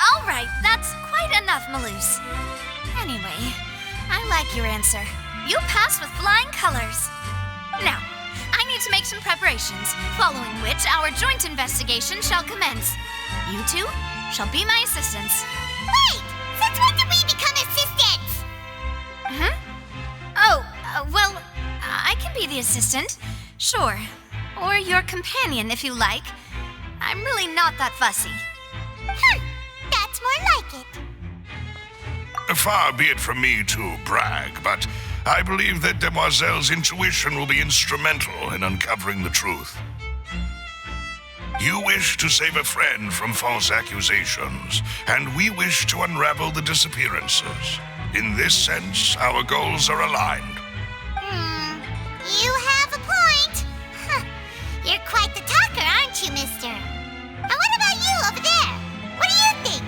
All right, that's quite enough, Maloose. Anyway, I like your answer. You passed with flying colors. Now, I need to make some preparations, following which our joint investigation shall commence. You two shall be my assistants. Wait! Since when did we become assistants? Well, I can be the assistant. Sure. Or your companion, if you like. I'm really not that fussy. That's more like it. Far be it from me to brag, but I believe that Demoiselle's intuition will be instrumental in uncovering the truth. You wish to save a friend from false accusations, and we wish to unravel the disappearances. In this sense, our goals are aligned. You have a point. You're quite the talker, aren't you, mister? And what about you over there? What do you think?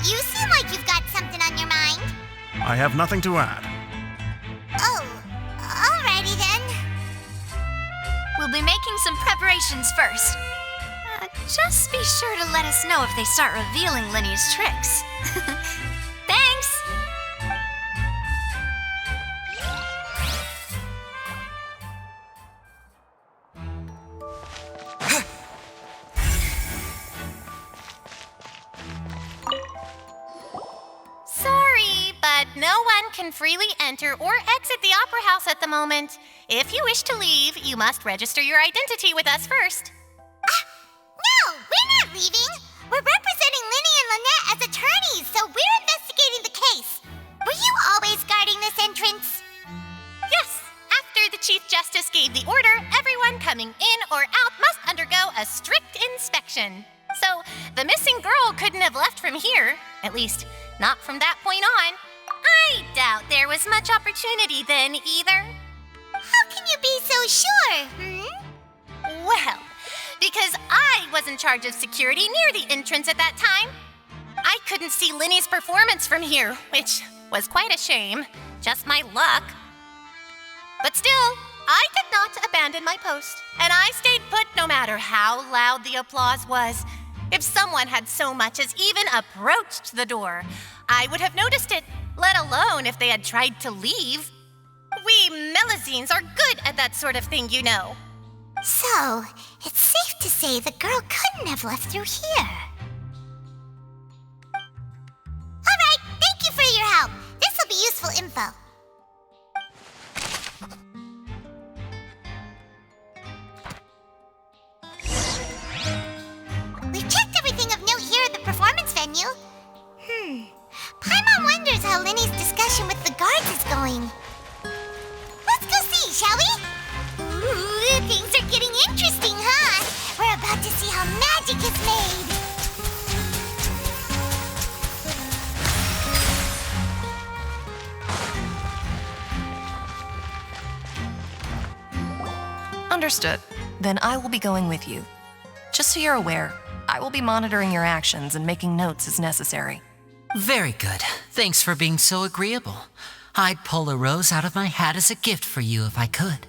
You seem like you've got something on your mind. I have nothing to add. Oh, alrighty then. We'll be making some preparations first. Just be sure to let us know if they start revealing Linny's tricks. Thanks! Sorry, but no one can freely enter or exit the Opera House at the moment. If you wish to leave, you must register your identity with us first. No, we're not leaving. We're representing Linny and Lynette as attorneys, so we're investigating the case. Were you always guarding this entrance? Yes, after the Chief Justice gave the order, everyone coming in or out must undergo a strict inspection. So, the missing girl couldn't have left from here, at least not from that point on. I doubt there was much opportunity then either. How can you be so sure, Well, because I was in charge of security near the entrance at that time. I couldn't see Linny's performance from here, which was quite a shame. Just my luck. But still, I did not abandon my post, and I stayed put no matter how loud the applause was. If someone had so much as even approached the door, I would have noticed it, let alone if they had tried to leave. We Melusines are good at that sort of thing, you know. So, it's safe to say the girl couldn't have left through here. Alright, thank you for your help. This will be useful info. We've checked everything of note here at the performance venue. Paimon wonders how Linny's discussion with the guards is going. Let's go see, shall we? Ooh, things are getting interesting, huh? We're about to see how magic is made. Understood. Then I will be going with you. Just so you're aware, I will be monitoring your actions and making notes as necessary. Very good. Thanks for being so agreeable. I'd pull a rose out of my hat as a gift for you if I could.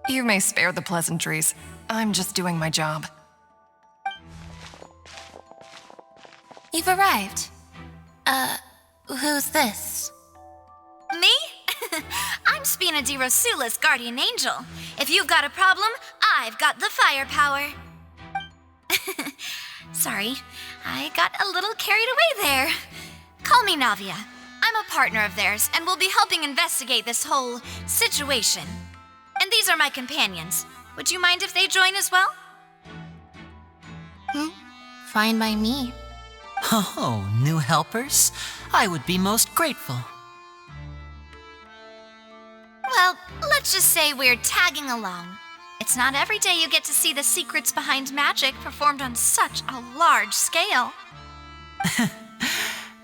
You may spare the pleasantries. I'm just doing my job. You've arrived. Who's this? Me? I'm Spina di Rosula's guardian angel. If you've got a problem, I've got the firepower. Sorry, I got a little carried away there. Call me Navia. I'm a partner of theirs and will be helping investigate this whole situation. And these are my companions. Would you mind if they join as well? Fine by me. Oh, new helpers? I would be most grateful. Well, let's just say we're tagging along. It's not every day you get to see the secrets behind magic performed on such a large scale.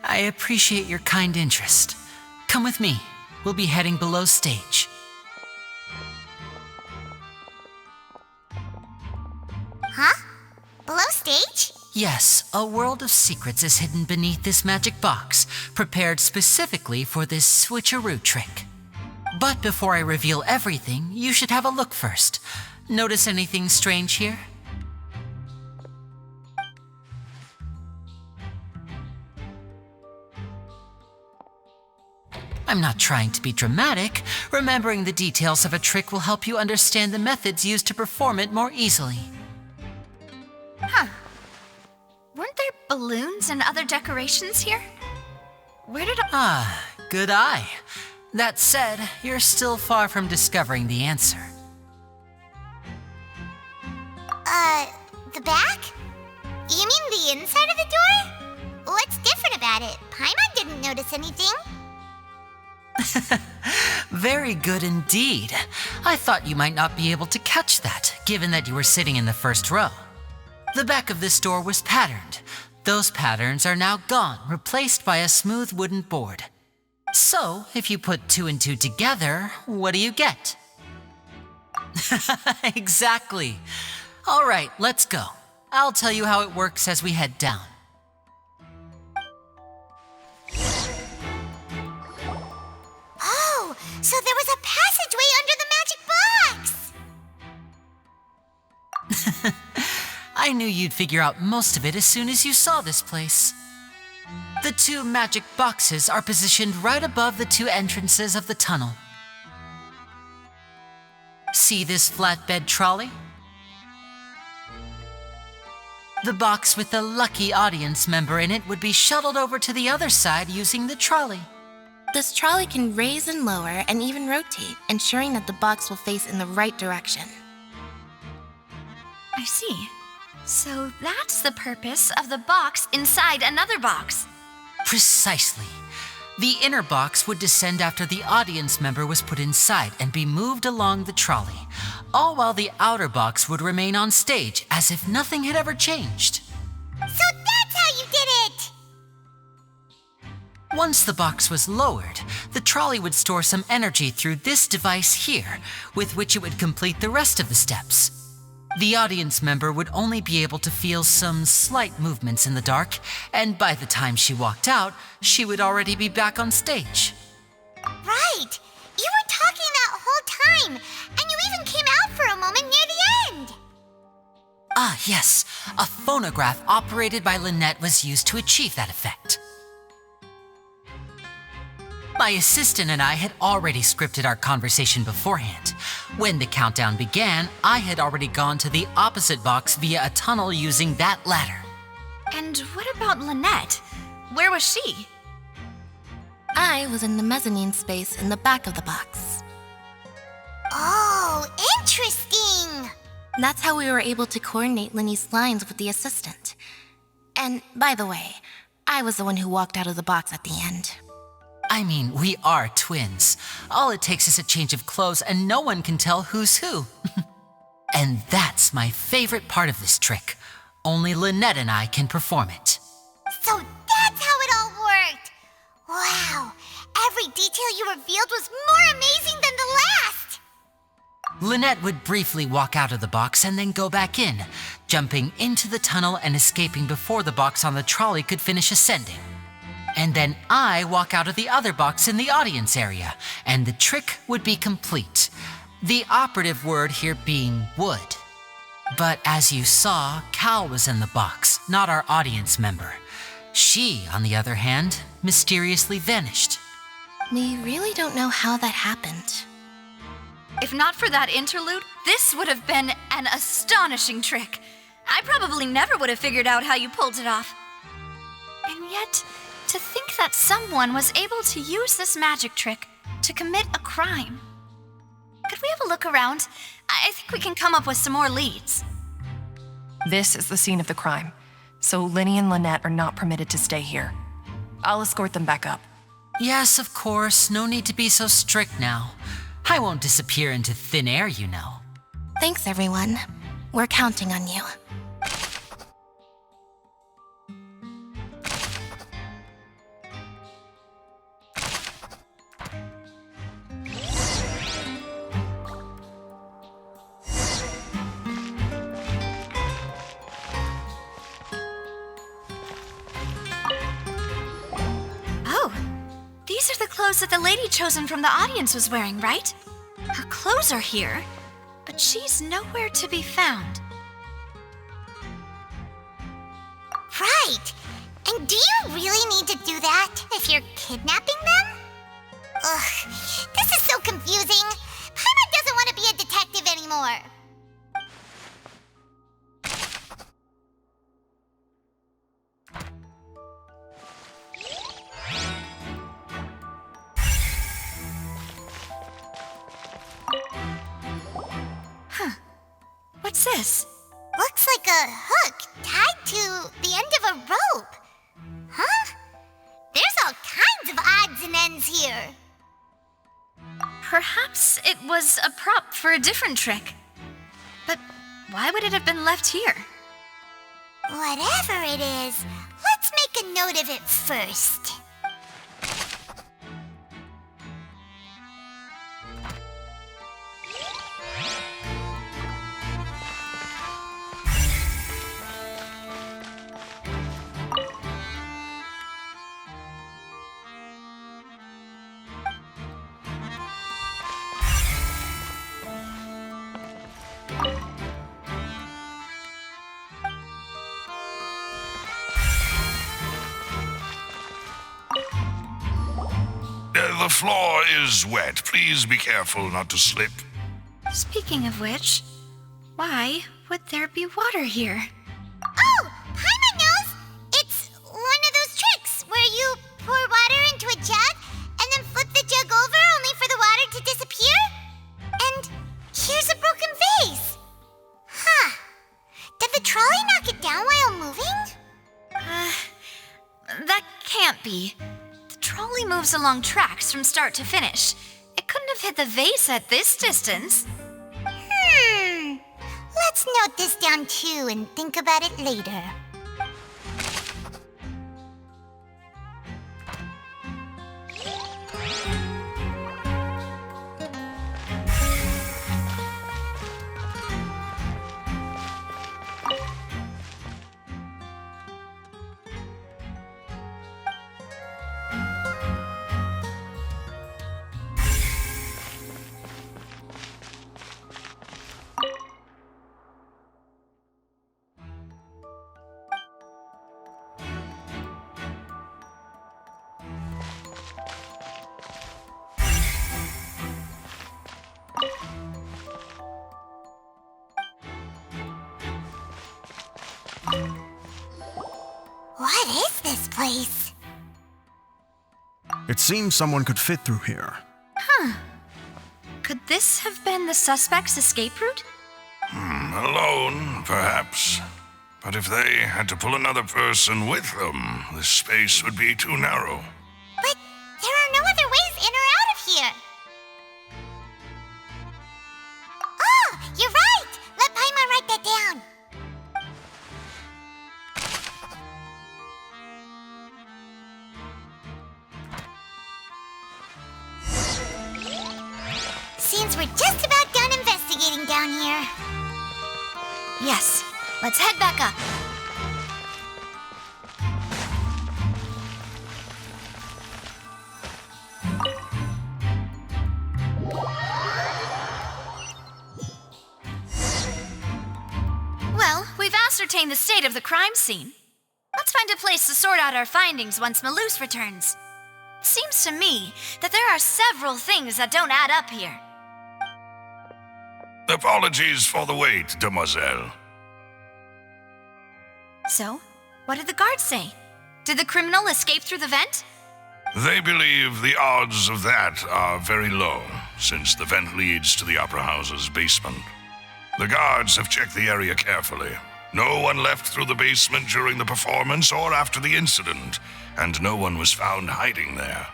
I appreciate your kind interest. Come with me. We'll be heading below stage. Huh? Below stage? Yes, a world of secrets is hidden beneath this magic box, prepared specifically for this switcheroo trick. But before I reveal everything, you should have a look first. Notice anything strange here? I'm not trying to be dramatic. Remembering the details of a trick will help you understand the methods used to perform it more easily. Huh. Weren't there balloons and other decorations here? Where did Ah, good eye. That said, you're still far from discovering the answer. The back? You mean the inside of the door? What's different about it? Paimon didn't notice anything. Very good indeed. I thought you might not be able to catch that, given that you were sitting in the first row. The back of this door was patterned. Those patterns are now gone, replaced by a smooth wooden board. So, if you put 2 and 2 together, what do you get? Exactly. All right, let's go. I'll tell you how it works as we head down. Oh, so there was a passageway under the magic box! I knew you'd figure out most of it as soon as you saw this place. The 2 magic boxes are positioned right above the 2 entrances of the tunnel. See this flatbed trolley? The box with the lucky audience member in it would be shuttled over to the other side using the trolley. This trolley can raise and lower and even rotate, ensuring that the box will face in the right direction. I see. So that's the purpose of the box inside another box. Precisely. The inner box would descend after the audience member was put inside and be moved along the trolley, all while the outer box would remain on stage as if nothing had ever changed. So that's how you did it! Once the box was lowered, the trolley would store some energy through this device here, with which it would complete the rest of the steps. The audience member would only be able to feel some slight movements in the dark, and by the time she walked out, she would already be back on stage. Right! You were talking that whole time, and you even came out for a moment near the end! Ah, yes. A phonograph operated by Lynette was used to achieve that effect. My assistant and I had already scripted our conversation beforehand. When the countdown began, I had already gone to the opposite box via a tunnel using that ladder. And what about Lynette? Where was she? I was in the mezzanine space in the back of the box. Oh, interesting! That's how we were able to coordinate Linny's lines with the assistant. And by the way, I was the one who walked out of the box at the end. I mean, we are twins. All it takes is a change of clothes and no one can tell who's who. And that's my favorite part of this trick. Only Lynette and I can perform it. So that's how it all worked! Wow, every detail you revealed was more amazing than the last! Lynette would briefly walk out of the box and then go back in, jumping into the tunnel and escaping before the box on the trolley could finish ascending. And then I walk out of the other box in the audience area, and the trick would be complete. The operative word here being would. But as you saw, Cal was in the box, not our audience member. She, on the other hand, mysteriously vanished. We really don't know how that happened. If not for that interlude, this would have been an astonishing trick. I probably never would have figured out how you pulled it off. And yet, to think that someone was able to use this magic trick to commit a crime. Could we have a look around? I think we can come up with some more leads. This is the scene of the crime, so Linny and Lynette are not permitted to stay here. I'll escort them back up. Yes, of course. No need to be so strict now. I won't disappear into thin air, you know. Thanks, everyone. We're counting on you. These are the clothes that the lady chosen from the audience was wearing, right? Her clothes are here, but she's nowhere to be found. Right. And do you really need to do that if you're kidnapping them? Ugh, this is so confusing. Paimon doesn't want to be a detective anymore. Huh. What's this? Looks like a hook tied to the end of a rope. Huh? There's all kinds of odds and ends here. Perhaps it was a prop for a different trick. But why would it have been left here? Whatever it is, let's make a note of it first. The floor is wet. Please be careful not to slip. Speaking of which, why would there be water here? Oh, Paimon knows! It's one of those tricks where you pour water into a jug and then flip the jug over only for the water to disappear. And here's a broken vase. Huh. Did the trolley knock it down while moving? That can't be. The trolley moves along tracks from start to finish. It couldn't have hit the vase at this distance. Let's note this down too and think about it later. What is this place? It seems someone could fit through here. Huh. Could this have been the suspect's escape route? Alone, perhaps. But if they had to pull another person with them, the space would be too narrow. But there are no other ways in or out of here. Oh, you're right! Let Paimon write that down. Seems we're just about done investigating down here. Yes. Let's head back up. Well, we've ascertained the state of the crime scene. Let's find a place to sort out our findings once Malus returns. Seems to me that there are several things that don't add up here. Apologies for the wait, demoiselle. So, what did the guards say? Did the criminal escape through the vent? They believe the odds of that are very low, since the vent leads to the Opera House's basement. The guards have checked the area carefully. No one left through the basement during the performance or after the incident, and no one was found hiding there.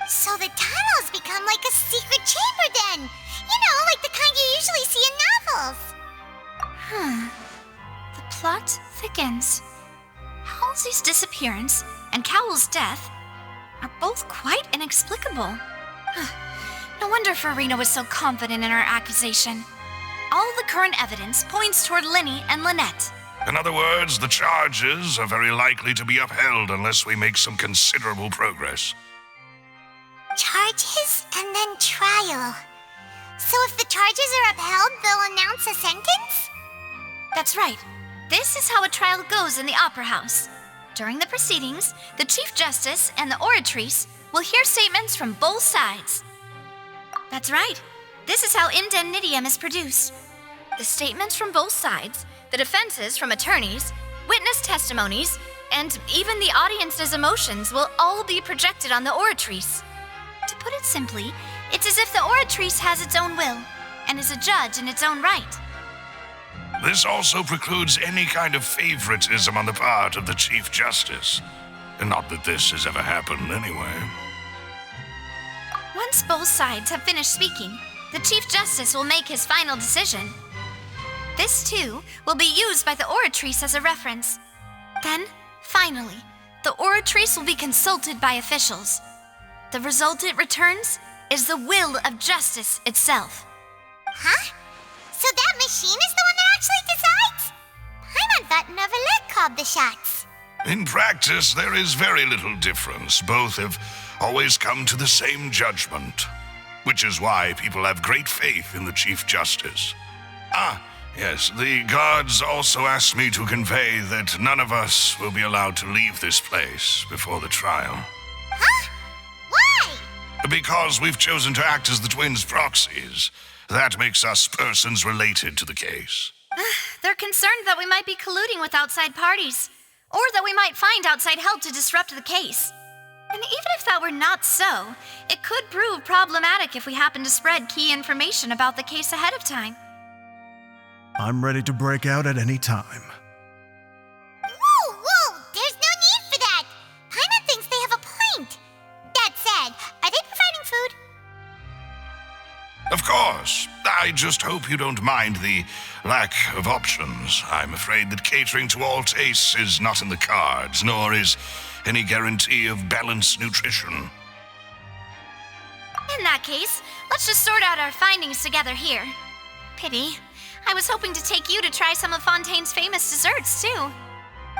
So the tunnels become like a secret chamber then! You know, like the kind you usually see in novels. The plot thickens. Halsey's disappearance and Cowell's death are both quite inexplicable. No wonder Furina was so confident in her accusation. All the current evidence points toward Linny and Lynette. In other words, the charges are very likely to be upheld unless we make some considerable progress. charges and then trial. So if the charges are upheld, they'll announce a sentence? That's right. This is how a trial goes in the Opera House. During the proceedings, the Chief Justice and the Oratrice will hear statements from both sides. That's right. This is how indemnitium is produced. The statements from both sides, the defenses from attorneys, witness testimonies, and even the audience's emotions will all be projected on the Oratrice. To put it simply, it's as if the Oratrice has its own will and is a judge in its own right. This also precludes any kind of favoritism on the part of the Chief Justice. And not that this has ever happened anyway. Once both sides have finished speaking, the Chief Justice will make his final decision. This, too, will be used by the Oratrice as a reference. Then, finally, the Oratrice will be consulted by officials. The result it returns is the will of justice itself. Huh? So that machine is the one that actually decides? Paimon thought Neuvillette called the shots. In practice, there is very little difference. Both have always come to the same judgment, which is why people have great faith in the Chief Justice. Yes, the guards also asked me to convey that none of us will be allowed to leave this place before the trial. Huh? Why? Because we've chosen to act as the twins' proxies. That makes us persons related to the case. They're concerned that we might be colluding with outside parties, or that we might find outside help to disrupt the case. And even if that were not so, it could prove problematic if we happen to spread key information about the case ahead of time. I'm ready to break out at any time. Whoa! There's no need for that! Paimon thinks they have a point. That said, are they providing food? Of course. I just hope you don't mind the lack of options. I'm afraid that catering to all tastes is not in the cards, nor is any guarantee of balanced nutrition. In that case, let's just sort out our findings together here. Pity. I was hoping to take you to try some of Fontaine's famous desserts, too.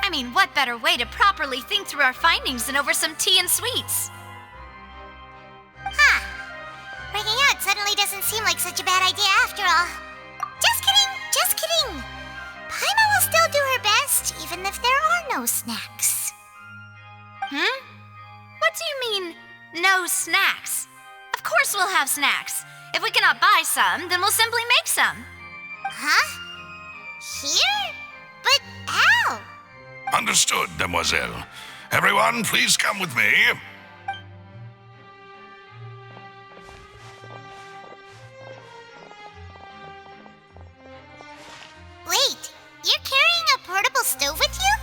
I mean, what better way to properly think through our findings than over some tea and sweets? Huh. Breaking out suddenly doesn't seem like such a bad idea after all. Just kidding! Paimon will still do her best, even if there are no snacks. What do you mean, no snacks? Of course we'll have snacks. If we cannot buy some, then we'll simply make some. Huh? Here? But how? Understood, Demoiselle. Everyone, please come with me. Wait, you're carrying a portable stove with you?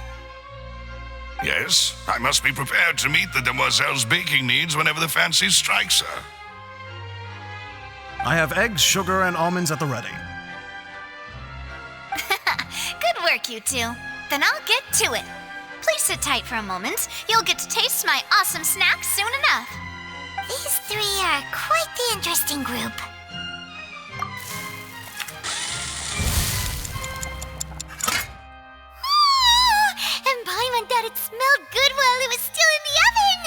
Yes, I must be prepared to meet the Demoiselle's baking needs whenever the fancy strikes her. I have eggs, sugar, and almonds at the ready. Good work, you two. Then I'll get to it. Please sit tight for a moment. You'll get to taste my awesome snacks soon enough. These three are quite the interesting group. And Paimon thought it smelled good while it was still in the oven.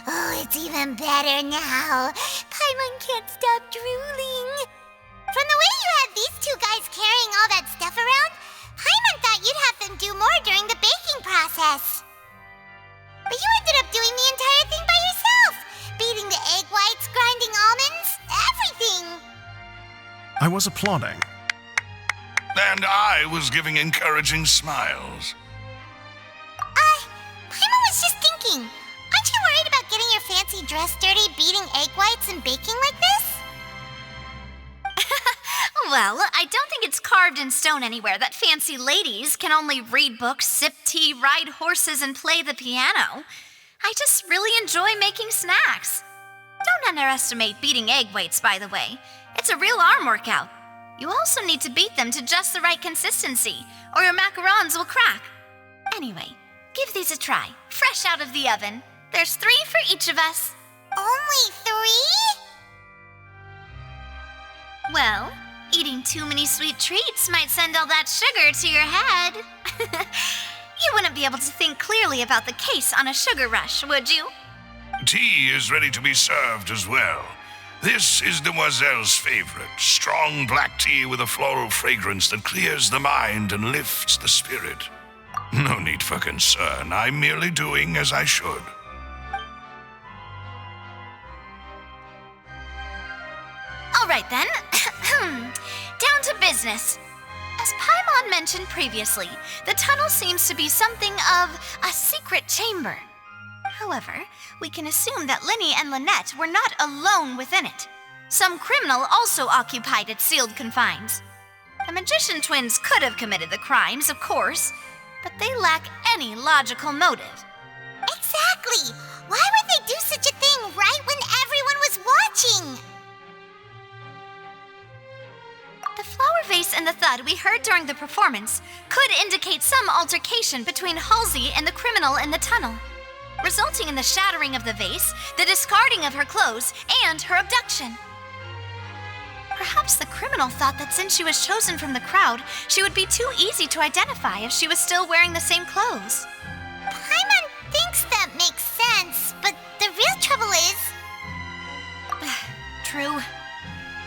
Oh, it's even better now. Paimon can't stop drooling. From the way you had these two guys carrying all that stuff around, Paimon thought you'd have them do more during the baking process. But you ended up doing the entire thing by yourself. Beating the egg whites, grinding almonds, everything. I was applauding. And I was giving encouraging smiles. Paimon was just thinking, aren't you worried about getting your fancy dress dirty beating egg whites and baking like this? Well, I don't think it's carved in stone anywhere that fancy ladies can only read books, sip tea, ride horses, and play the piano. I just really enjoy making snacks. Don't underestimate beating egg whites, by the way. It's a real arm workout. You also need to beat them to just the right consistency, or your macarons will crack. Anyway, give these a try, fresh out of the oven. There's 3 for each of us. Only 3? Well, eating too many sweet treats might send all that sugar to your head. You wouldn't be able to think clearly about the case on a sugar rush, would you? Tea is ready to be served as well. This is Demoiselle's favorite, strong black tea with a floral fragrance that clears the mind and lifts the spirit. No need for concern. I'm merely doing as I should. All right then. Down to business. As Paimon mentioned previously, the tunnel seems to be something of a secret chamber. However, we can assume that Linny and Lynette were not alone within it. Some criminal also occupied its sealed confines. The magician twins could have committed the crimes, of course, but they lack any logical motive. Exactly! Why would they do such a thing right when everyone was watching? The flower vase and the thud we heard during the performance could indicate some altercation between Halsey and the criminal in the tunnel, resulting in the shattering of the vase, the discarding of her clothes, and her abduction. Perhaps the criminal thought that since she was chosen from the crowd, she would be too easy to identify if she was still wearing the same clothes. Paimon thinks that makes sense, but the real trouble is... True.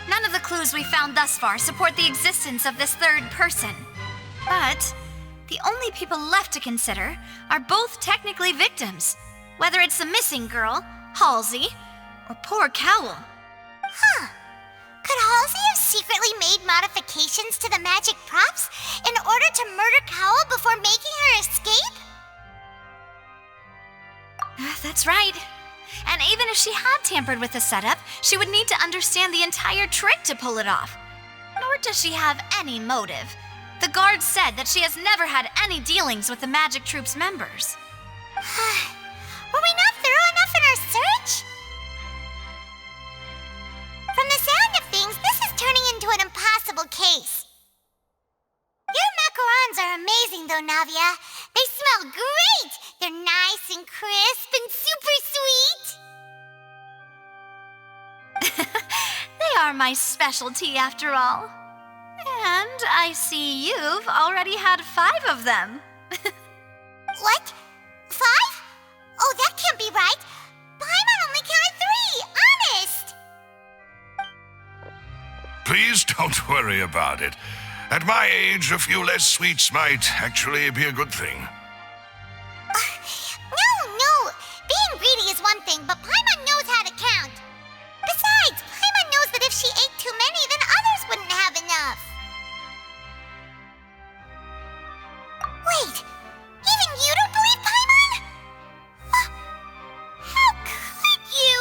None of the clues we found thus far support the existence of this third person. But the only people left to consider are both technically victims, whether it's the missing girl, Halsey, or poor Cowell. Huh. Could Halsey have secretly made modifications to the magic props in order to murder Cowell before making her escape? That's right. And even if she had tampered with the setup, she would need to understand the entire trick to pull it off. Nor does she have any motive. The guard said that she has never had any dealings with the magic troop's members. Were we not thorough enough in our search? From the sound of things, this is turning into an impossible case. Your macarons are amazing though, Navia. They smell great! They're nice and crisp and super sweet! They are my specialty after all. And I see you've already had 5 of them. What? 5? Oh, that can't be right. Paimon only counted 3, honest! Please don't worry about it. At my age, a few less sweets might actually be a good thing. No. Being greedy is one thing, but Paimon knows how to count. Besides, Paimon knows that if she ate too many, then others wouldn't have enough. Wait, even you don't believe Paimon? How could you?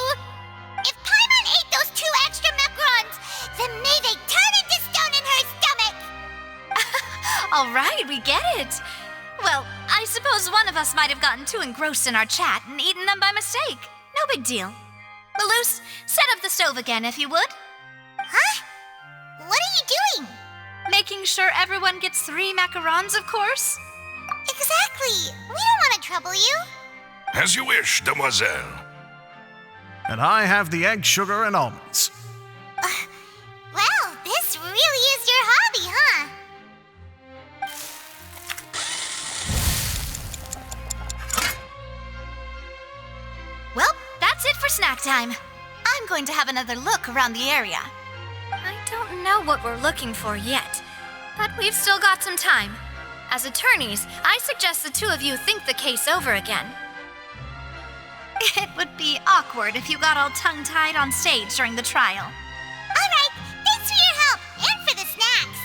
If Paimon ate those 2 extra macarons, then may they turn into stone in her stomach! All right, we get it. Well, I suppose one of us might have gotten too engrossed in our chat and eaten them by mistake. No big deal. Malus, set up the stove again if you would. Huh? What are you doing? Making sure everyone gets 3 macarons, of course. Exactly. We don't want to trouble you. As you wish, Demoiselle. And I have the egg, sugar, and almonds. Well, this really is your hobby, huh? Well, that's it for snack time. I'm going to have another look around the area. I don't know what we're looking for yet, but we've still got some time. As attorneys, I suggest the 2 of you think the case over again. It would be awkward if you got all tongue-tied on stage during the trial. All right, thanks for your help and for the snacks.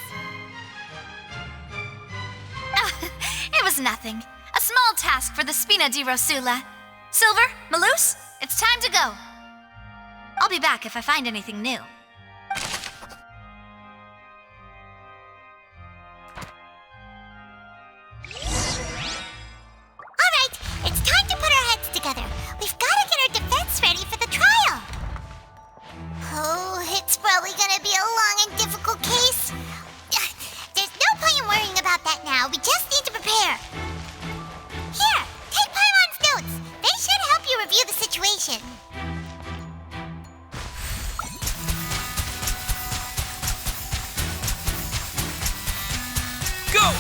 It was nothing. A small task for the Spina di Rosula. Silver, Malus, it's time to go. I'll be back if I find anything new. All right, it's time to put our heads together. We've got to get our defense ready for the trial. Oh, it's probably gonna be a long and difficult case. There's no point in worrying about that now. We just need to prepare. Here, take Paimon's notes. They should help you review the situation. Go!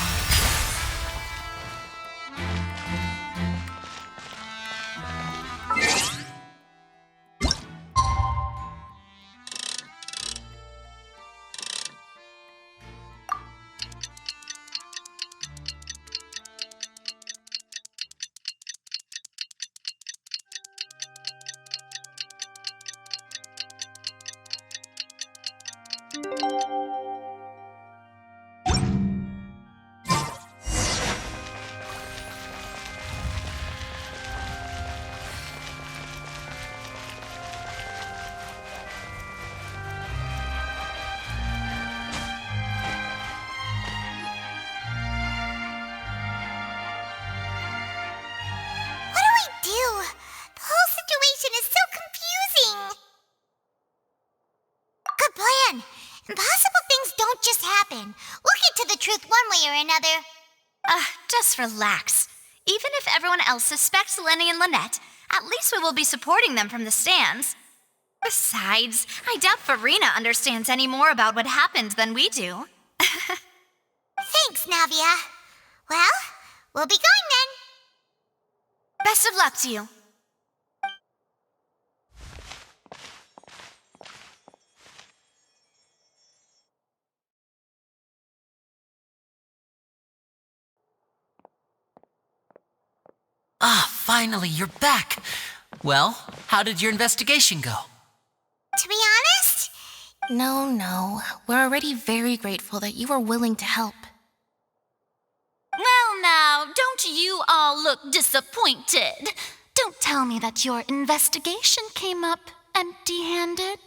understand. Impossible things don't just happen. We'll get to the truth one way or another. Just relax. Even if everyone else suspects Lenny and Lynette, at least we will be supporting them from the stands. Besides, I doubt Furina understands any more about what happened than we do. Thanks, Navia. Well, we'll be going then. Best of luck to you. Finally, you're back. Well, how did your investigation go? To be honest? No. We're already very grateful that you were willing to help. Well now, don't you all look disappointed? Don't tell me that your investigation came up empty-handed.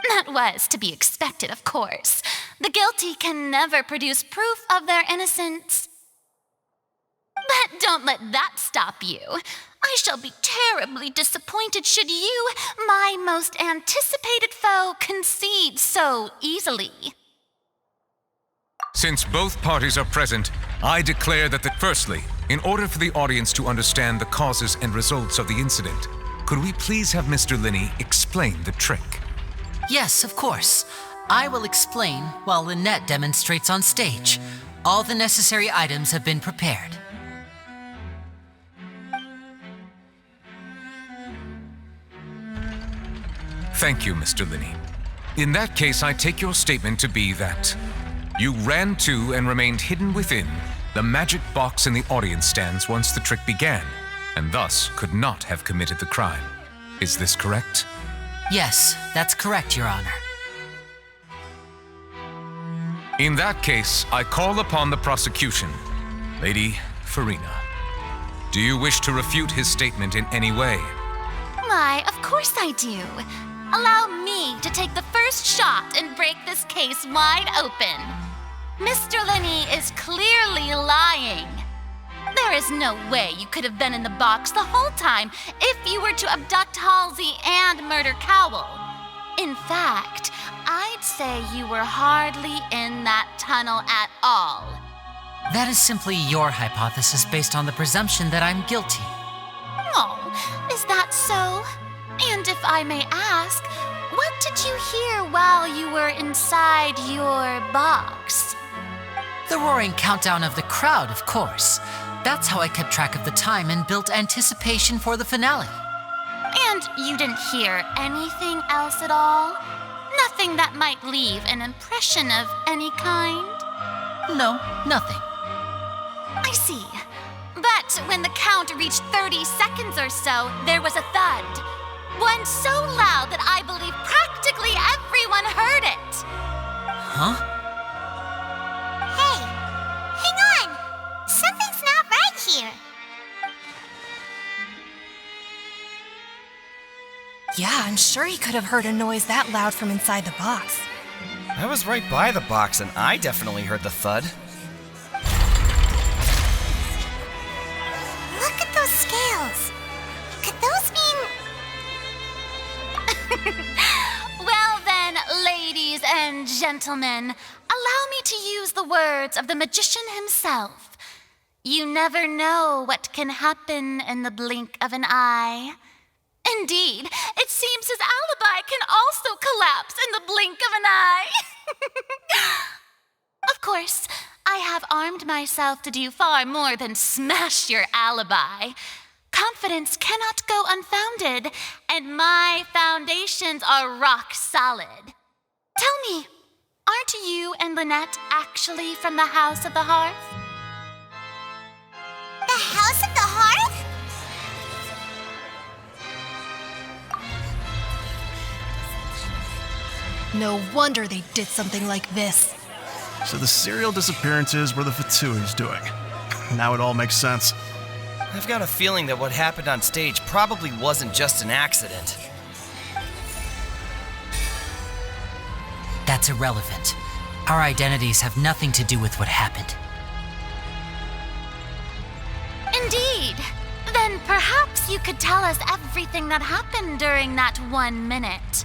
That was to be expected, of course. The guilty can never produce proof of their innocence. But don't let that stop you. I shall be terribly disappointed should you, my most anticipated foe, concede so easily. Since both parties are present, I declare that firstly, in order for the audience to understand the causes and results of the incident, could we please have Mr. Linney explain the trick? Yes, of course. I will explain while Lynette demonstrates on stage. All the necessary items have been prepared. Thank you, Mr. Linney. In that case, I take your statement to be that you ran to and remained hidden within the magic box in the audience stands once the trick began, and thus could not have committed the crime. Is this correct? Yes, that's correct, Your Honor. In that case, I call upon the prosecution. Lady Furina, do you wish to refute his statement in any way? Why, of course I do. Allow me to take the first shot and break this case wide open. Mr. Linney is clearly lying. There is no way you could have been in the box the whole time if you were to abduct Halsey and murder Cowell. In fact, I'd say you were hardly in that tunnel at all. That is simply your hypothesis based on the presumption that I'm guilty. Oh, is that so? And if I may ask, what did you hear while you were inside your box? The roaring countdown of the crowd, of course. That's how I kept track of the time and built anticipation for the finale. And you didn't hear anything else at all? Nothing that might leave an impression of any kind? No, nothing. I see. But when the count reached 30 seconds or so, there was a thud. One so loud that I believe practically everyone heard it. Huh? Hey, hang on. Something's not right here. Yeah, I'm sure he could have heard a noise that loud from inside the box. I was right by the box and I definitely heard the thud. Look at those scales. Could those mean... Well then, ladies and gentlemen, allow me to use the words of the magician himself. You never know what can happen in the blink of an eye. Indeed, it seems his alibi can also collapse in the blink of an eye. Of course, I have armed myself to do far more than smash your alibi. Confidence cannot go unfounded, and my foundations are rock solid. Tell me, aren't you and Lynette actually from the House of the Hearth? The House of the Hearth? No wonder they did something like this. So the serial disappearances were the Fatui's doing. Now it all makes sense. I've got a feeling that what happened on stage probably wasn't just an accident. That's irrelevant. Our identities have nothing to do with what happened. Indeed. Then perhaps you could tell us everything that happened during that 1 minute.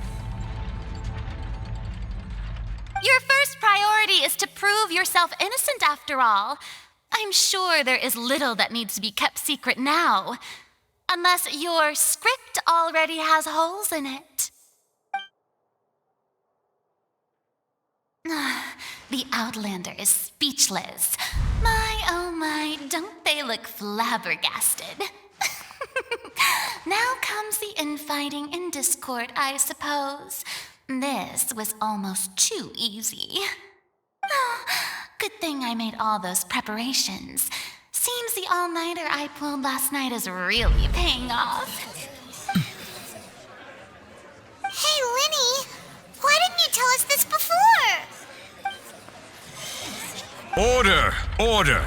is to prove yourself innocent after all. I'm sure there is little that needs to be kept secret now. Unless your script already has holes in it. The Outlander is speechless. My, oh my, don't they look flabbergasted? Now comes the infighting and discord, I suppose. This was almost too easy. Good thing I made all those preparations. Seems the all-nighter I pulled last night is really paying off. Hey, Linny! Why didn't you tell us this before? Order! Order!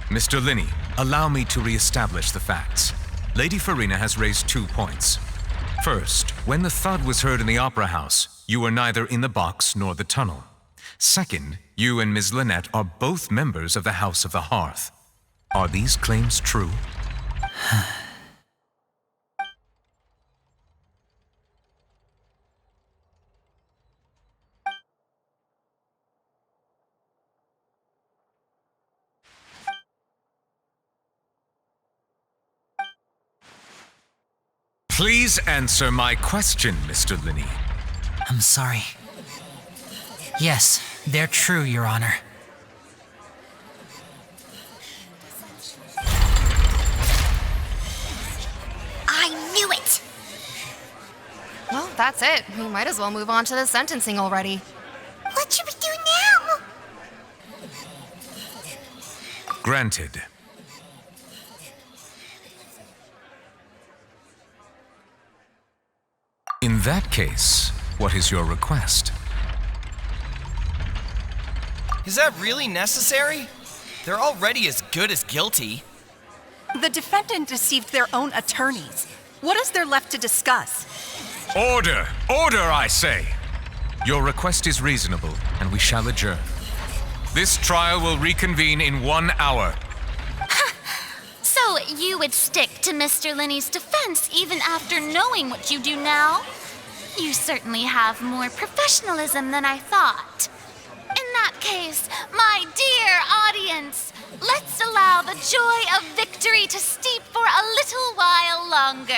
Mr. Linney, allow me to re-establish the facts. Lady Furina has raised 2 points. First, when the thud was heard in the Opera House, you were neither in the box nor the tunnel. Second, you and Ms. Lynette are both members of the House of the Hearth. Are these claims true? Please answer my question, Mr. Linney. I'm sorry. Yes, they're true, Your Honor. I knew it! Well, that's it. We might as well move on to the sentencing already. What should we do now? Granted. In that case, what is your request? Is that really necessary? They're already as good as guilty. The defendant deceived their own attorneys. What is there left to discuss? Order! Order, I say! Your request is reasonable, and we shall adjourn. This trial will reconvene in 1 hour. So you would stick to Mr. Linney's defense even after knowing what you do now? You certainly have more professionalism than I thought. In that case, my dear audience, let's allow the joy of victory to steep for a little while longer.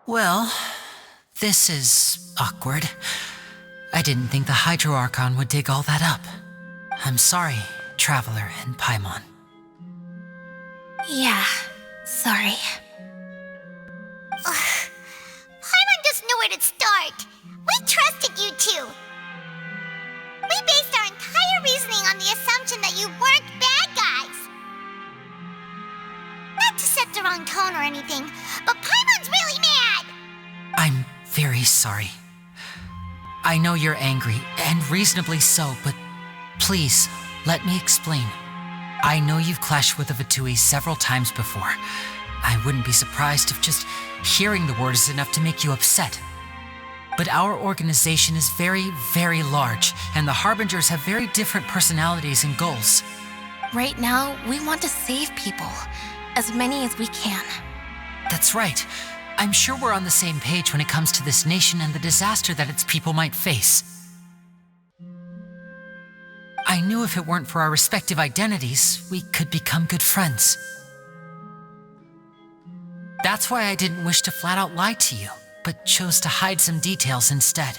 Well, this is awkward. I didn't think the Hydro Archon would dig all that up. I'm sorry, Traveler and Paimon. Yeah, sorry. Paimon doesn't know where to start. We trusted you two. We based our entire reasoning on the assumption that you weren't bad guys. Not to set the wrong tone or anything, but Paimon's really mad. I'm very sorry. I know you're angry, and reasonably so, but please, let me explain. I know you've clashed with the Vitui several times before. I wouldn't be surprised if just hearing the word is enough to make you upset. But our organization is very, very large, and the Harbingers have very different personalities and goals. Right now, we want to save people. As many as we can. That's right. I'm sure we're on the same page when it comes to this nation and the disaster that its people might face. I knew if it weren't for our respective identities, we could become good friends. That's why I didn't wish to flat out lie to you, but chose to hide some details instead.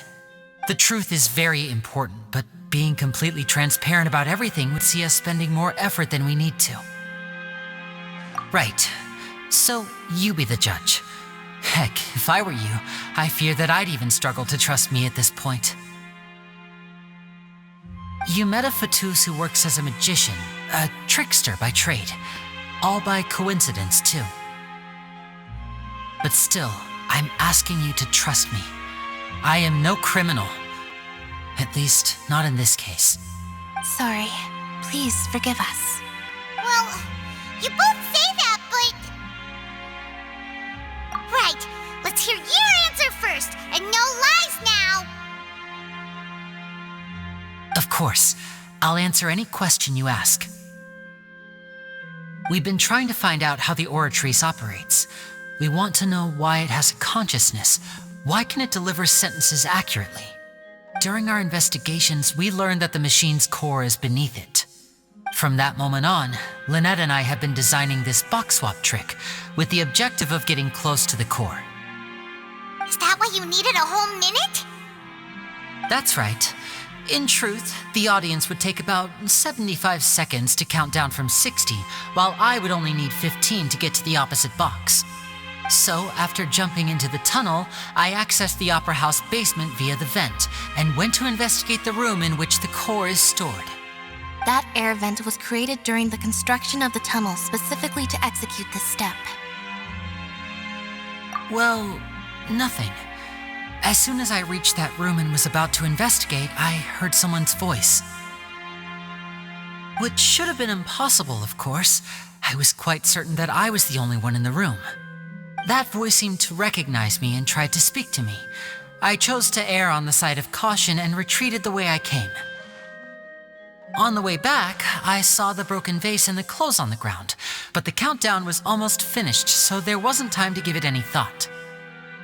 The truth is very important, but being completely transparent about everything would see us spending more effort than we need to. Right. So, you be the judge. Heck, if I were you, I fear that I'd even struggle to trust me at this point. You met a Fatus who works as a magician, a trickster by trade. All by coincidence, too. But still, I'm asking you to trust me. I am no criminal. At least, not in this case. Sorry. Please forgive us. Well, you both say that, but... Right, let's hear your answer first, and no lies now! course. I'll answer any question you ask. We've been trying to find out how the Oratrice operates. We want to know why it has a consciousness. Why can it deliver sentences accurately? During our investigations, we learned that the machine's core is beneath it. From that moment on, Lynette and I have been designing this box swap trick with the objective of getting close to the core. Is that why you needed a whole minute? That's right. In truth, the audience would take about 75 seconds to count down from 60, while I would only need 15 to get to the opposite box. So, after jumping into the tunnel, I accessed the Opera House basement via the vent, and went to investigate the room in which the core is stored. That air vent was created during the construction of the tunnel specifically to execute this step. Well, nothing. As soon as I reached that room and was about to investigate, I heard someone's voice. Which should have been impossible, of course. I was quite certain that I was the only one in the room. That voice seemed to recognize me and tried to speak to me. I chose to err on the side of caution and retreated the way I came. On the way back, I saw the broken vase and the clothes on the ground, but the countdown was almost finished, so there wasn't time to give it any thought.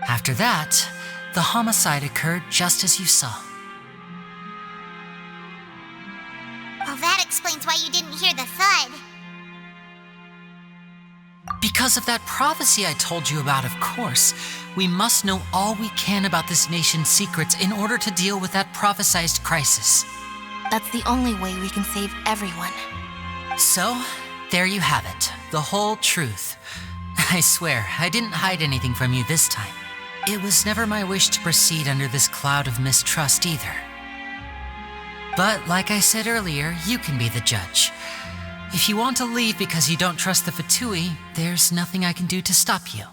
After that, the homicide occurred just as you saw. Well, that explains why you didn't hear the thud. Because of that prophecy I told you about, of course. We must know all we can about this nation's secrets in order to deal with that prophesized crisis. That's the only way we can save everyone. So, there you have it. The whole truth. I swear, I didn't hide anything from you this time. It was never my wish to proceed under this cloud of mistrust either. But like I said earlier, you can be the judge. If you want to leave because you don't trust the Fatui, there's nothing I can do to stop you.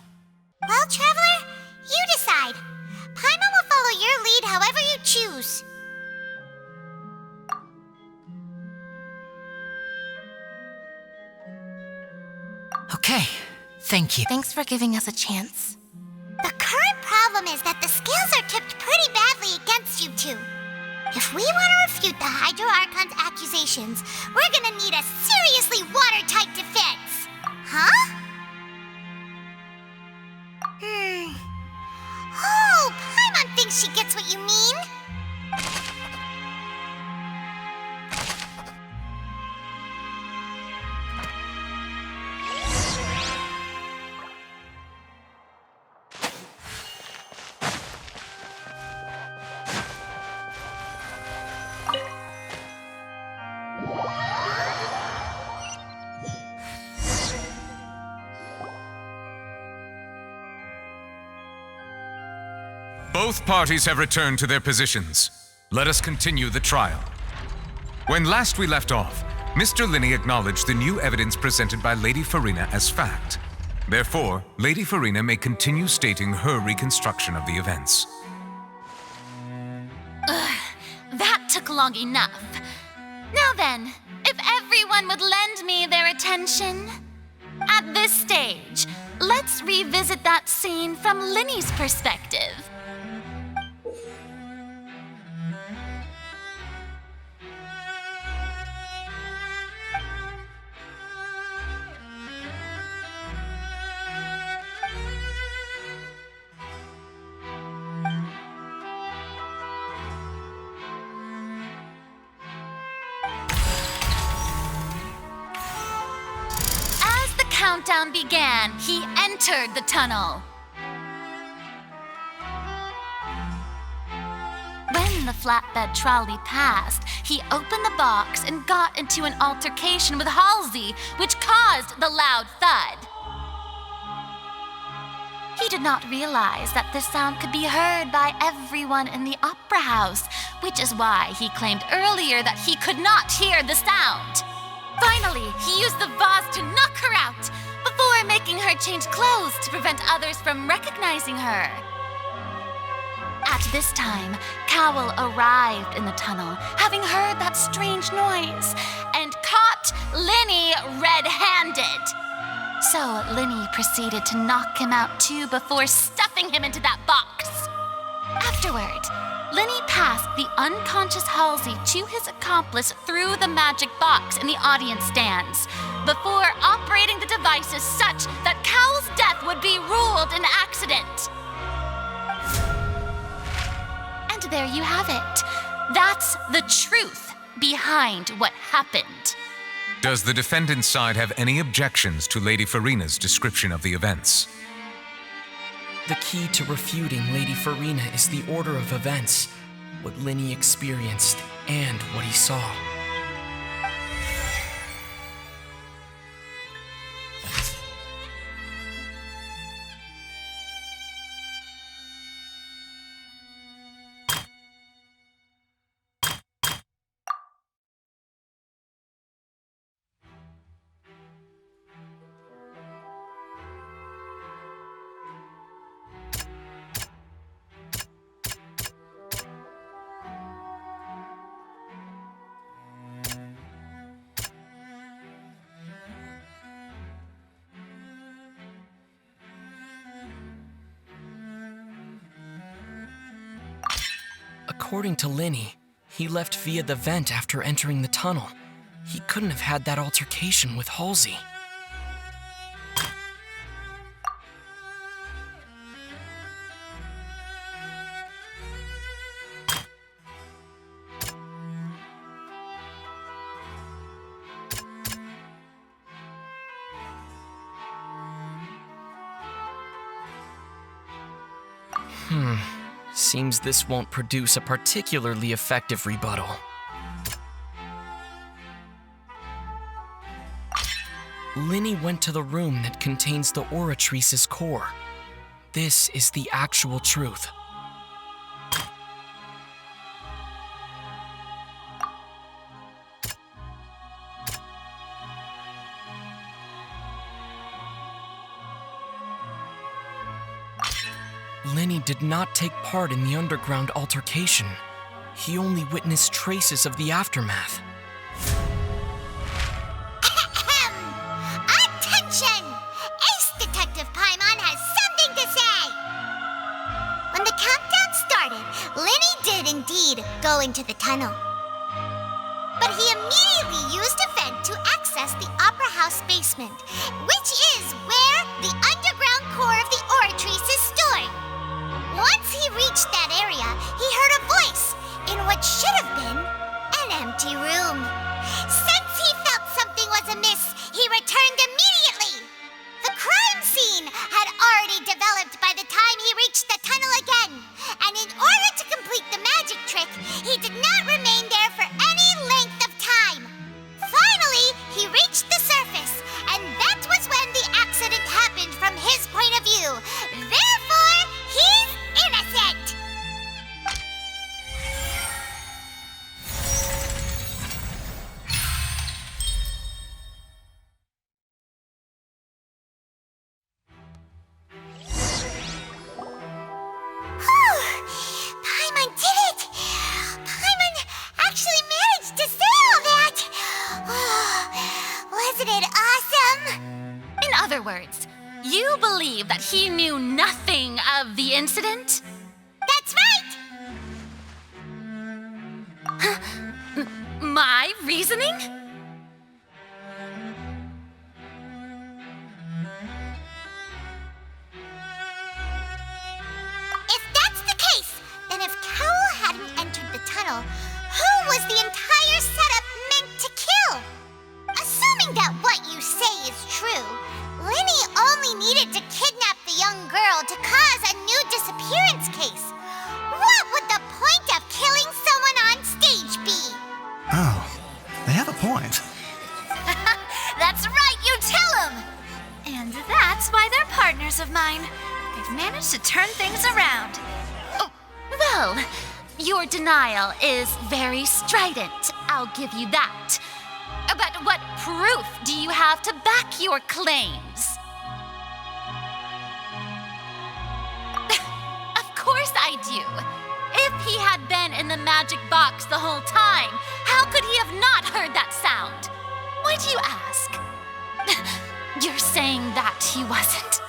Well, Traveler, you decide. Paimon will follow your lead however you choose. Okay, thank you. Thanks for giving us a chance. The current problem is that the scales are tipped pretty badly against you two. If we want to refute the Hydro Archon's accusations, we're gonna need a seriously watertight defense. Huh? Oh, Paimon thinks she gets what you mean. Both parties have returned to their positions. Let us continue the trial. When last we left off, Mr. Linney acknowledged the new evidence presented by Lady Furina as fact. Therefore, Lady Furina may continue stating her reconstruction of the events. That took long enough. Now then, if everyone would lend me their attention. At this stage, let's revisit that scene from Linney's perspective. Countdown began, he entered the tunnel. When the flatbed trolley passed, he opened the box and got into an altercation with Halsey, which caused the loud thud. He did not realize that this sound could be heard by everyone in the opera house, which is why he claimed earlier that he could not hear the sound. Finally, he used the vase to knock her out, before making her change clothes to prevent others from recognizing her. At this time, Cowell arrived in the tunnel, having heard that strange noise, and caught Linney red-handed. So Linney proceeded to knock him out too before stuffing him into that box. Afterward, Lenny passed the unconscious Halsey to his accomplice through the magic box in the audience stands, before operating the devices such that Cowl's death would be ruled an accident. And there you have it. That's the truth behind what happened. Does the defendant's side have any objections to Lady Furina's description of the events? The key to refuting Lady Furina is the order of events, what Lenny experienced and what he saw. According to Lenny, he left via the vent after entering the tunnel. He couldn't have had that altercation with Halsey. Seems this won't produce a particularly effective rebuttal. Lenny went to the room that contains the Oratrice's core. This is the actual truth. Lenny did not take part in the underground altercation. He only witnessed traces of the aftermath. Attention! Ace Detective Paimon has something to say! When the countdown started, Lenny did indeed go into the tunnel. But he immediately used a vent to access the Opera House basement, which is where the underground core of the Oratrice is stored. Once he reached that area, he heard a voice in what should have been an empty room. Since he felt something was amiss, he returned immediately. The crime scene had already developed by the time he reached the tunnel again, and in order to complete the magic trick, he did not remain there for any length of time. Finally, he reached the surface, and that was when the accident happened from his point of view. Therefore, he's innocent! Paimon did it! Paimon actually managed to say all that! Wasn't it awesome? In other words, you believe that he knew nothing of the incident? That's right! My reasoning? If that's the case, then if Cowell hadn't entered the tunnel, who was the entire setup meant to kill? Assuming that what you say is true, Lenny only needed to kidnap the young girl to cause a new disappearance case. What would the point of killing someone on stage be? Oh, they have a point. That's right, you tell them! And that's why they're partners of mine. They've managed to turn things around. Oh, well, your denial is very strident, I'll give you that. But what proof do you have to back your claims? Of course I do. If he had been in the magic box the whole time, how could he have not heard that sound? Why do you ask? You're saying that he wasn't.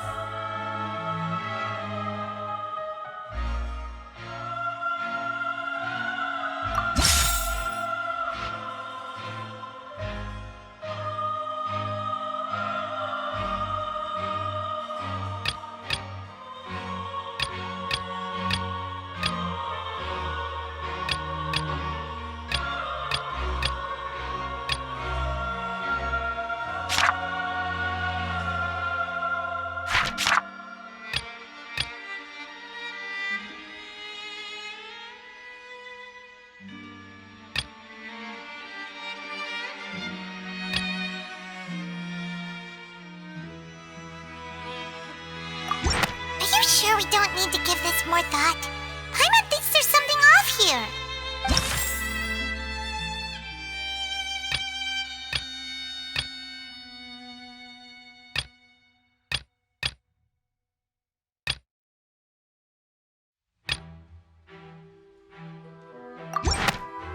we don't need to give this more thought. Paimon thinks there's something off here.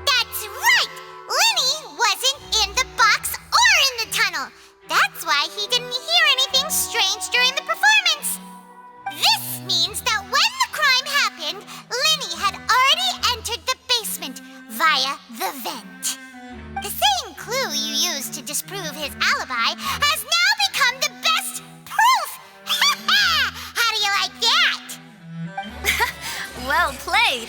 That's right! Lenny wasn't in the box or in the tunnel. That's why he didn't hear anything strange during the performance. This means that when the crime happened, Lenny had already entered the basement via the vent. The same clue you used to disprove his alibi has now become the best proof! How do you like that? Well played.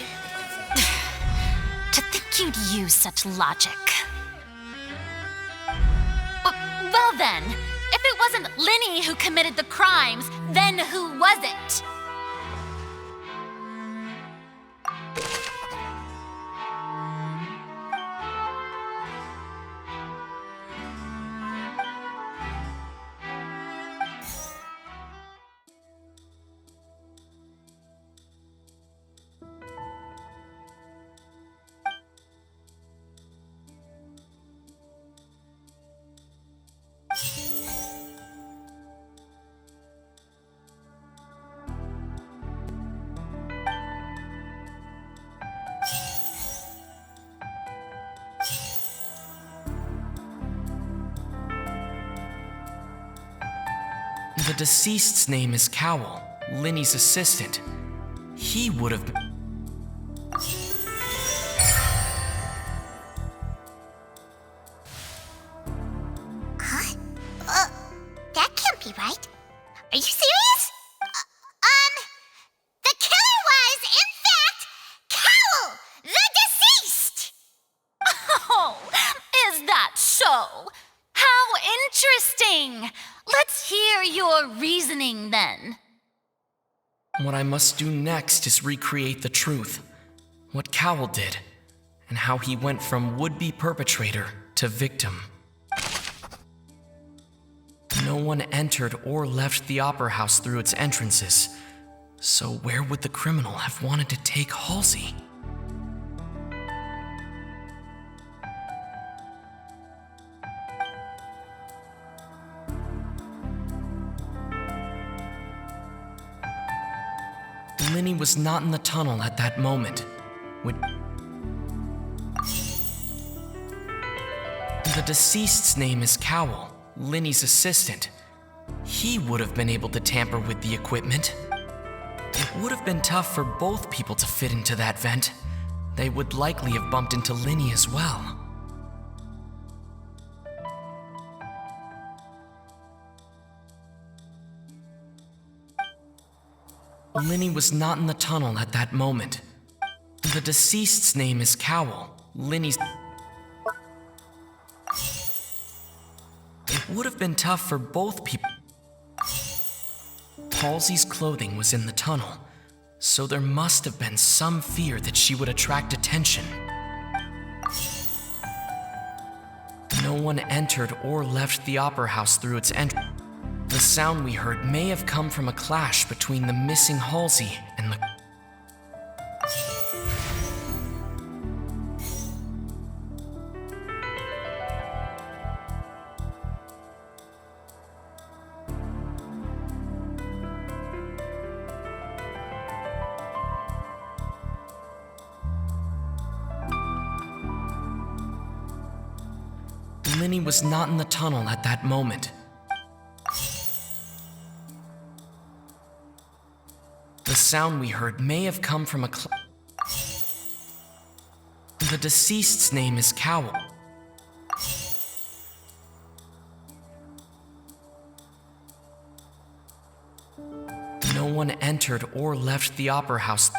To think you'd use such logic. Well then, if it wasn't Lenny who committed the crimes, then who was it? The deceased's name is Cowell, Lenny's assistant. He would have... Huh? That can't be right. Are you serious? The killer was, in fact, Cowell, the deceased! Oh, is that so? How interesting! Let's hear your reasoning then. What I must do next is recreate the truth. What Cowell did, and how he went from would-be perpetrator to victim. No one entered or left the Opera House through its entrances. So where would the criminal have wanted to take Halsey? Lenny was not in the tunnel at that moment. The deceased's name is Cowell, Lenny's assistant. He would have been able to tamper with the equipment. It would have been tough for both people to fit into that vent. They would likely have bumped into Lenny as well. Lenny was not in the tunnel at that moment. The deceased's name is Cowell, Lenny's... It would have been tough for both people. Halsey's clothing was in the tunnel, so there must have been some fear that she would attract attention. No one entered or left the Opera House through its entrance. The sound we heard may have come from a clash between the missing Halsey and the... Lenny was not in the tunnel at that moment. The sound we heard may have come from a The deceased's name is Cowell. No one entered or left the Opera House.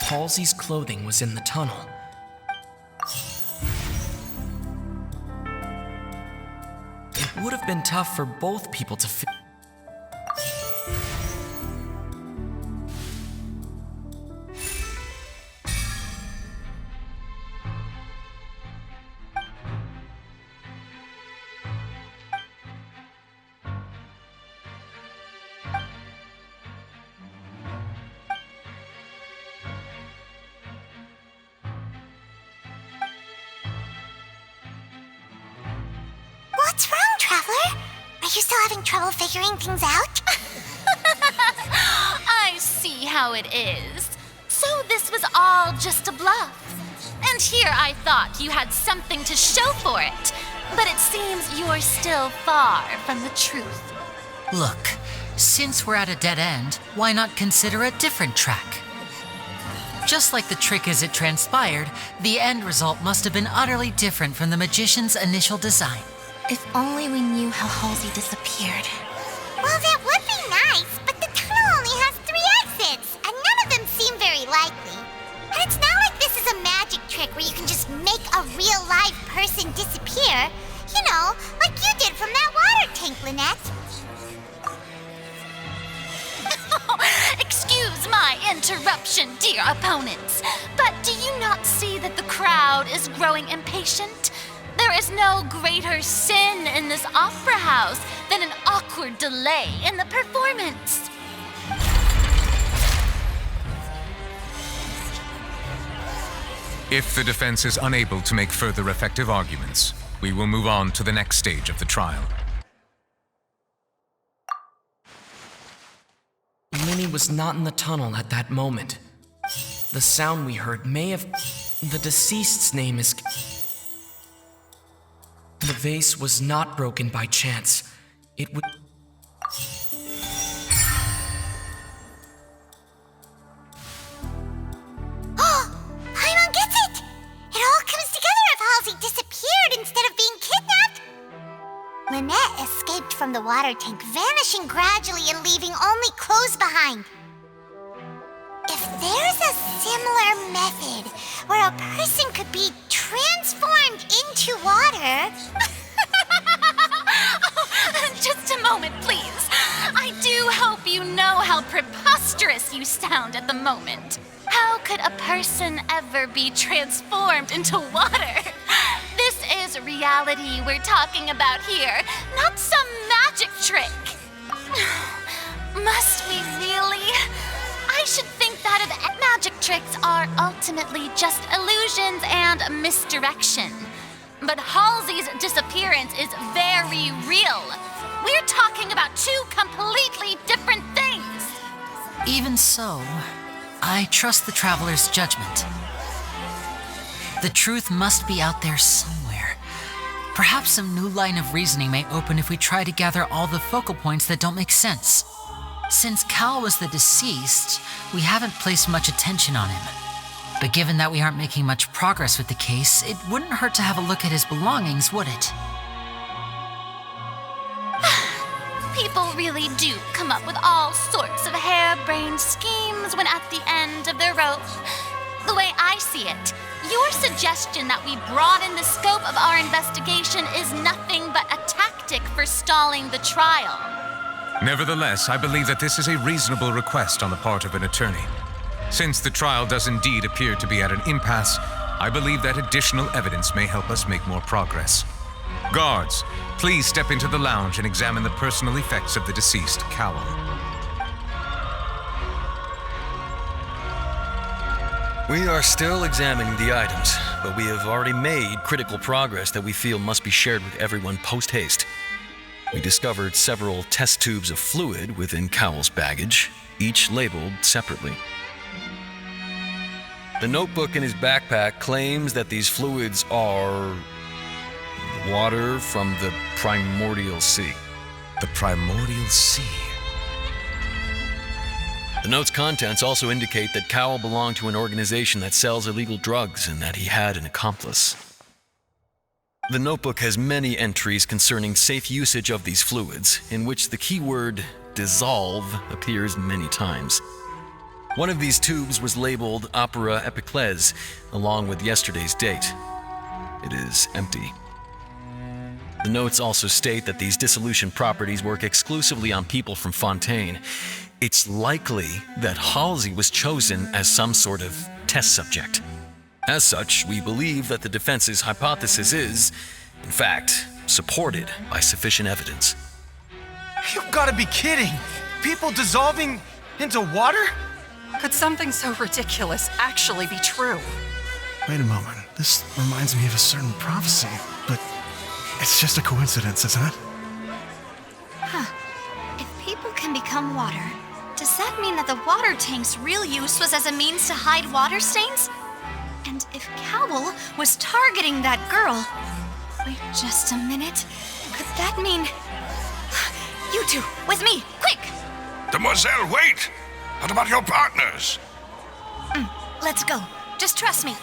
Halsey's clothing was in the tunnel. It would have been tough for both people to fit. you still having trouble figuring things out? I see how it is. So this was all just a bluff. And here I thought you had something to show for it. But it seems you're still far from the truth. Look, since we're at a dead end, why not consider a different track? Just like the trick as it transpired, the end result must have been utterly different from the magician's initial design. If only we knew how Halsey disappeared. Well, that would be nice, but the tunnel only has 3 exits, and none of them seem very likely. And it's not like this is a magic trick where you can just make a real live person disappear. You know, like you did from that water tank, Lynette. Excuse my interruption, dear opponents, but do you not see that the crowd is growing impatient? There is no greater sin in this opera house than an awkward delay in the performance. If the defense is unable to make further effective arguments, we will move on to the next stage of the trial. Linny was not in the tunnel at that moment. The sound we heard may have... The deceased's name is... The vase was not broken by chance. It would... Oh! Paimon gets it! It all comes together if Halsey disappeared instead of being kidnapped. Lynette escaped from the water tank, vanishing gradually and leaving only clothes behind. If there's a similar method where a person could be transformed into water... Just a moment, please. I do hope you know how preposterous you sound at the moment. How could a person ever be transformed into water? This is reality we're talking about here, not some magic trick. Must we really? I should think that if magic tricks are ultimately just illusions and misdirection. But Halsey's disappearance is very real. We're talking about 2 completely different things. Even so, I trust the traveler's judgment. The truth must be out there somewhere. Perhaps some new line of reasoning may open if we try to gather all the focal points that don't make sense. Since Cal was the deceased, we haven't placed much attention on him. But given that we aren't making much progress with the case, it wouldn't hurt to have a look at his belongings, would it? People really do come up with all sorts of harebrained schemes when at the end of their rope. The way I see it, your suggestion that we broaden the scope of our investigation is nothing but a tactic for stalling the trial. Nevertheless, I believe that this is a reasonable request on the part of an attorney. Since the trial does indeed appear to be at an impasse, I believe that additional evidence may help us make more progress. Guards, please step into the lounge and examine the personal effects of the deceased Cowell. We are still examining the items, but we have already made critical progress that we feel must be shared with everyone post-haste. We discovered several test tubes of fluid within Cowell's baggage, each labeled separately. The notebook in his backpack claims that these fluids are water from the primordial sea. The primordial sea? The note's contents also indicate that Cowell belonged to an organization that sells illegal drugs and that he had an accomplice. The notebook has many entries concerning safe usage of these fluids, in which the keyword dissolve appears many times. One of these tubes was labeled Opera Epiclese, along with yesterday's date. It is empty. The notes also state that these dissolution properties work exclusively on people from Fontaine. It's likely that Halsey was chosen as some sort of test subject. As such, we believe that the defense's hypothesis is, in fact, supported by sufficient evidence. You've got to be kidding! People dissolving into water? Could something so ridiculous actually be true? Wait a moment. This reminds me of a certain prophecy, but it's just a coincidence, isn't it? If people can become water, does that mean that the water tank's real use was as a means to hide water stains? And if Cowl was targeting that girl... Wait just a minute. Could that mean... You two, with me, quick! Demoiselle, wait! What about your partners? Let's go. Just trust me.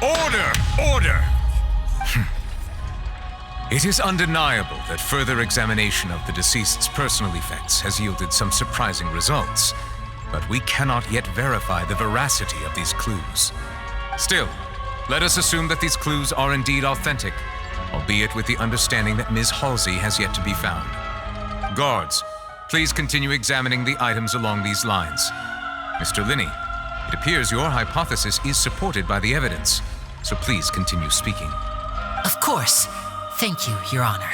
Order! Order! It is undeniable that further examination of the deceased's personal effects has yielded some surprising results, but we cannot yet verify the veracity of these clues. Still, let us assume that these clues are indeed authentic, albeit with the understanding that Ms. Halsey has yet to be found. Guards, please continue examining the items along these lines. Mr. Linney, it appears your hypothesis is supported by the evidence, so please continue speaking. Of course. Thank you, Your Honor.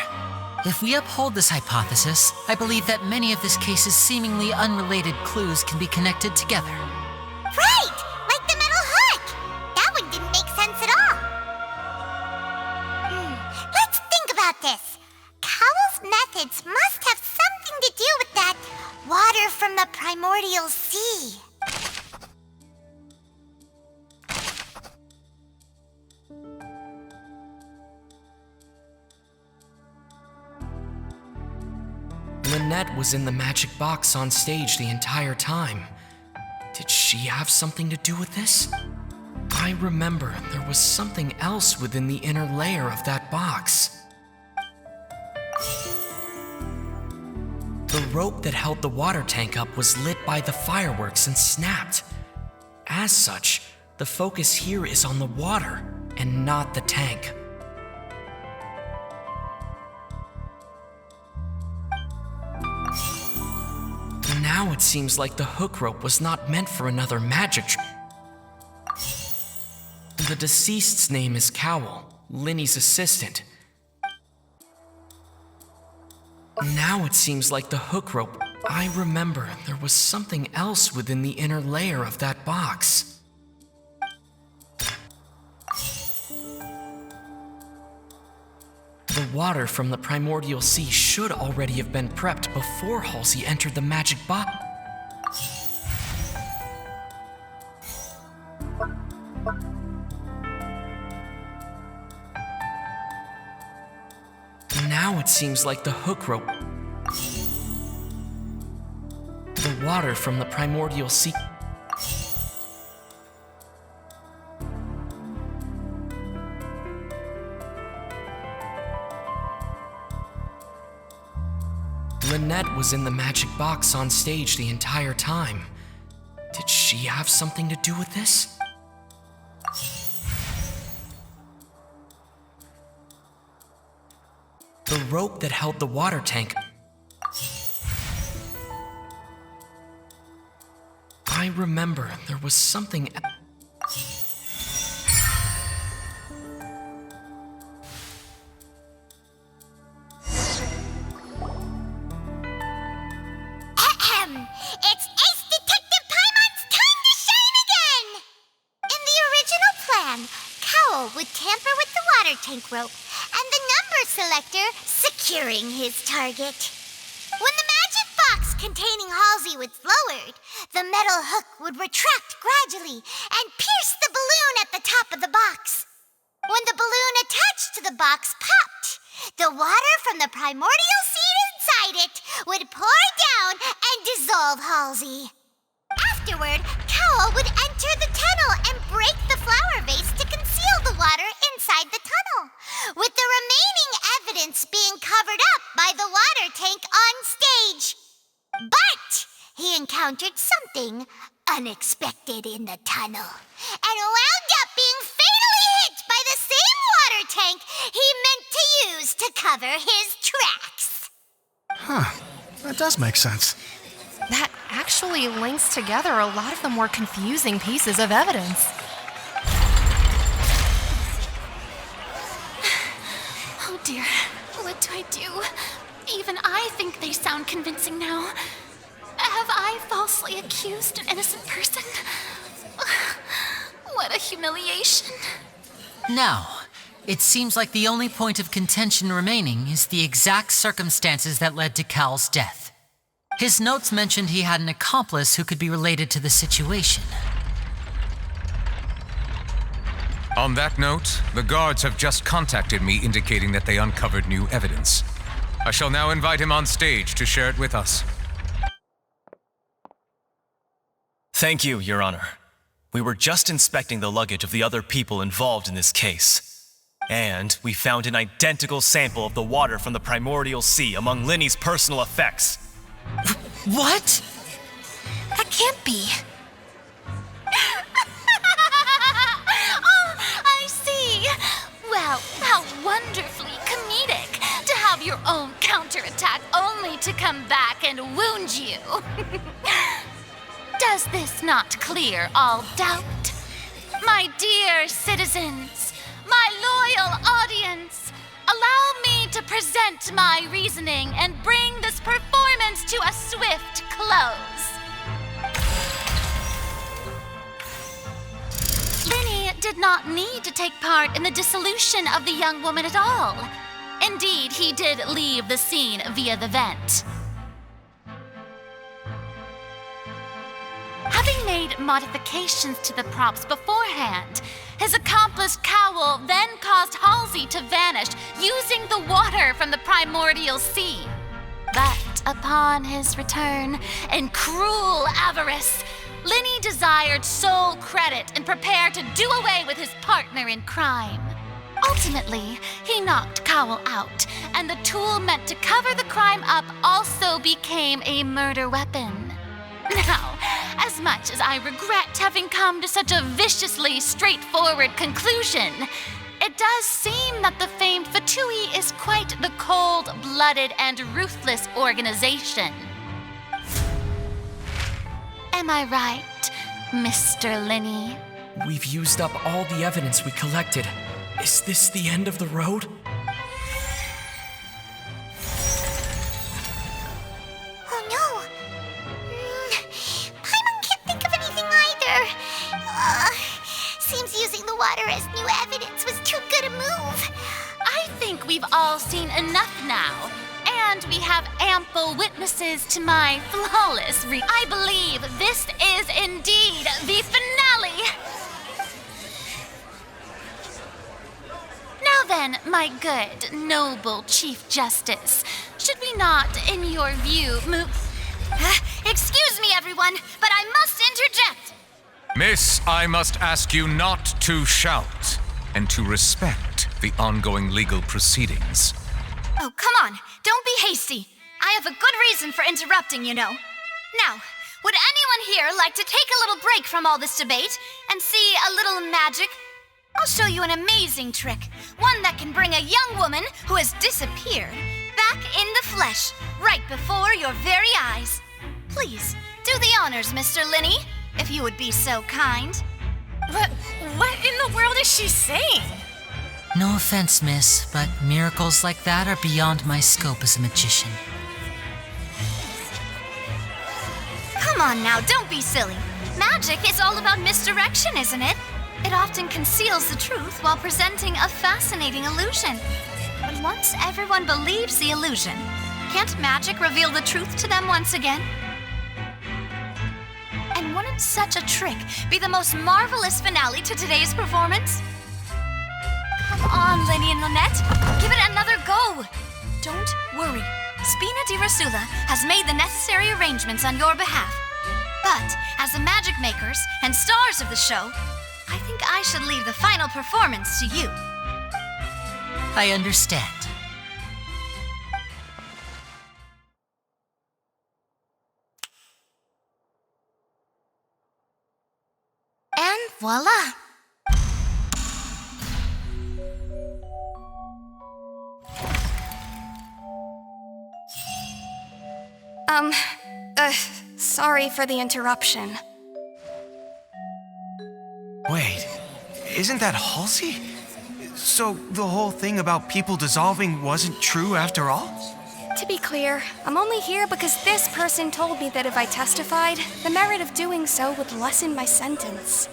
If we uphold this hypothesis, I believe that many of this case's seemingly unrelated clues can be connected together. Right! Like the metal hook! That one didn't make sense at all. Let's think about this. Cowell's methods must have something to do with that water from the primordial sea. Lynette was in the magic box on stage the entire time. Did she have something to do with this? I remember there was something else within the inner layer of that box. The rope that held the water tank up was lit by the fireworks and snapped. As such, the focus here is on the water and not the tank. Now it seems like the hook rope was not meant for another magic trick. The deceased's name is Cowl, Linny's assistant. Now it seems like the hook rope... I remember there was something else within the inner layer of that box. The water from the primordial sea should already have been prepped before Halsey entered the magic box. Now it seems like the hook rope... The water from the primordial sea... Lynette was in the magic box on stage the entire time. Did she have something to do with this? The rope that held the water tank... I remember there was something... It's Ace Detective Paimon's time to shine again! In the original plan, Cowl would tamper with the water tank rope and the number selector securing his target. When the magic box containing Halsey was lowered, the metal hook would retract gradually and pierce the balloon at the top of the box. When the balloon attached to the box popped, the water from the primordial seed inside it would pour down and dissolve Halsey. Afterward, Cowl would enter the tunnel and break the flower vase to conceal the water inside the tunnel, with the remaining evidence being covered up by the water tank on stage. But he encountered something unexpected in the tunnel and wound up being fatally hit by the same water tank he meant to use to cover his tracks. Huh. That does make sense. That actually links together a lot of the more confusing pieces of evidence. Oh dear, what do I do? Even I think they sound convincing now. Have I falsely accused an innocent person? What a humiliation. Now, It seems like the only point of contention remaining is the exact circumstances that led to Cal's death. His notes mentioned he had an accomplice who could be related to the situation. On that note, the guards have just contacted me indicating that they uncovered new evidence. I shall now invite him on stage to share it with us. Thank you, Your Honor. We were just inspecting the luggage of the other people involved in this case. And we found an identical sample of the water from the primordial sea among Linny's personal effects. What? That can't be. Oh, I see. Well, how wonderfully comedic to have your own counterattack only to come back and wound you. Does this not clear all doubt? My dear citizens, my loyal audience, allow me to present my reasoning and bring this performance to a swift close. Linny did not need to take part in the dissolution of the young woman at all. Indeed, he did leave the scene via the vent. Having made modifications to the props beforehand, his accomplice Cowl then caused Halsey to vanish using the water from the primordial sea. But upon his return, in cruel avarice, Linny desired sole credit and prepared to do away with his partner in crime. Ultimately, he knocked Cowl out, and the tool meant to cover the crime up also became a murder weapon. Now, as much as I regret having come to such a viciously straightforward conclusion, it does seem that the famed Fatui is quite the cold-blooded and ruthless organization. Am I right, Mr. Linny? We've used up all the evidence we collected. Is this the end of the road? Oh no! Paimon can't think of anything either. Seems using the water as new evidence was too good a move. I think we've all seen enough now. And we have ample witnesses to my flawless I believe this is indeed the finale! Now then, my good, noble Chief Justice, should we not, in your view, move... Excuse me, everyone, but I must interject! Miss, I must ask you not to shout and to respect the ongoing legal proceedings. Oh, come on, don't be hasty. I have a good reason for interrupting, you know. Now, would anyone here like to take a little break from all this debate and see a little magic? I'll show you an amazing trick, one that can bring a young woman who has disappeared back in the flesh, right before your very eyes. Please, do the honors, Mr. Linny, if you would be so kind. What in the world is she saying? No offense, miss, but miracles like that are beyond my scope as a magician. Come on now, don't be silly. Magic is all about misdirection, isn't it? It often conceals the truth while presenting a fascinating illusion. But once everyone believes the illusion, can't magic reveal the truth to them once again? And wouldn't such a trick be the most marvelous finale to today's performance? Come on, Lenny and Lynette, give it another go. Don't worry, Spina di Rasula has made the necessary arrangements on your behalf. But as the magic makers and stars of the show, I think I should leave the final performance to you. I understand. And voila! Sorry for the interruption. Wait, isn't that Halsey? So the whole thing about people dissolving wasn't true after all? To be clear, I'm only here because this person told me that if I testified, the merit of doing so would lessen my sentence.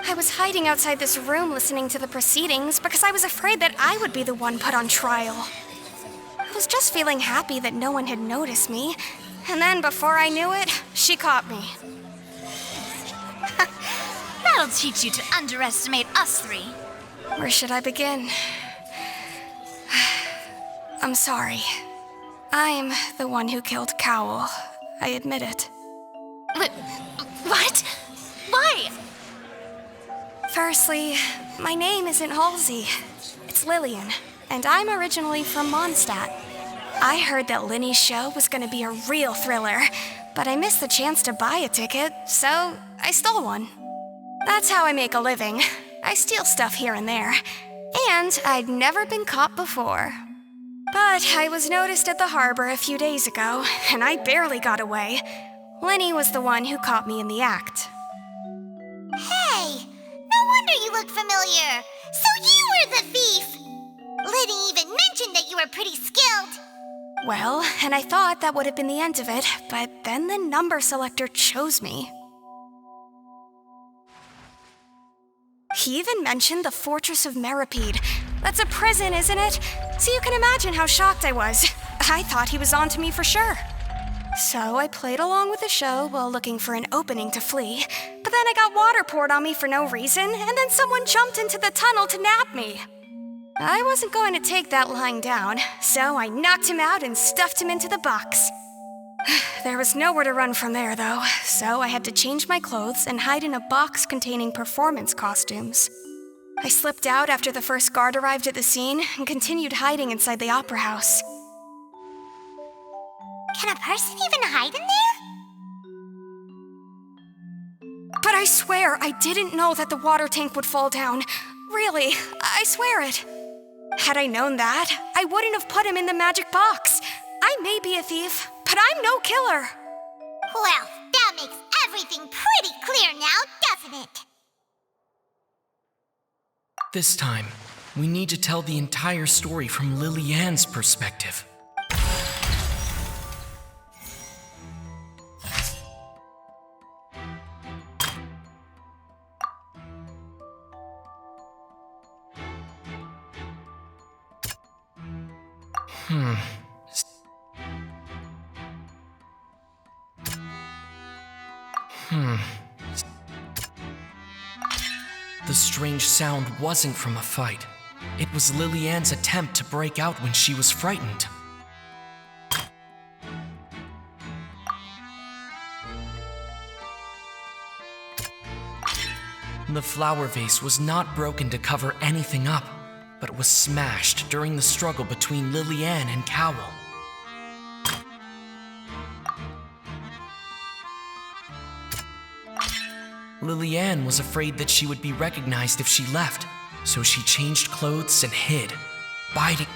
I was hiding outside this room listening to the proceedings because I was afraid that I would be the one put on trial. I was just feeling happy that no one had noticed me, and then before I knew it, she caught me. That'll teach you to underestimate us three. Where should I begin? I'm sorry. I'm the one who killed Cowl. I admit it. What? Why? Firstly, my name isn't Halsey. It's Lillian, and I'm originally from Mondstadt. I heard that Linny's show was going to be a real thriller, but I missed the chance to buy a ticket, so I stole one. That's how I make a living. I steal stuff here and there, and I'd never been caught before. But I was noticed at the harbor a few days ago, and I barely got away. Linny was the one who caught me in the act. Hey, no wonder you look familiar. So you were the thief. Linny even mentioned that you were pretty skilled. Well, and I thought that would have been the end of it, but then the number selector chose me. He even mentioned the Fortress of Meripede. That's a prison, isn't it? So you can imagine how shocked I was. I thought he was on to me for sure. So I played along with the show while looking for an opening to flee, but then I got water poured on me for no reason, and then someone jumped into the tunnel to nab me. I wasn't going to take that lying down, so I knocked him out and stuffed him into the box. There was nowhere to run from there, though, so I had to change my clothes and hide in a box containing performance costumes. I slipped out after the first guard arrived at the scene and continued hiding inside the opera house. Can a person even hide in there? But I swear I didn't know that the water tank would fall down. Really, I swear it. Had I known that, I wouldn't have put him in the magic box. I may be a thief, but I'm no killer. Well, that makes everything pretty clear now, doesn't it? This time, we need to tell the entire story from Lily-Ann's perspective. The strange sound wasn't from a fight. It was Lily-Ann's attempt to break out when she was frightened. The flower vase was not broken to cover anything up, but was smashed during the struggle between Lily-Ann and Cowl. Lily-Ann was afraid that she would be recognized if she left, so she changed clothes and hid, biting.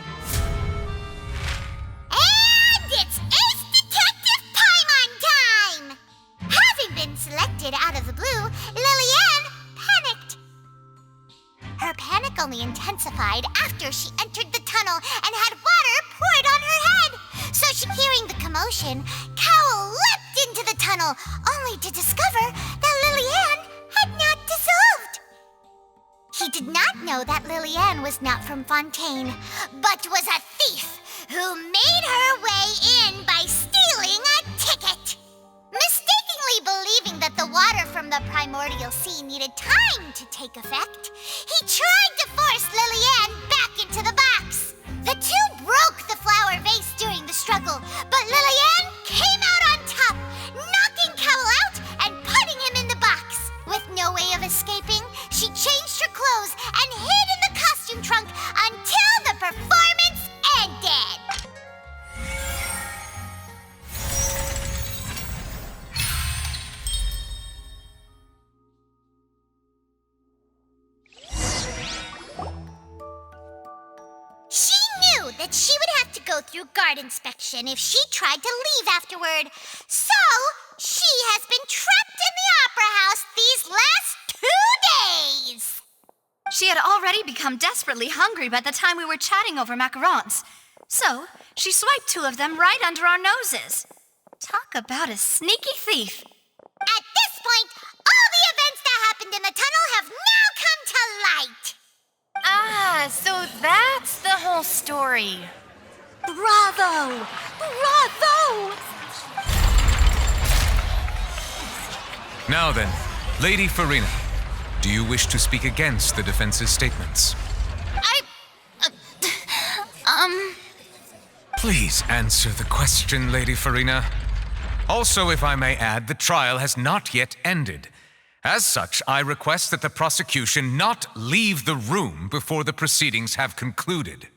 And it's Ace Detective Paimon time! Having been selected out of the blue, Lily-Ann panicked. Her panic only intensified after she entered the tunnel and had water poured on her head. So hearing the commotion, Cowl leapt into the tunnel, only to discover that Lily-Ann had not dissolved. He did not know that Lily-Ann was not from Fontain, but was a thief who made her way in by stealing a ticket. Mistakenly believing that the water from the primordial sea needed time to take effect, he tried to force Lily-Ann back into the box. The two broke the flower vase during the struggle, but Lily-Ann came out on top, knocking Cowl out and putting him in the box. With no way of escaping, she changed her clothes and hid in the costume trunk until the performance ended. She knew that she would have to go through guard inspection if she tried to leave afterward. So, she has been trapped in the opera house these last 2 days. She had already become desperately hungry by the time we were chatting over macarons. So, she swiped 2 of them right under our noses. Talk about a sneaky thief. At this point, all the events that happened in the tunnel have So that's the whole story. Bravo! Bravo! Now then, Lady Furina, do you wish to speak against the defense's statements? Please answer the question, Lady Furina. Also, if I may add, the trial has not yet ended. As such, I request that the prosecution not leave the room before the proceedings have concluded.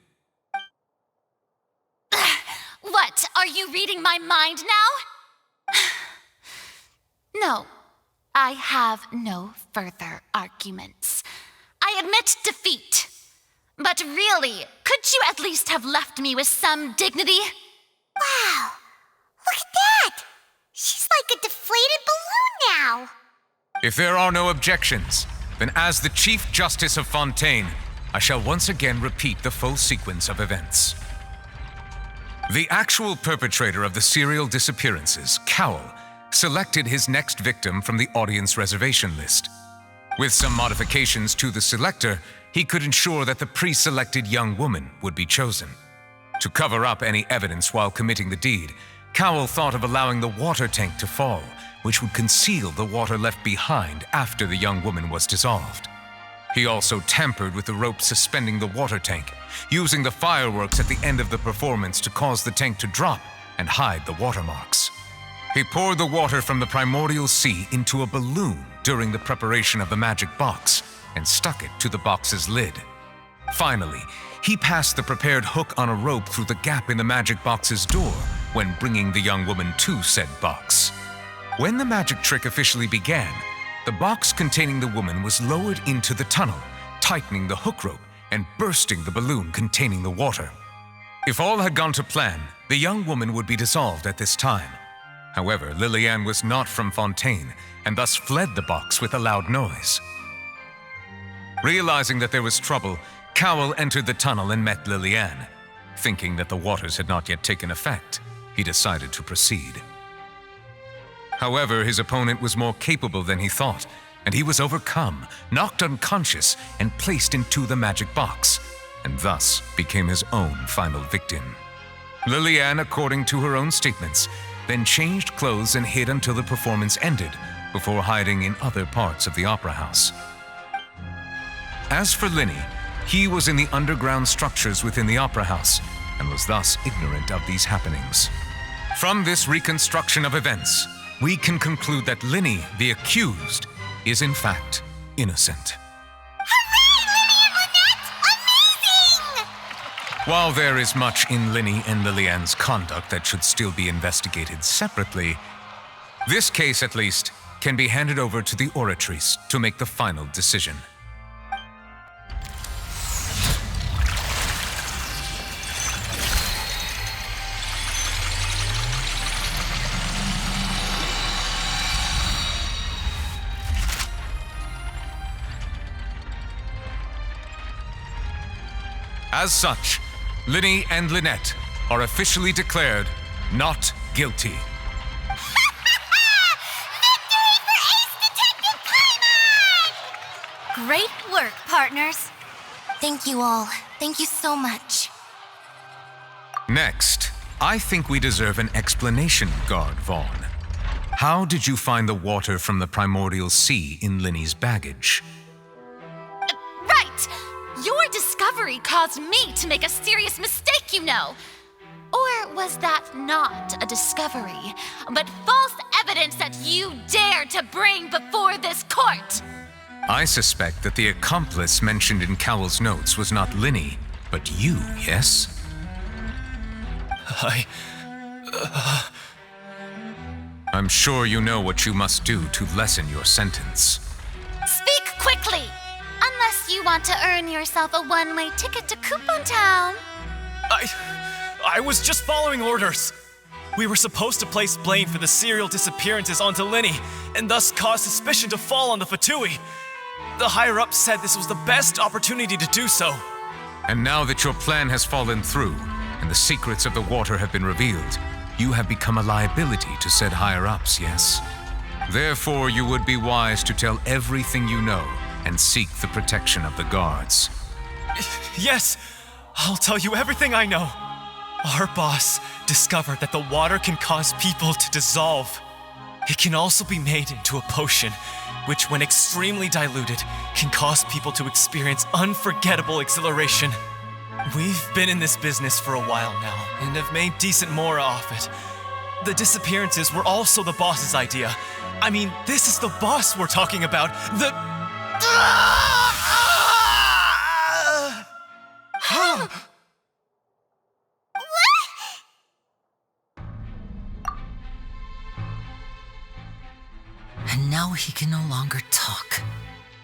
What, are you reading my mind now? No, I have no further arguments. I admit defeat. But really, could you at least have left me with some dignity? Wow, look at that! She's like a deflated balloon now. If there are no objections, then as the Chief Justice of Fontain, I shall once again repeat the full sequence of events. The actual perpetrator of the serial disappearances, Cowl, selected his next victim from the audience reservation list. With some modifications to the selector, he could ensure that the pre-selected young woman would be chosen. To cover up any evidence while committing the deed, Cowl thought of allowing the water tank to fall, which would conceal the water left behind after the young woman was dissolved. He also tampered with the rope suspending the water tank, using the fireworks at the end of the performance to cause the tank to drop and hide the watermarks. He poured the water from the primordial sea into a balloon during the preparation of the magic box and stuck it to the box's lid. Finally, he passed the prepared hook on a rope through the gap in the magic box's door when bringing the young woman to said box. When the magic trick officially began, the box containing the woman was lowered into the tunnel, tightening the hook rope and bursting the balloon containing the water. If all had gone to plan, the young woman would be dissolved at this time. However, Liliane was not from Fontain and thus fled the box with a loud noise. Realizing that there was trouble, Cowl entered the tunnel and met Liliane. Thinking that the waters had not yet taken effect, he decided to proceed. However, his opponent was more capable than he thought, and he was overcome, knocked unconscious, and placed into the magic box, and thus became his own final victim. Liliane, according to her own statements, then changed clothes and hid until the performance ended, before hiding in other parts of the opera house. As for Linny, he was in the underground structures within the opera house, and was thus ignorant of these happenings. From this reconstruction of events, we can conclude that Linny, the accused, is in fact innocent. While there is much in Linny and Liliane's conduct that should still be investigated separately, this case, at least, can be handed over to the Oratrice to make the final decision. As such, Linny and Lynette are officially declared not guilty. Great work, partners. Thank you all. Thank you so much. Next, I think we deserve an explanation, Guard Vaughn. How did you find the water from the primordial sea in Linny's baggage? Right! Your discovery caused me to make a serious mistake, you know. Or was that not a discovery, but false evidence that you dare to bring before this court? I suspect that the accomplice mentioned in Cowell's notes was not Linny, but you, yes? I'm sure you know what you must do to lessen your sentence. Speak quickly! Unless you want to earn yourself a one-way ticket to Coupon Town. I was just following orders. We were supposed to place blame for the serial disappearances onto Linny, and thus cause suspicion to fall on the Fatui. The higher-ups said this was the best opportunity to do so. And now that your plan has fallen through, and the secrets of the water have been revealed, you have become a liability to said higher-ups, yes? Therefore, you would be wise to tell everything you know and seek the protection of the guards. Yes, I'll tell you everything I know. Our boss discovered that the water can cause people to dissolve. It can also be made into a potion, which when extremely diluted, can cause people to experience unforgettable exhilaration. We've been in this business for a while now, and have made decent more off it. The disappearances were also the boss's idea. I mean, this is the boss we're talking about. And now he can no longer talk.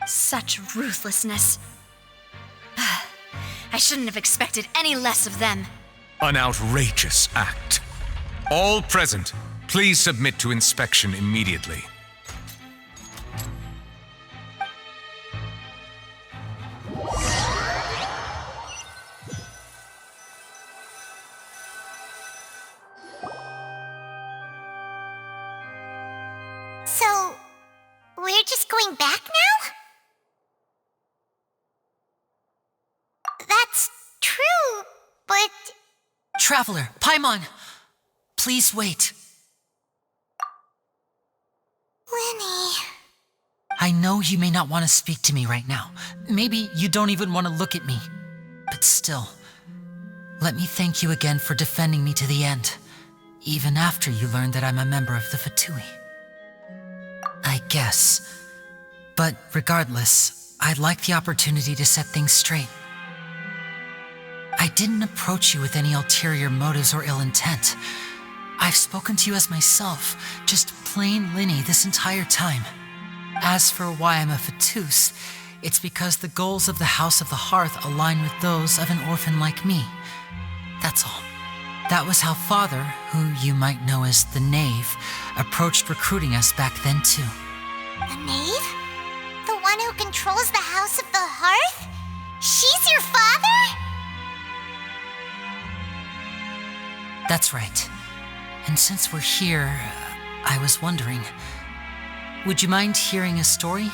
Such ruthlessness. I shouldn't have expected any less of them. An outrageous act. All present, please submit to inspection immediately. So, we're just going back now? That's true, but... Traveler, Paimon, please wait. Lenny... I know you may not want to speak to me right now. Maybe you don't even want to look at me. But still, let me thank you again for defending me to the end, even after you learned that I'm a member of the Fatui. I guess. But regardless, I'd like the opportunity to set things straight. I didn't approach you with any ulterior motives or ill intent. I've spoken to you as myself, just plain Linny this entire time. As for why I'm a Fatus, it's because the goals of the House of the Hearth align with those of an orphan like me. That's all. That was how Father, who you might know as the Knave, approached recruiting us back then too. The Knave? The one who controls the House of the Hearth? She's your father? That's right. And since we're here, I was wondering, would you mind hearing a story?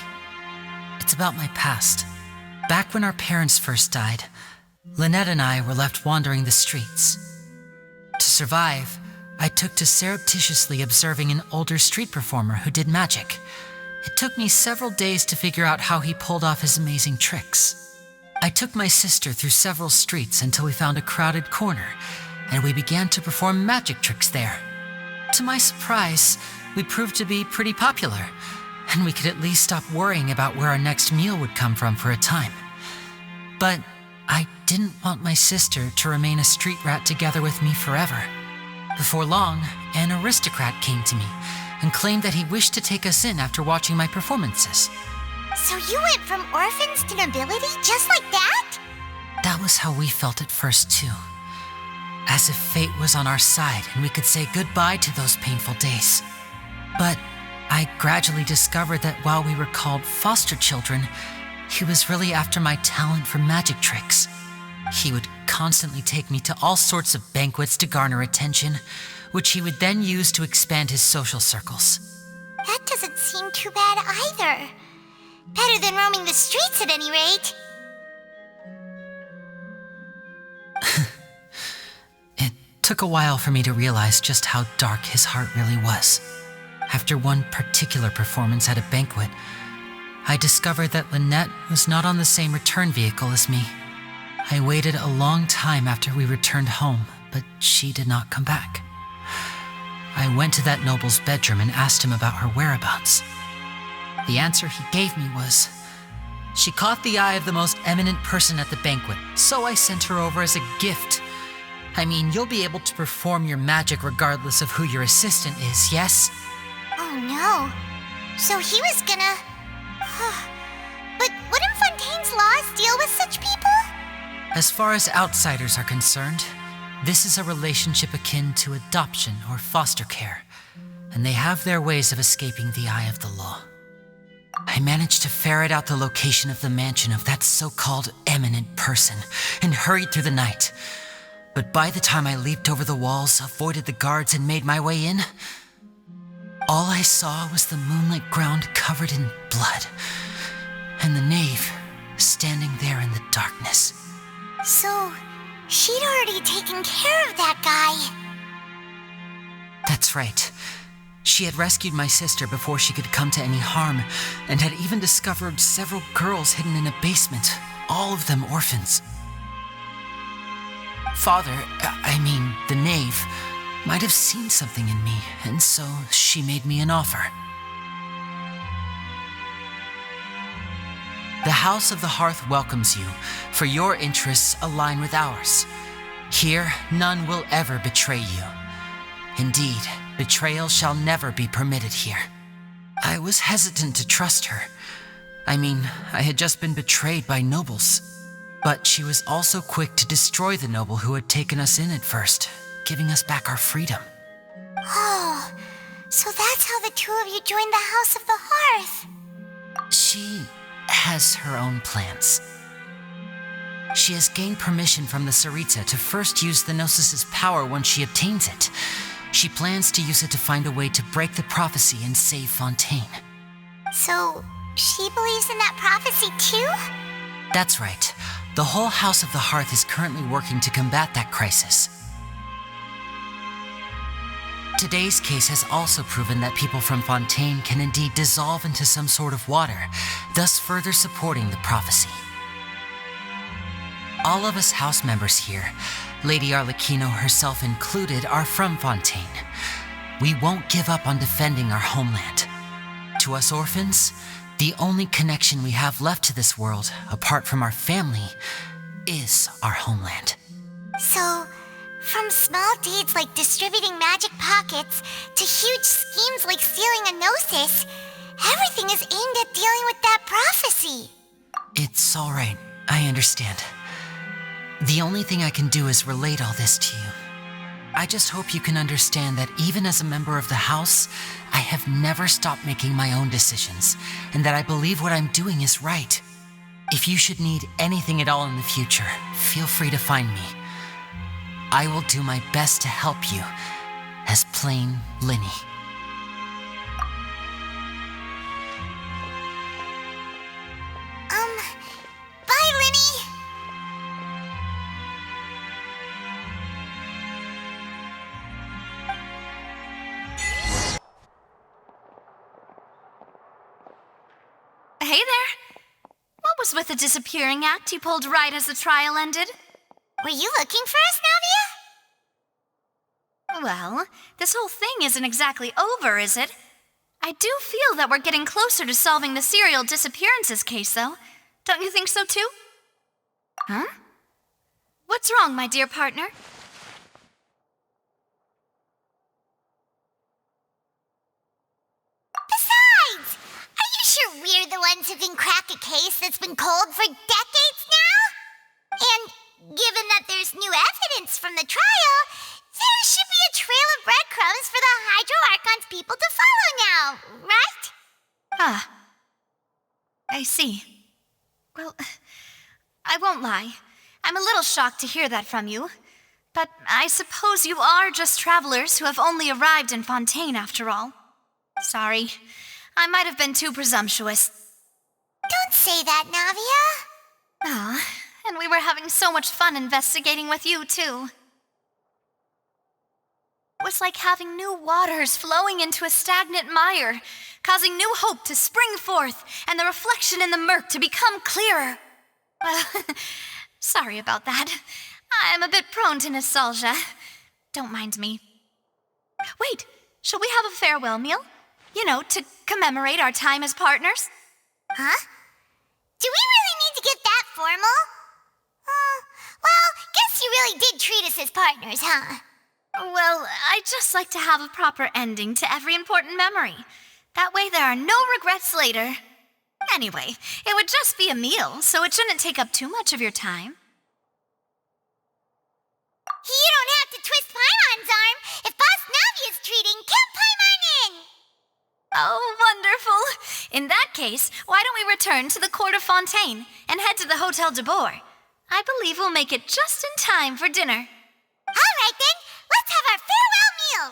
It's about my past. Back when our parents first died, Lynette and I were left wandering the streets. To survive, I took to surreptitiously observing an older street performer who did magic. It took me several days to figure out how he pulled off his amazing tricks. I took my sister through several streets until we found a crowded corner, and we began to perform magic tricks there. To my surprise, we proved to be pretty popular, and we could at least stop worrying about where our next meal would come from for a time. But I didn't want my sister to remain a street rat together with me forever. Before long, an aristocrat came to me and claimed that he wished to take us in after watching my performances. So you went from orphans to nobility just like that? That was how we felt at first too. As if fate was on our side and we could say goodbye to those painful days. But I gradually discovered that while we were called foster children, he was really after my talent for magic tricks. He would constantly take me to all sorts of banquets to garner attention, which he would then use to expand his social circles. That doesn't seem too bad either. Better than roaming the streets at any rate. It took a while for me to realize just how dark his heart really was. After one particular performance at a banquet, I discovered that Lynette was not on the same return vehicle as me. I waited a long time after we returned home, but she did not come back. I went to that noble's bedroom and asked him about her whereabouts. The answer he gave me was, she caught the eye of the most eminent person at the banquet, so I sent her over as a gift. I mean, you'll be able to perform your magic regardless of who your assistant is, yes? Oh no. So he was gonna... But wouldn't Fontaine's laws deal with such people? As far as outsiders are concerned, this is a relationship akin to adoption or foster care, and they have their ways of escaping the eye of the law. I managed to ferret out the location of the mansion of that so-called eminent person and hurried through the night. But by the time I leaped over the walls, avoided the guards, and made my way in, all I saw was the moonlit ground covered in blood, and the knave standing there in the darkness. So, she'd already taken care of that guy. That's right. She had rescued my sister before she could come to any harm, and had even discovered several girls hidden in a basement, all of them orphans. Father, the knave, might have seen something in me, and so she made me an offer. The House of the Hearth welcomes you, for your interests align with ours. Here, none will ever betray you. Indeed, betrayal shall never be permitted here. I was hesitant to trust her. I had just been betrayed by nobles. But she was also quick to destroy the noble who had taken us in at first, giving us back our freedom. Oh, so that's how the two of you joined the House of the Hearth. She has her own plans. She has gained permission from the Tsaritsa to first use the Gnosis' power when she obtains it. She plans to use it to find a way to break the prophecy and save Fontaine. So, she believes in that prophecy too? That's right. The whole House of the Hearth is currently working to combat that crisis. Today's case has also proven that people from Fontaine can indeed dissolve into some sort of water, thus further supporting the prophecy. All of us house members here, Lady Arlecchino herself included, are from Fontaine. We won't give up on defending our homeland. To us orphans, the only connection we have left to this world, apart from our family, is our homeland. So, from small deeds like distributing magic pockets to huge schemes like stealing a Gnosis, everything is aimed at dealing with that prophecy. It's all right. I understand. The only thing I can do is relate all this to you. I just hope you can understand that even as a member of the House, I have never stopped making my own decisions, and that I believe what I'm doing is right. If you should need anything at all in the future, feel free to find me. I will do my best to help you, as plain Linny. Bye, Linny! Hey there! What was with the disappearing act you pulled right as the trial ended? Were you looking for us, Navia? Well, this whole thing isn't exactly over, is it? I do feel that we're getting closer to solving the serial disappearances case, though. Don't you think so, too? Huh? What's wrong, my dear partner? Besides, are you sure we're the ones who can crack a case that's been cold for decades now? And given that there's new evidence from the trial, there should be a trail of breadcrumbs for the Hydro Archon's people to follow now, right? Ah. I see. Well, I won't lie. I'm a little shocked to hear that from you. But I suppose you are just travelers who have only arrived in Fontaine after all. Sorry. I might have been too presumptuous. Don't say that, Navia. Ah, and we were having so much fun investigating with you, too. It was like having new waters flowing into a stagnant mire, causing new hope to spring forth, and the reflection in the murk to become clearer. Well, sorry about that. I'm a bit prone to nostalgia. Don't mind me. Wait, shall we have a farewell meal? You know, to commemorate our time as partners? Huh? Do we really need to get that formal? Well, guess you really did treat us as partners, huh? Well, I'd just like to have a proper ending to every important memory. That way there are no regrets later. Anyway, it would just be a meal, so it shouldn't take up too much of your time. You don't have to twist Paimon's arm. If Boss Navia's treating, count Paimon in! Oh, wonderful. In that case, why don't we return to the court of Fontaine and head to the Hotel de Boer? I believe we'll make it just in time for dinner. All right, then. Let's have our farewell meal.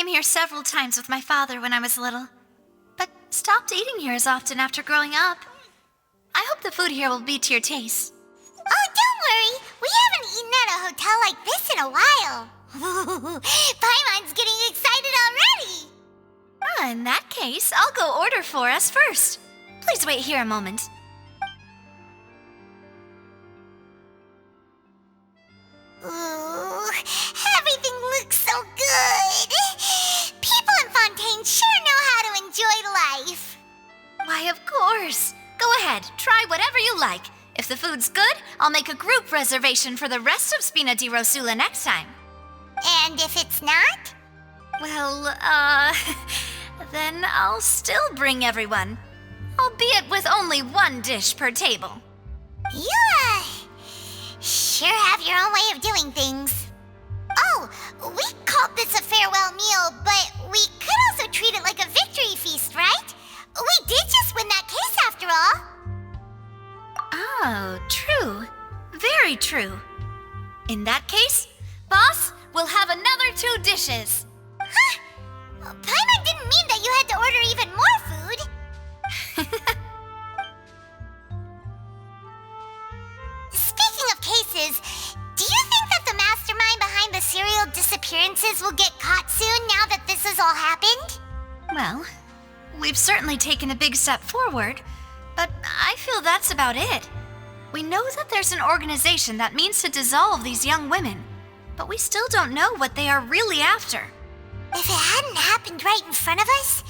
came here several times with my father when I was little, but stopped eating here as often after growing up. I hope the food here will be to your taste. Oh, don't worry. We haven't eaten at a hotel like this in a while. Paimon's getting excited already. In that case, I'll go order for us first. Please wait here a moment. Ooh, everything looks so good. People in Fontaine sure know how to enjoy life. Why, of course. Go ahead, try whatever you like. If the food's good, I'll make a group reservation for the rest of Spina di Rosula next time. And if it's not? Well, then I'll still bring everyone. Albeit with only one dish per table. You, sure have your own way of doing things. Oh, we called this a farewell meal, but we could also treat it like a victory feast, right? We did just win that case after all. Oh, true. Very true. In that case, boss, we'll have another 2 dishes. Huh? Paimon didn't mean that you had to order even more food. Speaking of cases, do you think that the mastermind behind the serial disappearances will get caught soon now that this has all happened? Well, we've certainly taken a big step forward, but I feel that's about it. We know that there's an organization that means to dissolve these young women, but we still don't know what they are really after. If it hadn't happened right in front of us,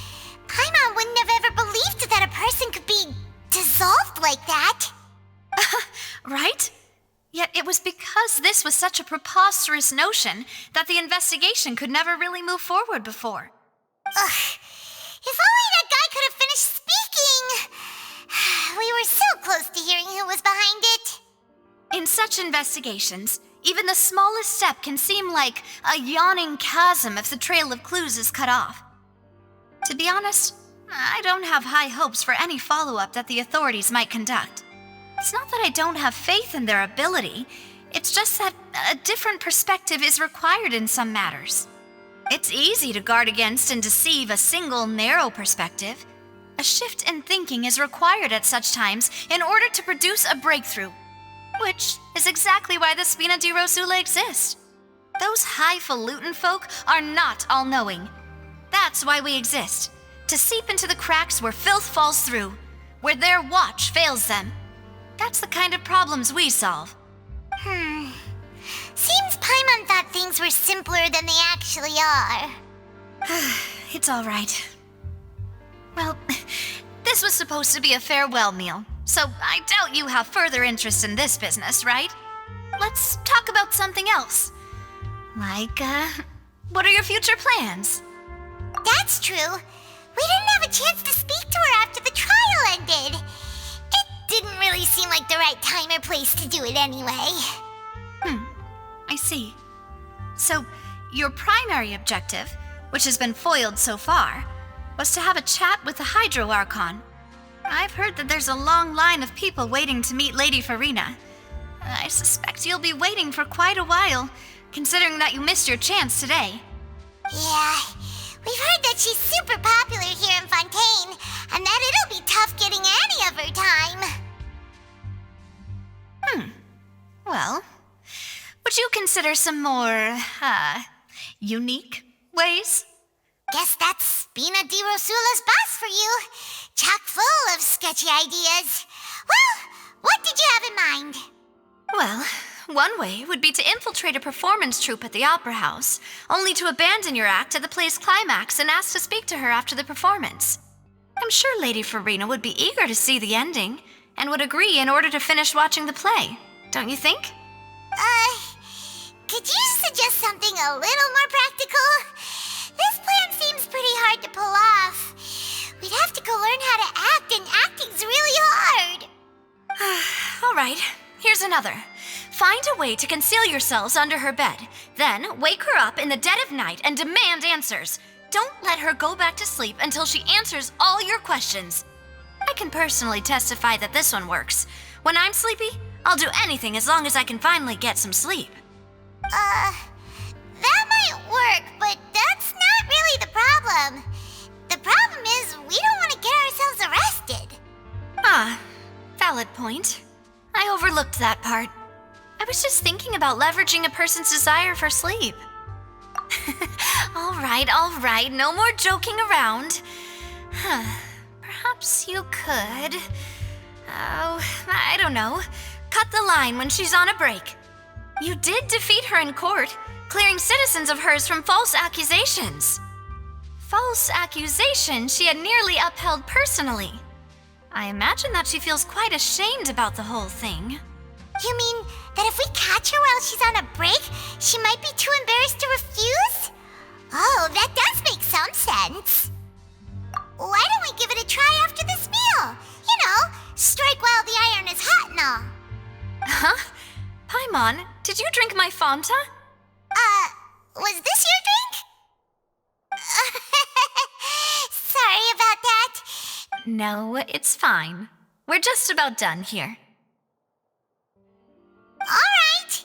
Paimon wouldn't have ever believed that a person could be dissolved like that. Right? Yet it was because this was such a preposterous notion that the investigation could never really move forward before. Ugh. If only that guy could have finished speaking! We were so close to hearing who was behind it. In such investigations, even the smallest step can seem like a yawning chasm if the trail of clues is cut off. To be honest, I don't have high hopes for any follow-up that the authorities might conduct. It's not that I don't have faith in their ability, it's just that a different perspective is required in some matters. It's easy to guard against and deceive a single narrow perspective. A shift in thinking is required at such times in order to produce a breakthrough, which is exactly why the Spina di Rosula exists. Those highfalutin folk are not all-knowing. That's why we exist, to seep into the cracks where filth falls through, where their watch fails them. That's the kind of problems we solve. Seems Paimon thought things were simpler than they actually are. It's all right. Well, this was supposed to be a farewell meal, so I doubt you have further interest in this business, right? Let's talk about something else. Like, what are your future plans? That's true. We didn't have a chance to speak to her after the trial ended. It didn't really seem like the right time or place to do it anyway. I see. So, your primary objective, which has been foiled so far, was to have a chat with the Hydro Archon. I've heard that there's a long line of people waiting to meet Lady Furina. I suspect you'll be waiting for quite a while, considering that you missed your chance today. Yeah, we've heard that she's super popular here in Fontaine, and that it'll be tough getting any of her time. Well, would you consider some more, unique ways? Guess that's Spina di Rosula's boss for you. Chock full of sketchy ideas. Well, what did you have in mind? Well, one way would be to infiltrate a performance troupe at the Opera House, only to abandon your act at the play's climax and ask to speak to her after the performance. I'm sure Lady Furina would be eager to see the ending, and would agree in order to finish watching the play, don't you think? Could you suggest something a little more practical? This plan seems pretty hard to pull off. We'd have to go learn how to act, and acting's really hard. All right, here's another. Find a way to conceal yourselves under her bed. Then wake her up in the dead of night and demand answers. Don't let her go back to sleep until she answers all your questions. I can personally testify that this one works. When I'm sleepy, I'll do anything as long as I can finally get some sleep. That might work, but that's not really problem. The problem is we don't want to get ourselves arrested. Ah, valid point. I overlooked that part. I was just thinking about leveraging a person's desire for sleep. All right, no more joking around. Perhaps you could... Oh, I don't know. Cut the line when she's on a break. You did defeat her in court, clearing citizens of hers from false accusations. False accusations she had nearly upheld personally. I imagine that she feels quite ashamed about the whole thing. You mean that if we catch her while she's on a break, she might be too embarrassed to refuse? Oh, that does make some sense. Why don't we give it a try after this meal? You know, strike while the iron is hot and all. Huh? Paimon, did you drink my Fanta? Was this your drink? Sorry about that. No, it's fine. We're just about done here. Alright.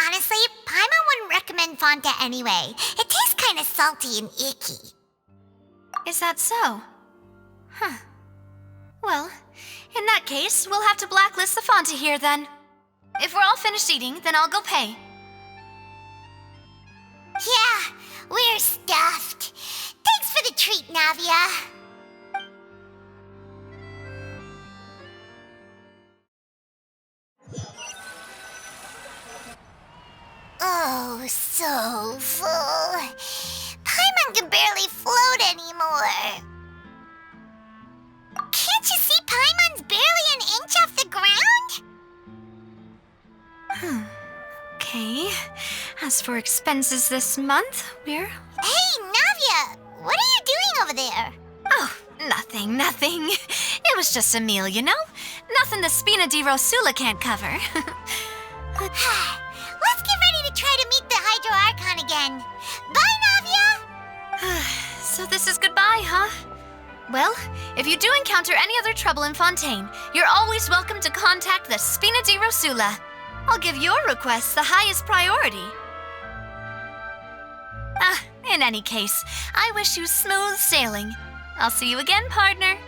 Honestly, Paimon wouldn't recommend Fonta anyway. It tastes kind of salty and icky. Is that so? Huh. Well, in that case, we'll have to blacklist the Fonta here then. If we're all finished eating, then I'll go pay. Yeah, we're stuffed. Thanks for the treat, Navia. Oh, so full. Paimon can barely float anymore. Can't you see Paimon's barely an inch off the ground? Okay. As for expenses this month, we're... Hey, Navia! What are you doing over there? Oh, nothing. It was just a meal, you know? Nothing the Spina di Rosula can't cover. Let's get ready to try to meet the Hydro Archon again. Bye, Navia! So this is goodbye, huh? Well, if you do encounter any other trouble in Fontaine, you're always welcome to contact the Spina di Rosula. I'll give your request the highest priority. In any case, I wish you smooth sailing. I'll see you again, partner.